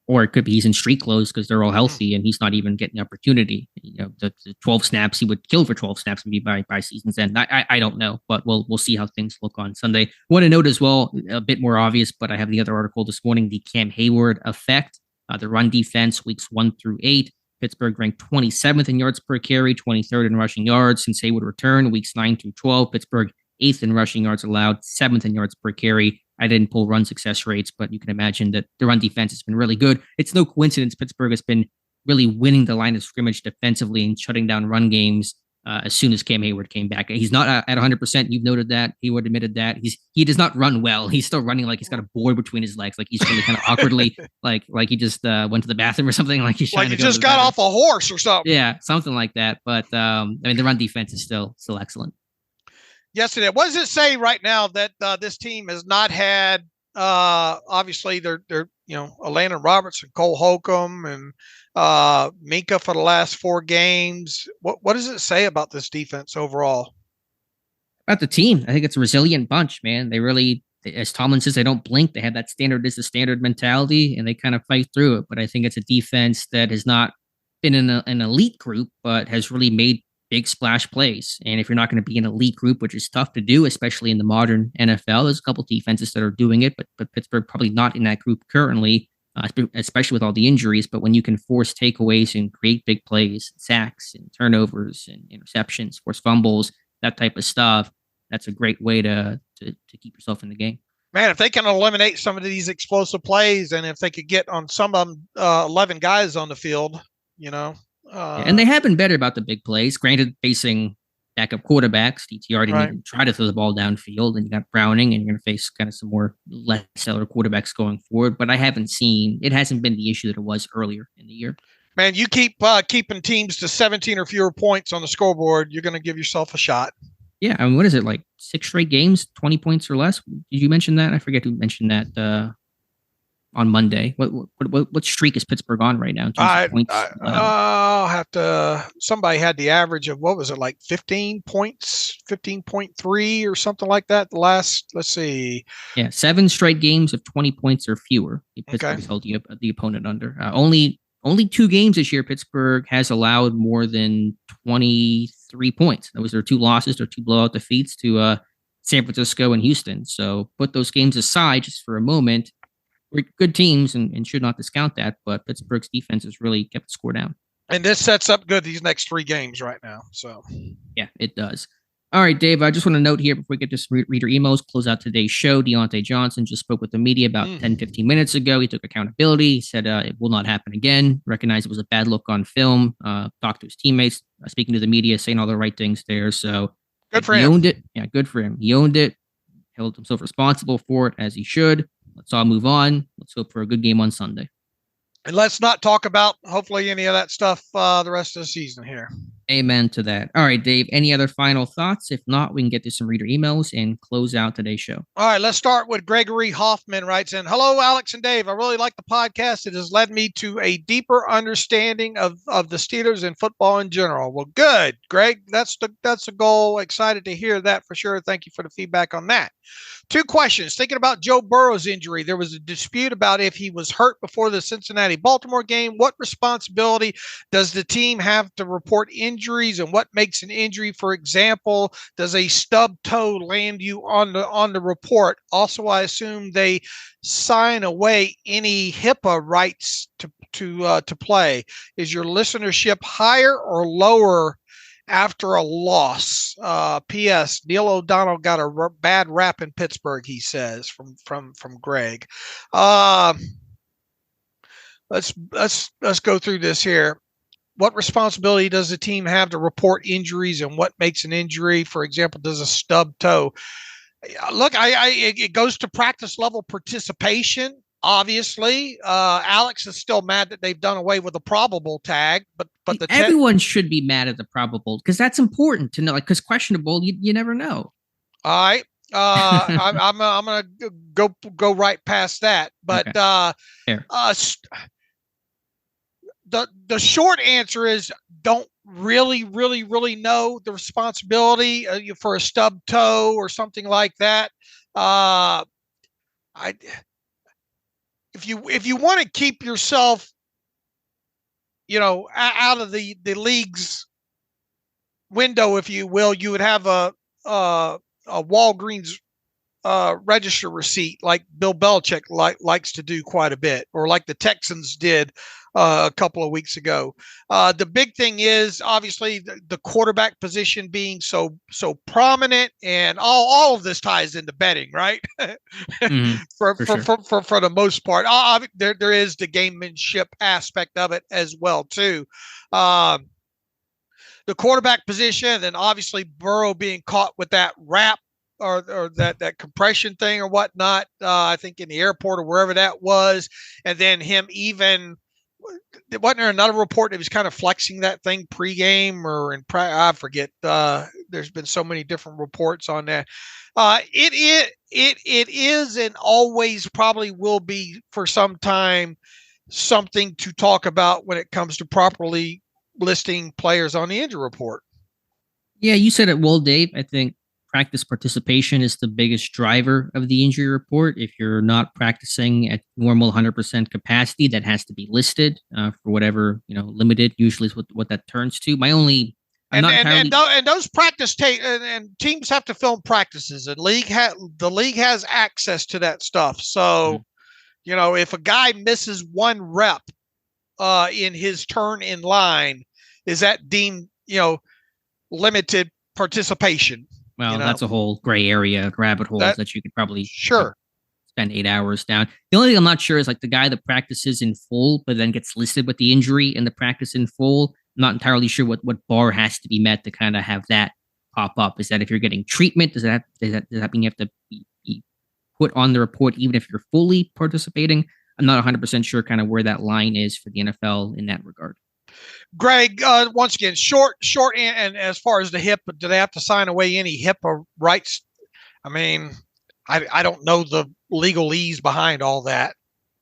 [SPEAKER 2] Or it could be he's in street clothes because they're all healthy and he's not even getting the opportunity. The 12 snaps he would kill for 12 snaps maybe by season's end. I don't know, but we'll see how things look on Sunday. Want to note as well, a bit more obvious, but I have the other article this morning, the Cam Hayward effect. The run defense weeks 1 through 8. Pittsburgh ranked 27th in yards per carry, 23rd in rushing yards since Hayward returned. Weeks 9 through 12, Pittsburgh 8th in rushing yards allowed, 7th in yards per carry. I didn't pull run success rates, but you can imagine that the run defense has been really good. It's no coincidence Pittsburgh has been really winning the line of scrimmage defensively and shutting down run games as soon as Cam Hayward came back. He's not at 100%. You've noted that. Hayward admitted that. He does not run well. He's still running like he's got a board between his legs, like he's really kind of awkwardly, like he just went to the bathroom or something. Like he's
[SPEAKER 3] like he just got off a horse or something.
[SPEAKER 2] Yeah, something like that. But I mean, the run defense is still excellent.
[SPEAKER 3] Yes, it is. What does it say right now that this team has not had? Obviously, they're Landon Robertson, Cole Holcomb, and Minka for the last 4 games. What does it say about this defense overall?
[SPEAKER 2] About the team, I think it's a resilient bunch, man. They really, as Tomlin says, they don't blink. They have that standard is the standard mentality, and they kind of fight through it. But I think it's a defense that has not been in an elite group, but has really made big splash plays. And if you're not going to be an elite group, which is tough to do, especially in the modern NFL, there's a couple defenses that are doing it, but Pittsburgh probably not in that group currently, especially with all the injuries. But when you can force takeaways and create big plays, sacks and turnovers and interceptions, force fumbles, that type of stuff, that's a great way to keep yourself in the game.
[SPEAKER 3] Man, if they can eliminate some of these explosive plays, and if they could get on some of them 11 guys on the field, and they have been better about the big plays. Granted, facing backup quarterbacks, DTR didn't even try to throw the ball downfield, and you got Browning, and you're going to face kind of some more less stellar quarterbacks going forward. But it hasn't been the issue that it was earlier in the year. Man, you keep keeping teams to 17 or fewer points on the scoreboard, you're going to give yourself a shot.
[SPEAKER 2] Yeah, I mean, what is it, like 6 straight games, 20 points or less? Did you mention that? I forget who mentioned that on Monday. What streak is Pittsburgh on right now in terms of points?
[SPEAKER 3] I'll have to. Somebody had the average of what was it, like 15 points, 15.3 or something like that. The last, let's see.
[SPEAKER 2] Yeah, 7 straight games of 20 points or fewer. Pittsburgh has held the opponent under. Only 2 games this year Pittsburgh has allowed more than 23 points. Those are 2 losses, or 2 blowout defeats to San Francisco and Houston. So put those games aside just for a moment. We're good teams and should not discount that, but Pittsburgh's defense has really kept the score down.
[SPEAKER 3] And this sets up good these next 3 games right now. So
[SPEAKER 2] yeah, it does. All right, Dave, I just want to note here before we get to some reader emails, close out today's show. Diontae Johnson just spoke with the media about 10, 15 minutes ago. He took accountability. He said it will not happen again. Recognized it was a bad look on film. Talked to his teammates, speaking to the media, saying all the right things there. So
[SPEAKER 3] good for him.
[SPEAKER 2] He owned it. Yeah, good for him. He owned it, held himself responsible for it as he should. Let's all move on. Let's hope for a good game on Sunday.
[SPEAKER 3] And let's not talk about, hopefully, any of that stuff the rest of the season here.
[SPEAKER 2] Amen to that. All right, Dave, any other final thoughts? If not, we can get to some reader emails and close out today's show.
[SPEAKER 3] All right, let's start with Gregory Hoffman writes in, hello, Alex and Dave. I really like the podcast. It has led me to a deeper understanding of the Steelers and football in general. Well, good, Greg. That's the goal. Excited to hear that for sure. Thank you for the feedback on that. 2 questions. Thinking about Joe Burrow's injury, there was a dispute about if he was hurt before the Cincinnati-Baltimore game. What responsibility does the team have to report injuries, and what makes an injury? For example, does a stub toe land you on the report? Also, I assume they sign away any HIPAA rights to play. Is your listenership higher or lower after a loss? P.S. Neil O'Donnell got a bad rap in Pittsburgh, he says, from Greg. Let's go through this here. What responsibility does the team have to report injuries, and what makes an injury? For example, does a stub toe? Look, it goes to practice level participation. Obviously, Alex is still mad that they've done away with the probable tag, but
[SPEAKER 2] everyone should be mad at the probable, because that's important to know. Like, because questionable, you never know.
[SPEAKER 3] All right, I'm gonna go right past that, but
[SPEAKER 2] okay.
[SPEAKER 3] The short answer is don't really know the responsibility for a stub toe or something like that. If you want to keep yourself, out of the league's window, if you will, you would have a Walgreens register receipt like Bill Belichick likes to do quite a bit, or like the Texans did a couple of weeks ago. The big thing is obviously the quarterback position being so prominent, and all of this ties into betting, right? For the most part. There is the gamemanship aspect of it as well too. The quarterback position, and obviously Burrow being caught with that wrap or that compression thing or whatnot, I think in the airport or wherever that was, and then him even. Wasn't there another report that was kind of flexing that thing pregame or I forget. There's been so many different reports on that. It is and always probably will be for some time something to talk about when it comes to properly listing players on the injury report.
[SPEAKER 2] Yeah, you said it well, Dave. I think practice participation is the biggest driver of the injury report. If you're not practicing at normal 100% capacity, that has to be listed for whatever, limited usually is what that turns to.
[SPEAKER 3] And those practice and teams have to film practices, and the league has access to that stuff. So, if a guy misses one rep in his turn in line, is that deemed, limited participation?
[SPEAKER 2] Well, that's a whole gray area, rabbit holes that you could probably spend 8 hours down. The only thing I'm not sure is like the guy that practices in full, but then gets listed with the injury in the practice in full. I'm not entirely sure what bar has to be met to kind of have that pop up. Is that if you're getting treatment, does that mean you have to be put on the report even if you're fully participating? I'm not 100% sure kind of where that line is for the NFL in that regard.
[SPEAKER 3] Greg, once again, short, and as far as the hip, do they have to sign away any HIPAA rights? I mean, I don't know the legalese behind all that.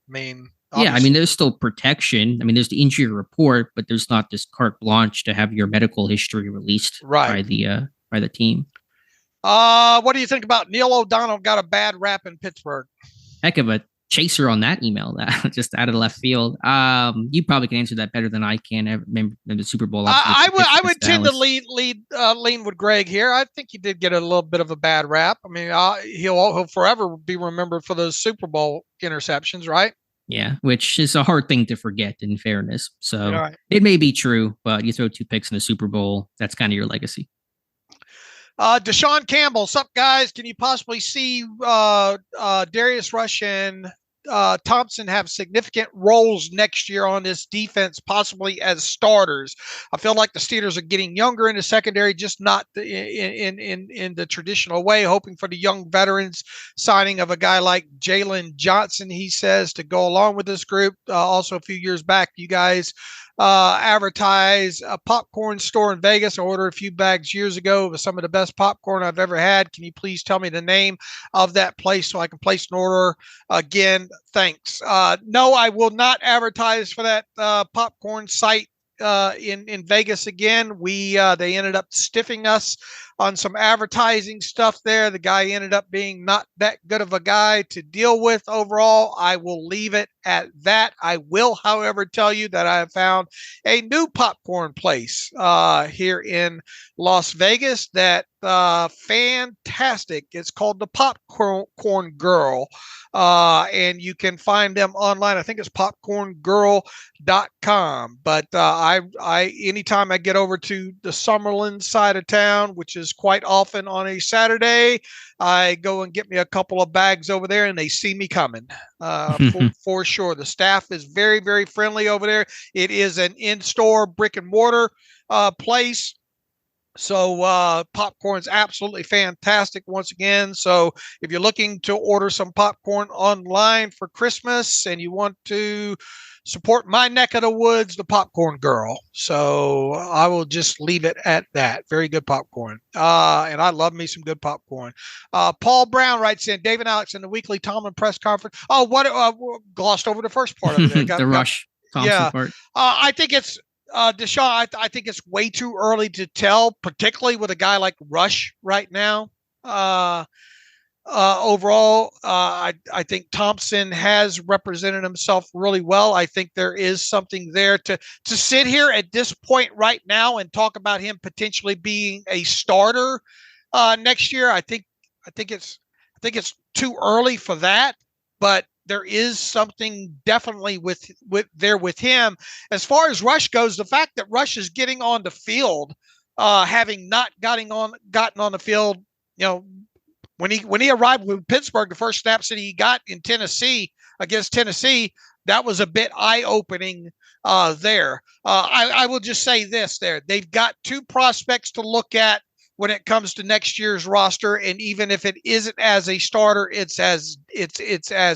[SPEAKER 3] I mean,
[SPEAKER 2] there's still protection. I mean, there's the injury report, but there's not this carte blanche to have your medical history released by the team.
[SPEAKER 3] What do you think about Neil O'Donnell got a bad rap in Pittsburgh?
[SPEAKER 2] Heck of a chaser on that email that just out of the left field. You probably can answer that better than I can. I remember the Super Bowl.
[SPEAKER 3] I would tend to lean with Greg here. I think he did get a little bit of a bad rap. I mean, he'll forever be remembered for those Super Bowl interceptions, right?
[SPEAKER 2] Yeah, which is a hard thing to forget, in fairness. So It may be true, but you throw 2 picks in the Super Bowl, that's kind of your legacy.
[SPEAKER 3] Deshaun Campbell, what's up, guys? Can you possibly see Darius Rush and Thompson have significant roles next year on this defense, possibly as starters? I feel like the Steelers are getting younger in the secondary, just not in the traditional way, hoping for the young veterans signing of a guy like Jalen Johnson, he says, to go along with this group. Also, a few years back, you guys advertise a popcorn store in Vegas. I ordered a few bags years ago of some of the best popcorn I've ever had. Can you please tell me the name of that place so I can place an order? Again, thanks. No, I will not advertise for that popcorn site in Vegas again. They ended up stiffing us on some advertising stuff there. The guy ended up being not that good of a guy to deal with overall. I will leave it at that. I will, however, tell you that I have found a new popcorn place here in Las Vegas that fantastic. It's called the Popcorn Girl. And you can find them online. I think it's popcorngirl.com. But I anytime I get over to the Summerlin side of town, which is quite often on a Saturday, I go and get me a couple of bags over there, and they see me coming for sure. The staff is very, very friendly over there. It is an in-store brick and mortar place. So popcorn's absolutely fantastic once again. So if you're looking to order some popcorn online for Christmas and you want to support my neck of the woods, the Popcorn Girl. So I will just leave it at that. Very good popcorn. And I love me some good popcorn. Paul Brown writes in, David Alex in the weekly Tomlin press conference. Oh, glossed over the first part of it.
[SPEAKER 2] The Rush Thompson part.
[SPEAKER 3] I think it's Deshaun, I think it's way too early to tell, particularly with a guy like Rush right now. Overall, I think Thompson has represented himself really well. I think there is something there to sit here at this point right now and talk about him potentially being a starter next year. I think it's I think it's too early for that, but there is something definitely with him. As far as Rush goes, the fact that Rush is getting on the field, having not gotten on the field, when he arrived with Pittsburgh, the first snaps that he got in Tennessee against Tennessee, that was a bit eye-opening there. I will just say this there. They've got two prospects to look at when it comes to next year's roster, and even if it isn't as a starter, it's as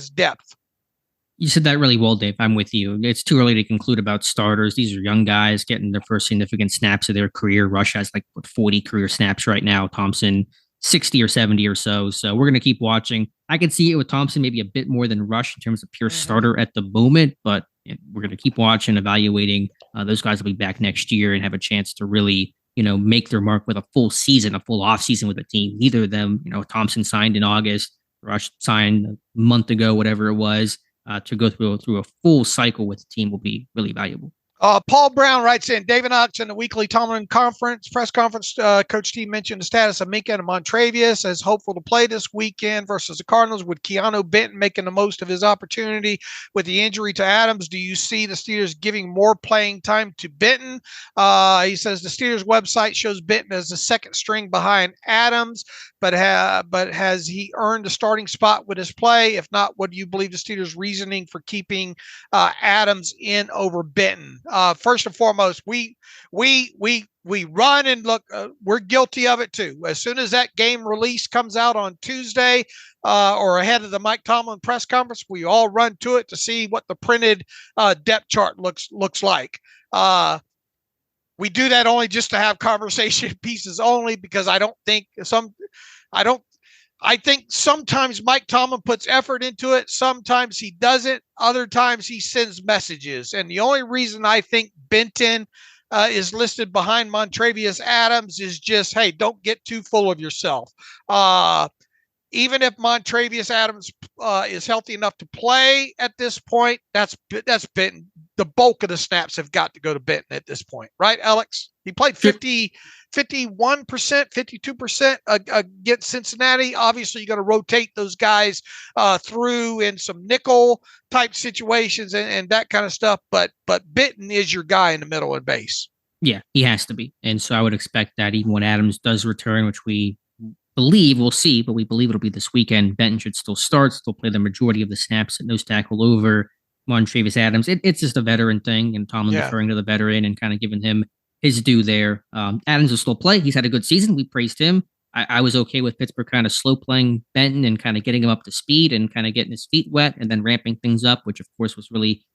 [SPEAKER 3] depth.
[SPEAKER 2] You said that really well, Dave. I'm with you. It's too early to conclude about starters. These are young guys getting their first significant snaps of their career. Rush has 40 career snaps right now. Thompson 60 or 70 or so. So we're going to keep watching. I can see it with Thompson maybe a bit more than Rush in terms of pure starter at the moment, but we're going to keep watching, evaluating. Those guys will be back next year and have a chance to really, make their mark with a full season, a full off season with the team. Neither of them, Thompson signed in August, Rush signed a month ago, whatever it was. To go through a full cycle with the team will be really valuable.
[SPEAKER 3] Paul Brown writes in, David Knox in the weekly Tomlin press conference, Coach T mentioned the status of Minka and Montravius as hopeful to play this weekend versus the Cardinals, with Keanu Benton making the most of his opportunity with the injury to Adams. Do you see the Steelers giving more playing time to Benton? He says the Steelers website shows Benton as the second string behind Adams, but has he earned a starting spot with his play? If not, what do you believe the Steelers' reasoning for keeping Adams in over Benton? First and foremost, we run and look. We're guilty of it too. As soon as that game release comes out on Tuesday, or ahead of the Mike Tomlin press conference, we all run to it to see what the printed depth chart looks like. We do that only just to have conversation pieces only, because I think sometimes Mike Tomlin puts effort into it. Sometimes he doesn't. Other times he sends messages. And the only reason I think Benton is listed behind Montravius Adams is just, hey, don't get too full of yourself. Even if Montravius Adams is healthy enough to play at this point, that's Benton. The bulk of the snaps have got to go to Benton at this point, right, Alex? He played 51%, 52% against Cincinnati. Obviously, you got to rotate those guys through in some nickel type situations and that kind of stuff. But Benton is your guy in the middle and base.
[SPEAKER 2] Yeah, he has to be. And so I would expect that even when Adams does return, which we believe, we'll see, but we believe it'll be this weekend, Benton should still start, still play the majority of the snaps at nose tackle over Montravius Adams. It's just a veteran thing, and Tomlin referring to the veteran and kind of giving him his due there. Adams will still play. He's had a good season. We praised him. I was okay with Pittsburgh kind of slow playing Benton and kind of getting him up to speed and kind of getting his feet wet and then ramping things up, which of course was really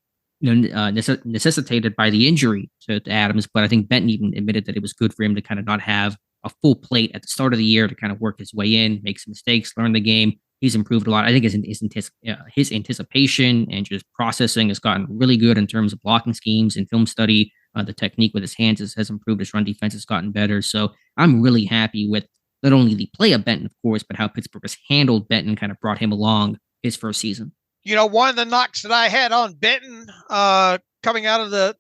[SPEAKER 2] necessitated by the injury to Adams. But I think Benton even admitted that it was good for him to kind of not have a full plate at the start of the year, to kind of work his way in, make some mistakes, learn the game. He's improved a lot. I think his anticipation and just processing has gotten really good in terms of blocking schemes and film study. The technique with his hands has improved. His run defense has gotten better. So I'm really happy with not only the play of Benton, of course, but how Pittsburgh has handled Benton, kind of brought him along his first season.
[SPEAKER 3] One of the knocks that I had on Benton coming out of the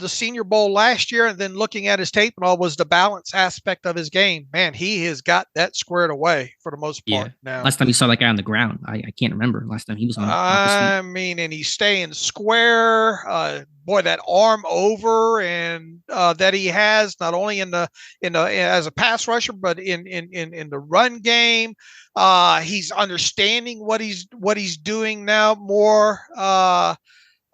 [SPEAKER 3] Senior Bowl last year, and then looking at his tape and all, was the balance aspect of his game. Man, he has got that squared away for the most part now.
[SPEAKER 2] Last time you saw that guy on the ground, I can't remember. Last time he was on.
[SPEAKER 3] And he's staying square. Boy, that arm over and that he has, not only as a pass rusher, but in the run game. He's understanding what he's doing now more.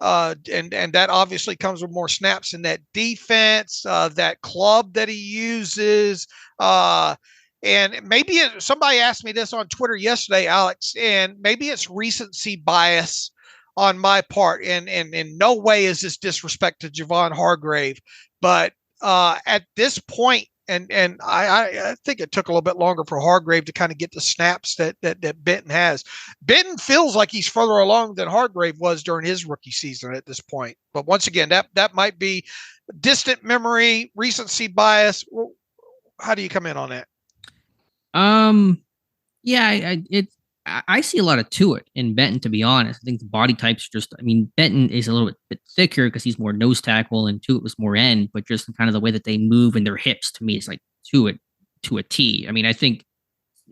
[SPEAKER 3] And that obviously comes with more snaps in that defense, that club that he uses. And maybe somebody asked me this on Twitter yesterday, Alex, and maybe it's recency bias on my part. And in no way is this disrespect to Javon Hargrave, but at this point, and I think it took a little bit longer for Hargrave to kind of get the snaps that Benton has. Benton feels like he's further along than Hargrave was during his rookie season at this point. But once again, that might be distant memory, recency bias. How do you come in on that?
[SPEAKER 2] I see a lot to it in Benton, to be honest. I think the body types Benton is a little bit thicker because he's more nose tackle, and Tuitt was more end, but just kind of the way that they move and their hips, to me, is like to a T. I mean, I think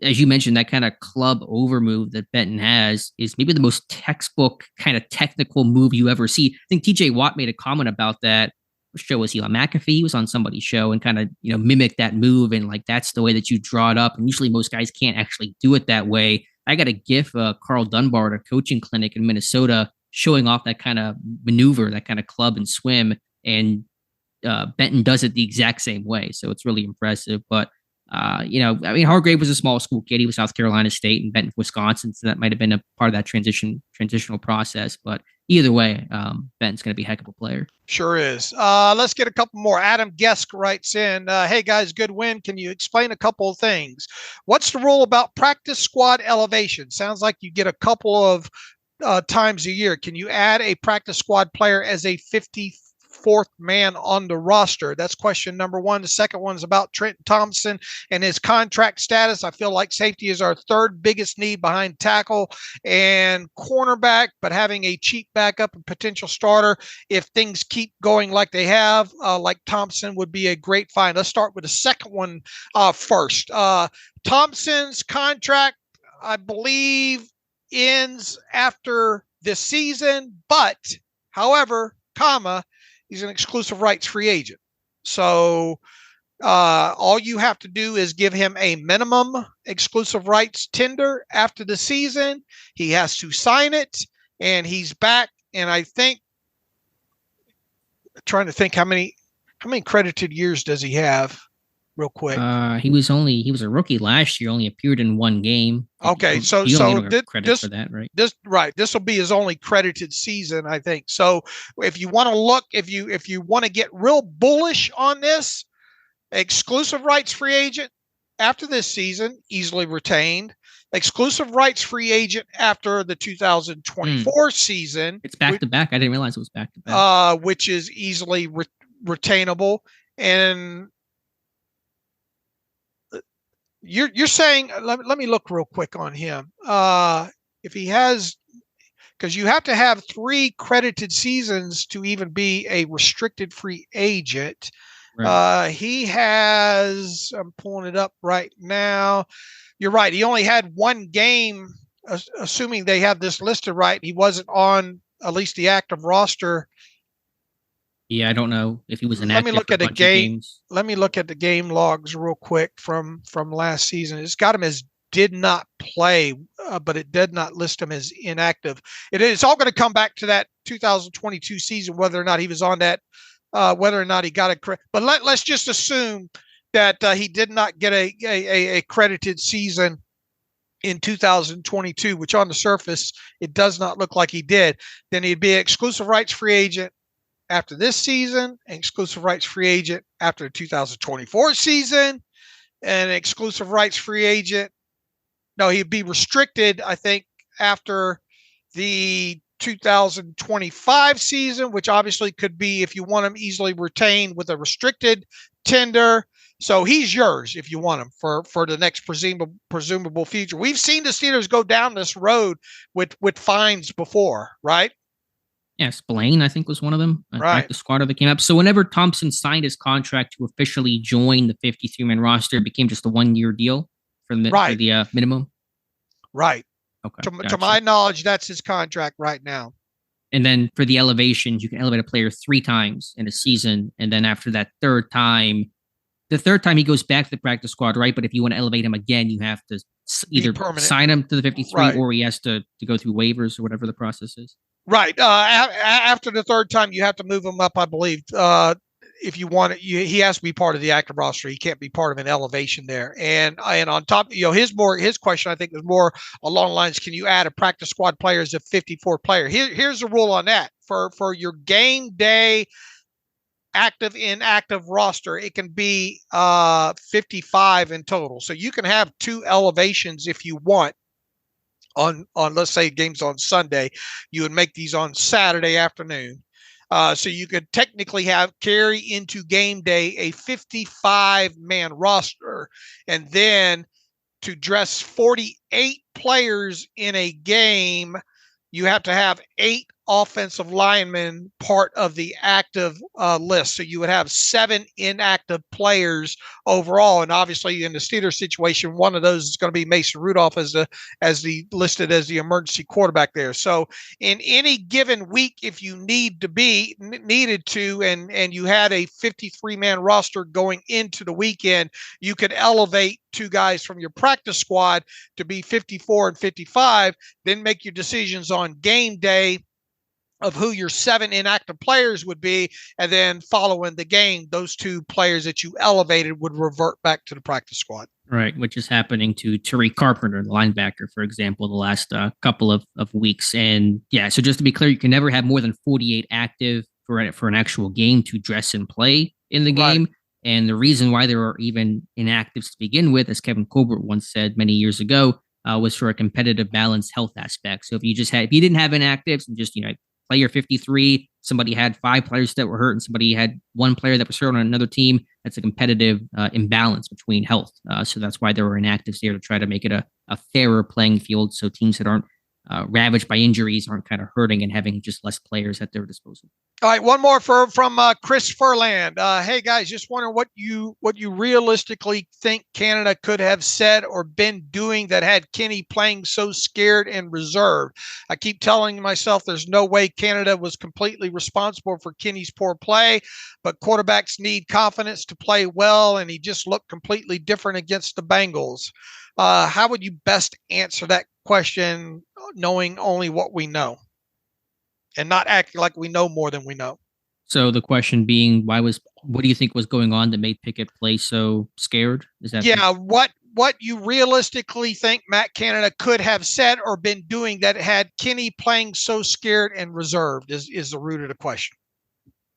[SPEAKER 2] as you mentioned, that kind of club over move that Benton has is maybe the most textbook kind of technical move you ever see. I think TJ Watt made a comment about that. What show was he on? McAfee? He was on somebody's show and kind of, mimic that move. And like, that's the way that you draw it up. And usually most guys can't actually do it that way. I got a gif of Carl Dunbar at a coaching clinic in Minnesota showing off that kind of maneuver, that kind of club and swim. And Benton does it the exact same way. So it's really impressive. But, Hargrave was a small school kid. He was South Carolina State and Benton, Wisconsin. So that might have been a part of that transitional process. But either way, Benton's going to be a heck of a player.
[SPEAKER 3] Sure is. Let's get a couple more. Adam Gesk writes in, hey guys, good win. Can you explain a couple of things? What's the rule about practice squad elevation? Sounds like you get a couple of times a year. Can you add a practice squad player as a 54th man on the roster? That's question number one. The second one is about Trenton Thompson and his contract status. I feel like safety is our third biggest need behind tackle and cornerback, but having a cheap backup and potential starter, if things keep going like they have, like Thompson, would be a great find. Let's start with the second one first. Thompson's contract, I believe, ends after this season, but however, he's an exclusive rights free agent. So all you have to do is give him a minimum exclusive rights tender after the season. He has to sign it, and he's back. And I think, trying to think how many credited years does he have? Real quick.
[SPEAKER 2] He was a rookie last year, only appeared in one game.
[SPEAKER 3] Okay.
[SPEAKER 2] You
[SPEAKER 3] so
[SPEAKER 2] this
[SPEAKER 3] for that, right? This will be his only credited season, I think. So if you want to look, if you want to get real bullish on this, exclusive rights free agent after this season, easily retained. Exclusive rights free agent after the 2024 season.
[SPEAKER 2] It's back to back. I didn't realize it was back to back.
[SPEAKER 3] Which is easily retainable. And you're saying, let me look real quick on him. If he has, because you have to have 3 credited seasons to even be a restricted free agent. Right. He has, I'm pulling it up right now. You're right. He only had 1 game, assuming they have this listed right. He wasn't on at least the active roster.
[SPEAKER 2] Yeah, I don't know if he was inactive.
[SPEAKER 3] Let me look at the game. Let me look at the game logs real quick from last season. It's got him as did not play, but it did not list him as inactive. It's all going to come back to that 2022 season, whether or not he was on that, whether or not he got a credit. But let's just assume that he did not get a credited season in 2022, which on the surface it does not look like he did. Then he'd be an exclusive rights free agent after this season, an exclusive rights free agent after the 2024 season, and an exclusive rights free agent. No, he'd be restricted, I think, after the 2025 season, which obviously could be, if you want him, easily retained with a restricted tender. So he's yours if you want him for the next presumable future. We've seen the Steelers go down this road with fines before, right?
[SPEAKER 2] Yes, Blaine, I think, was one of them.
[SPEAKER 3] Right.
[SPEAKER 2] The squatter that came up. So whenever Thompson signed his contract to officially join the 53-man roster, it became just a 1-year deal for the minimum.
[SPEAKER 3] Right.
[SPEAKER 2] Okay.
[SPEAKER 3] To my knowledge, that's his contract right now.
[SPEAKER 2] And then for the elevations, you can elevate a player 3 times in a season. And then after that the third time he goes back to the practice squad, right? But if you want to elevate him again, you have to either sign him to the 53 right, or he has to go through waivers or whatever the process is.
[SPEAKER 3] Right. After the third time, you have to move him up, I believe. If you want it, he has to be part of the active roster. He can't be part of an elevation there. And on top, his question, I think, is more along the lines: can you add a practice squad player as a 54 player? Here's the rule on that for your game day active inactive roster. It can be 55 in total. So you can have 2 elevations if you want. On let's say games on Sunday, you would make these on Saturday afternoon. So you could technically carry into game day a 55-man roster, and then to dress 48 players in a game, you have to have 8 offensive linemen part of the active list. So you would have 7 inactive players overall. And obviously in the Steelers situation, one of those is going to be Mason Rudolph as the listed as the emergency quarterback there. So in any given week, if you needed to, and you had a 53-man roster going into the weekend, you could elevate 2 guys from your practice squad to be 54 and 55, then make your decisions on game day of who your 7 inactive players would be. And then following the game, those 2 players that you elevated would revert back to the practice squad.
[SPEAKER 2] Right, which is happening to Tariq Carpenter, the linebacker, for example, the last couple of weeks. And yeah, so just to be clear, you can never have more than 48 active for an actual game to dress and play in the game. Right. And the reason why there are even inactives to begin with, as Kevin Colbert once said many years ago, was for a competitive balance health aspect. So if you didn't have inactives and just, player 53, somebody had 5 players that were hurt and somebody had 1 player that was hurt on another team, that's a competitive imbalance between health. So that's why there were inactives there, to try to make it a fairer playing field, so teams that aren't ravaged by injuries aren't kind of hurting and having just less players at their disposal.
[SPEAKER 3] All right, one more from Chris Furland. Hey guys, just wondering what you realistically think Canada could have said or been doing that had Kenny playing so scared and reserved. I keep telling myself there's no way Canada was completely responsible for Kenny's poor play, but quarterbacks need confidence to play well, and he just looked completely different against the Bengals. How would you best answer that question, knowing only what we know and not acting like we know more than we know?
[SPEAKER 2] So the question being, what do you think was going on that made Pickett play so scared? Is that
[SPEAKER 3] what you realistically think Matt Canada could have said or been doing that had Kenny playing so scared and reserved is the root of the question.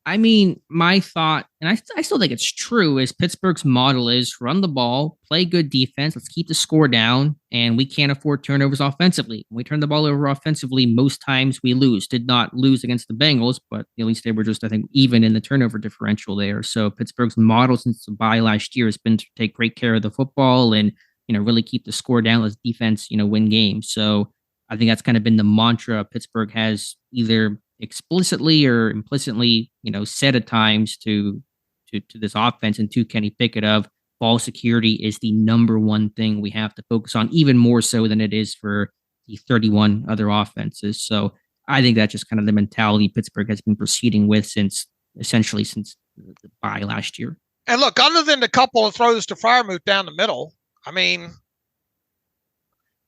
[SPEAKER 2] I mean, my thought, and I still think it's true, is Pittsburgh's model is run the ball, play good defense, let's keep the score down, and we can't afford turnovers offensively. When we turn the ball over offensively, most times we lose. Did not lose against the Bengals, but at least they were just, I think, even in the turnover differential there. So Pittsburgh's model since the bye last year has been to take great care of the football and, really keep the score down, let defense, win games. So I think that's kind of been the mantra Pittsburgh has either explicitly or implicitly, said at times to this offense and to Kenny Pickett of ball security is the number one thing we have to focus on, even more so than it is for the 31 other offenses. So I think that's just kind of the mentality Pittsburgh has been proceeding with since the bye last year.
[SPEAKER 3] And look, other than the couple of throws to Freiermuth down the middle, I mean,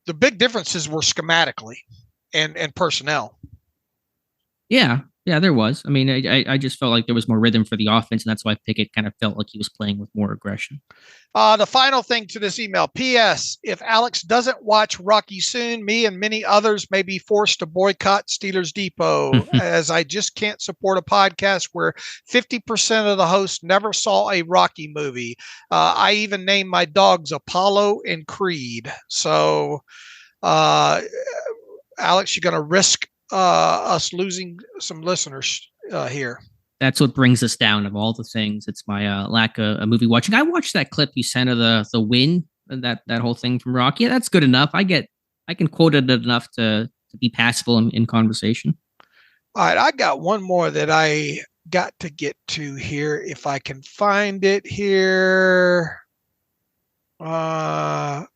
[SPEAKER 3] the big differences were schematically and personnel.
[SPEAKER 2] Yeah, there was. I mean, I just felt like there was more rhythm for the offense, and that's why Pickett kind of felt like he was playing with more aggression.
[SPEAKER 3] The final thing to this email, P.S. If Alex doesn't watch Rocky soon, me and many others may be forced to boycott Steelers Depot, as I just can't support a podcast where 50% of the hosts never saw a Rocky movie. I even named my dogs Apollo and Creed. So, Alex, you're going to risk us losing some listeners here.
[SPEAKER 2] That's what brings us down of all the things. It's my lack of movie watching. I watched that clip you sent of the win, that whole thing from Rocky. Yeah, that's good enough. I can quote it enough to be passable in conversation.
[SPEAKER 3] All right, I got one more that I got to get to here if I can find it here. Vamp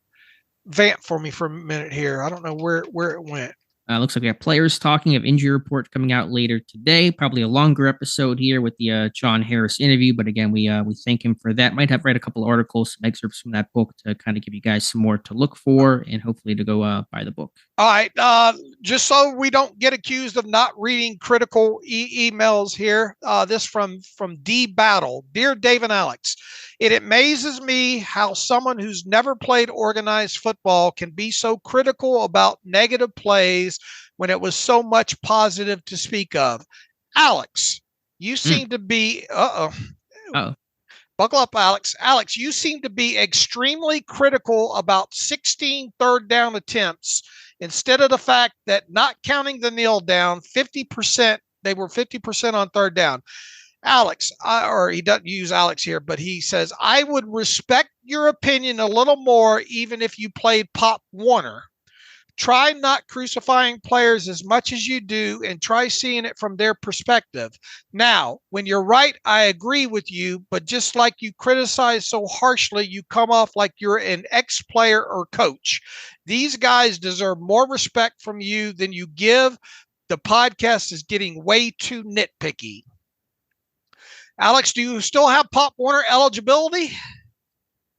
[SPEAKER 3] for me for a minute here. I don't know where it went.
[SPEAKER 2] Looks like we have players talking of injury report coming out later today. Probably a longer episode here with the John Harris interview. But again, we thank him for that. Might have read a couple of articles, some excerpts from that book to kind of give you guys some more to look for and hopefully to go buy the book.
[SPEAKER 3] All right. Just so we don't get accused of not reading critical emails here. This from D Battle. Dear Dave and Alex, it amazes me how someone who's never played organized football can be so critical about negative plays when it was so much positive to speak of. Alex, you seem to be, buckle up, Alex. Alex, you seem to be extremely critical about 16 third down attempts instead of the fact that not counting the kneel down, 50%, they were 50% on third down. Alex, or he doesn't use Alex here, but he says, I would respect your opinion a little more even if you played Pop Warner. try not crucifying players as much as you do and try seeing it from their perspective. Now, when you're right, I agree with you, but just like you criticize so harshly, you come off like you're an ex-player or coach. These guys deserve more respect from you than you give. The podcast is getting way too nitpicky. Alex, do you still have Pop Warner eligibility?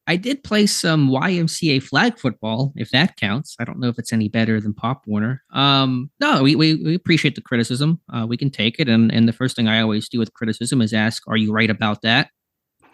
[SPEAKER 2] I did play some YMCA flag football, if that counts. I don't know if it's any better than Pop Warner. No, we appreciate the criticism. We can take it. And the first thing I always do with criticism is ask, are you right about that?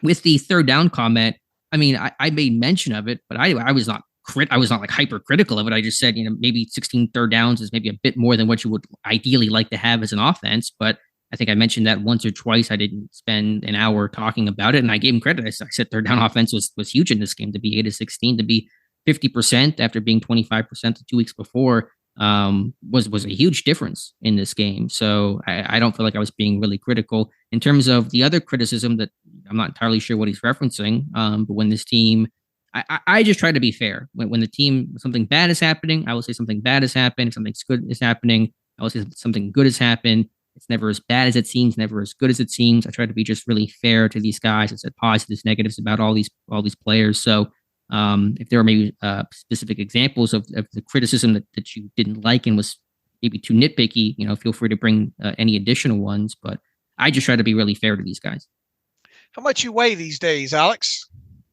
[SPEAKER 2] With the third down comment, I mean, I made mention of it, but I was not like hypercritical of it. I just said, maybe 16 third downs is maybe a bit more than what you would ideally like to have as an offense. But I think I mentioned that once or twice. I didn't spend an hour talking about it, and I gave him credit. I said third down offense was huge in this game. To be 8 of 16, to be 50% after being 25% the 2 weeks before was a huge difference in this game. So I don't feel like I was being really critical. In terms of the other criticism that I'm not entirely sure what he's referencing, but when this team, I just try to be fair. When the team, something bad is happening, I will say something bad has happened. If something good is happening, I will say something good has happened. It's never as bad as it seems, never as good as it seems. I try to be just really fair to these guys. I said positives, negatives about all these players. So if there are maybe specific examples of the criticism that you didn't like and was maybe too nitpicky, feel free to bring any additional ones. But I just try to be really fair to these guys.
[SPEAKER 3] How much you weigh these days, Alex?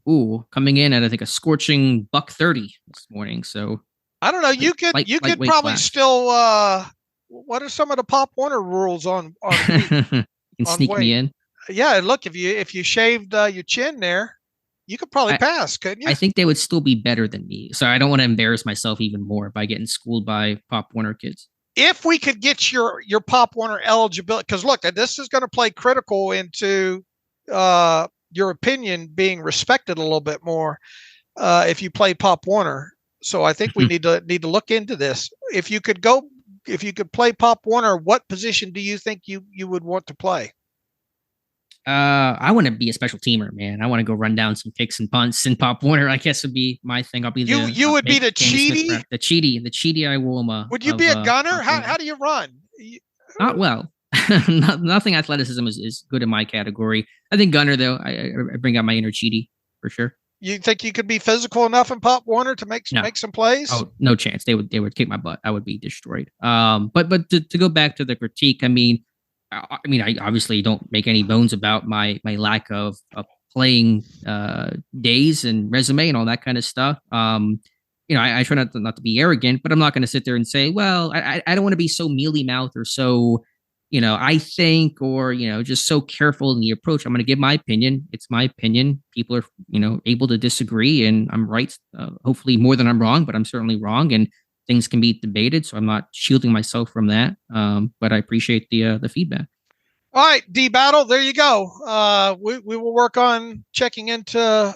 [SPEAKER 2] Ooh, coming in at I think a scorching $130 this morning. So
[SPEAKER 3] I don't know. You could probably class. Still. What are some of the Pop Warner rules on
[SPEAKER 2] you can sneak
[SPEAKER 3] weight?
[SPEAKER 2] Me in?
[SPEAKER 3] Yeah, look, if you shaved your chin there, you could probably pass, couldn't you?
[SPEAKER 2] I think they would still be better than me. So I don't want to embarrass myself even more by getting schooled by Pop Warner kids.
[SPEAKER 3] If we could get your Pop Warner eligibility, because look, this is going to play critical into your opinion being respected a little bit more if you play Pop Warner. So I think we need to look into this. If you could play Pop Warner, what position do you think you would want to play?
[SPEAKER 2] I want to be a special teamer, man. I want to go run down some kicks and punts, and Pop Warner, I guess, would be my thing. I'll be
[SPEAKER 3] you would be the cheaty?
[SPEAKER 2] The cheaty Iwoma.
[SPEAKER 3] Would you be a gunner? How do you run?
[SPEAKER 2] Not well. Nothing athleticism is good in my category. I think gunner, though, I bring out my inner cheaty for sure.
[SPEAKER 3] You think you could be physical enough in Pop Warner to make some plays?
[SPEAKER 2] Oh, no chance. They would kick my butt. I would be destroyed. But to go back to the critique, I mean, I obviously don't make any bones about my lack of playing days and resume and all that kind of stuff. I try not to be arrogant, but I'm not going to sit there and say, well, I don't want to be so mealy mouthed or so, I think, or, just so careful in the approach. I'm going to give my opinion. It's my opinion. People are, able to disagree, and I'm right. Hopefully more than I'm wrong, but I'm certainly wrong. And things can be debated, so I'm not shielding myself from that. But I appreciate the feedback.
[SPEAKER 3] All right, D-Battle, there you go. We will work on checking into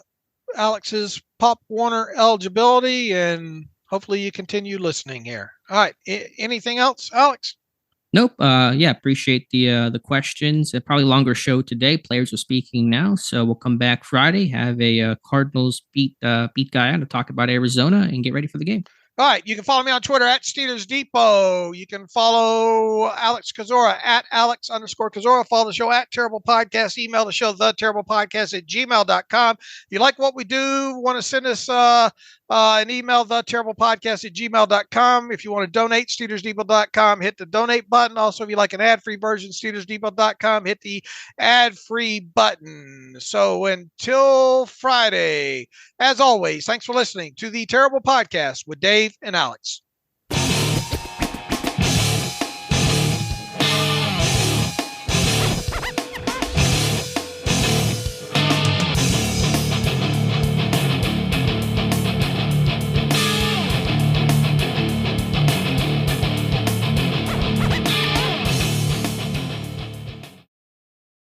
[SPEAKER 3] Alex's Pop Warner eligibility, and hopefully you continue listening here. All right, anything else, Alex?
[SPEAKER 2] Nope. Appreciate the questions. A probably longer show today. Players are speaking now, so we'll come back Friday, have a Cardinals beat guy on to talk about Arizona and get ready for the game.
[SPEAKER 3] All right, you can follow me on Twitter at Steelers Depot. You can follow Alex Kozora at Alex_Kozora. Follow the show at Terrible Podcast. Email the show, theterriblepodcast@gmail.com. If you like what we do, want to send us an email, theterriblepodcast@gmail.com. If you want to donate, SteelersDepot.com. Hit the donate button. Also, if you like an ad-free version, SteelersDepot.com. Hit the ad-free button. So until Friday, as always, thanks for listening to the Terrible Podcast with Dave and Alex.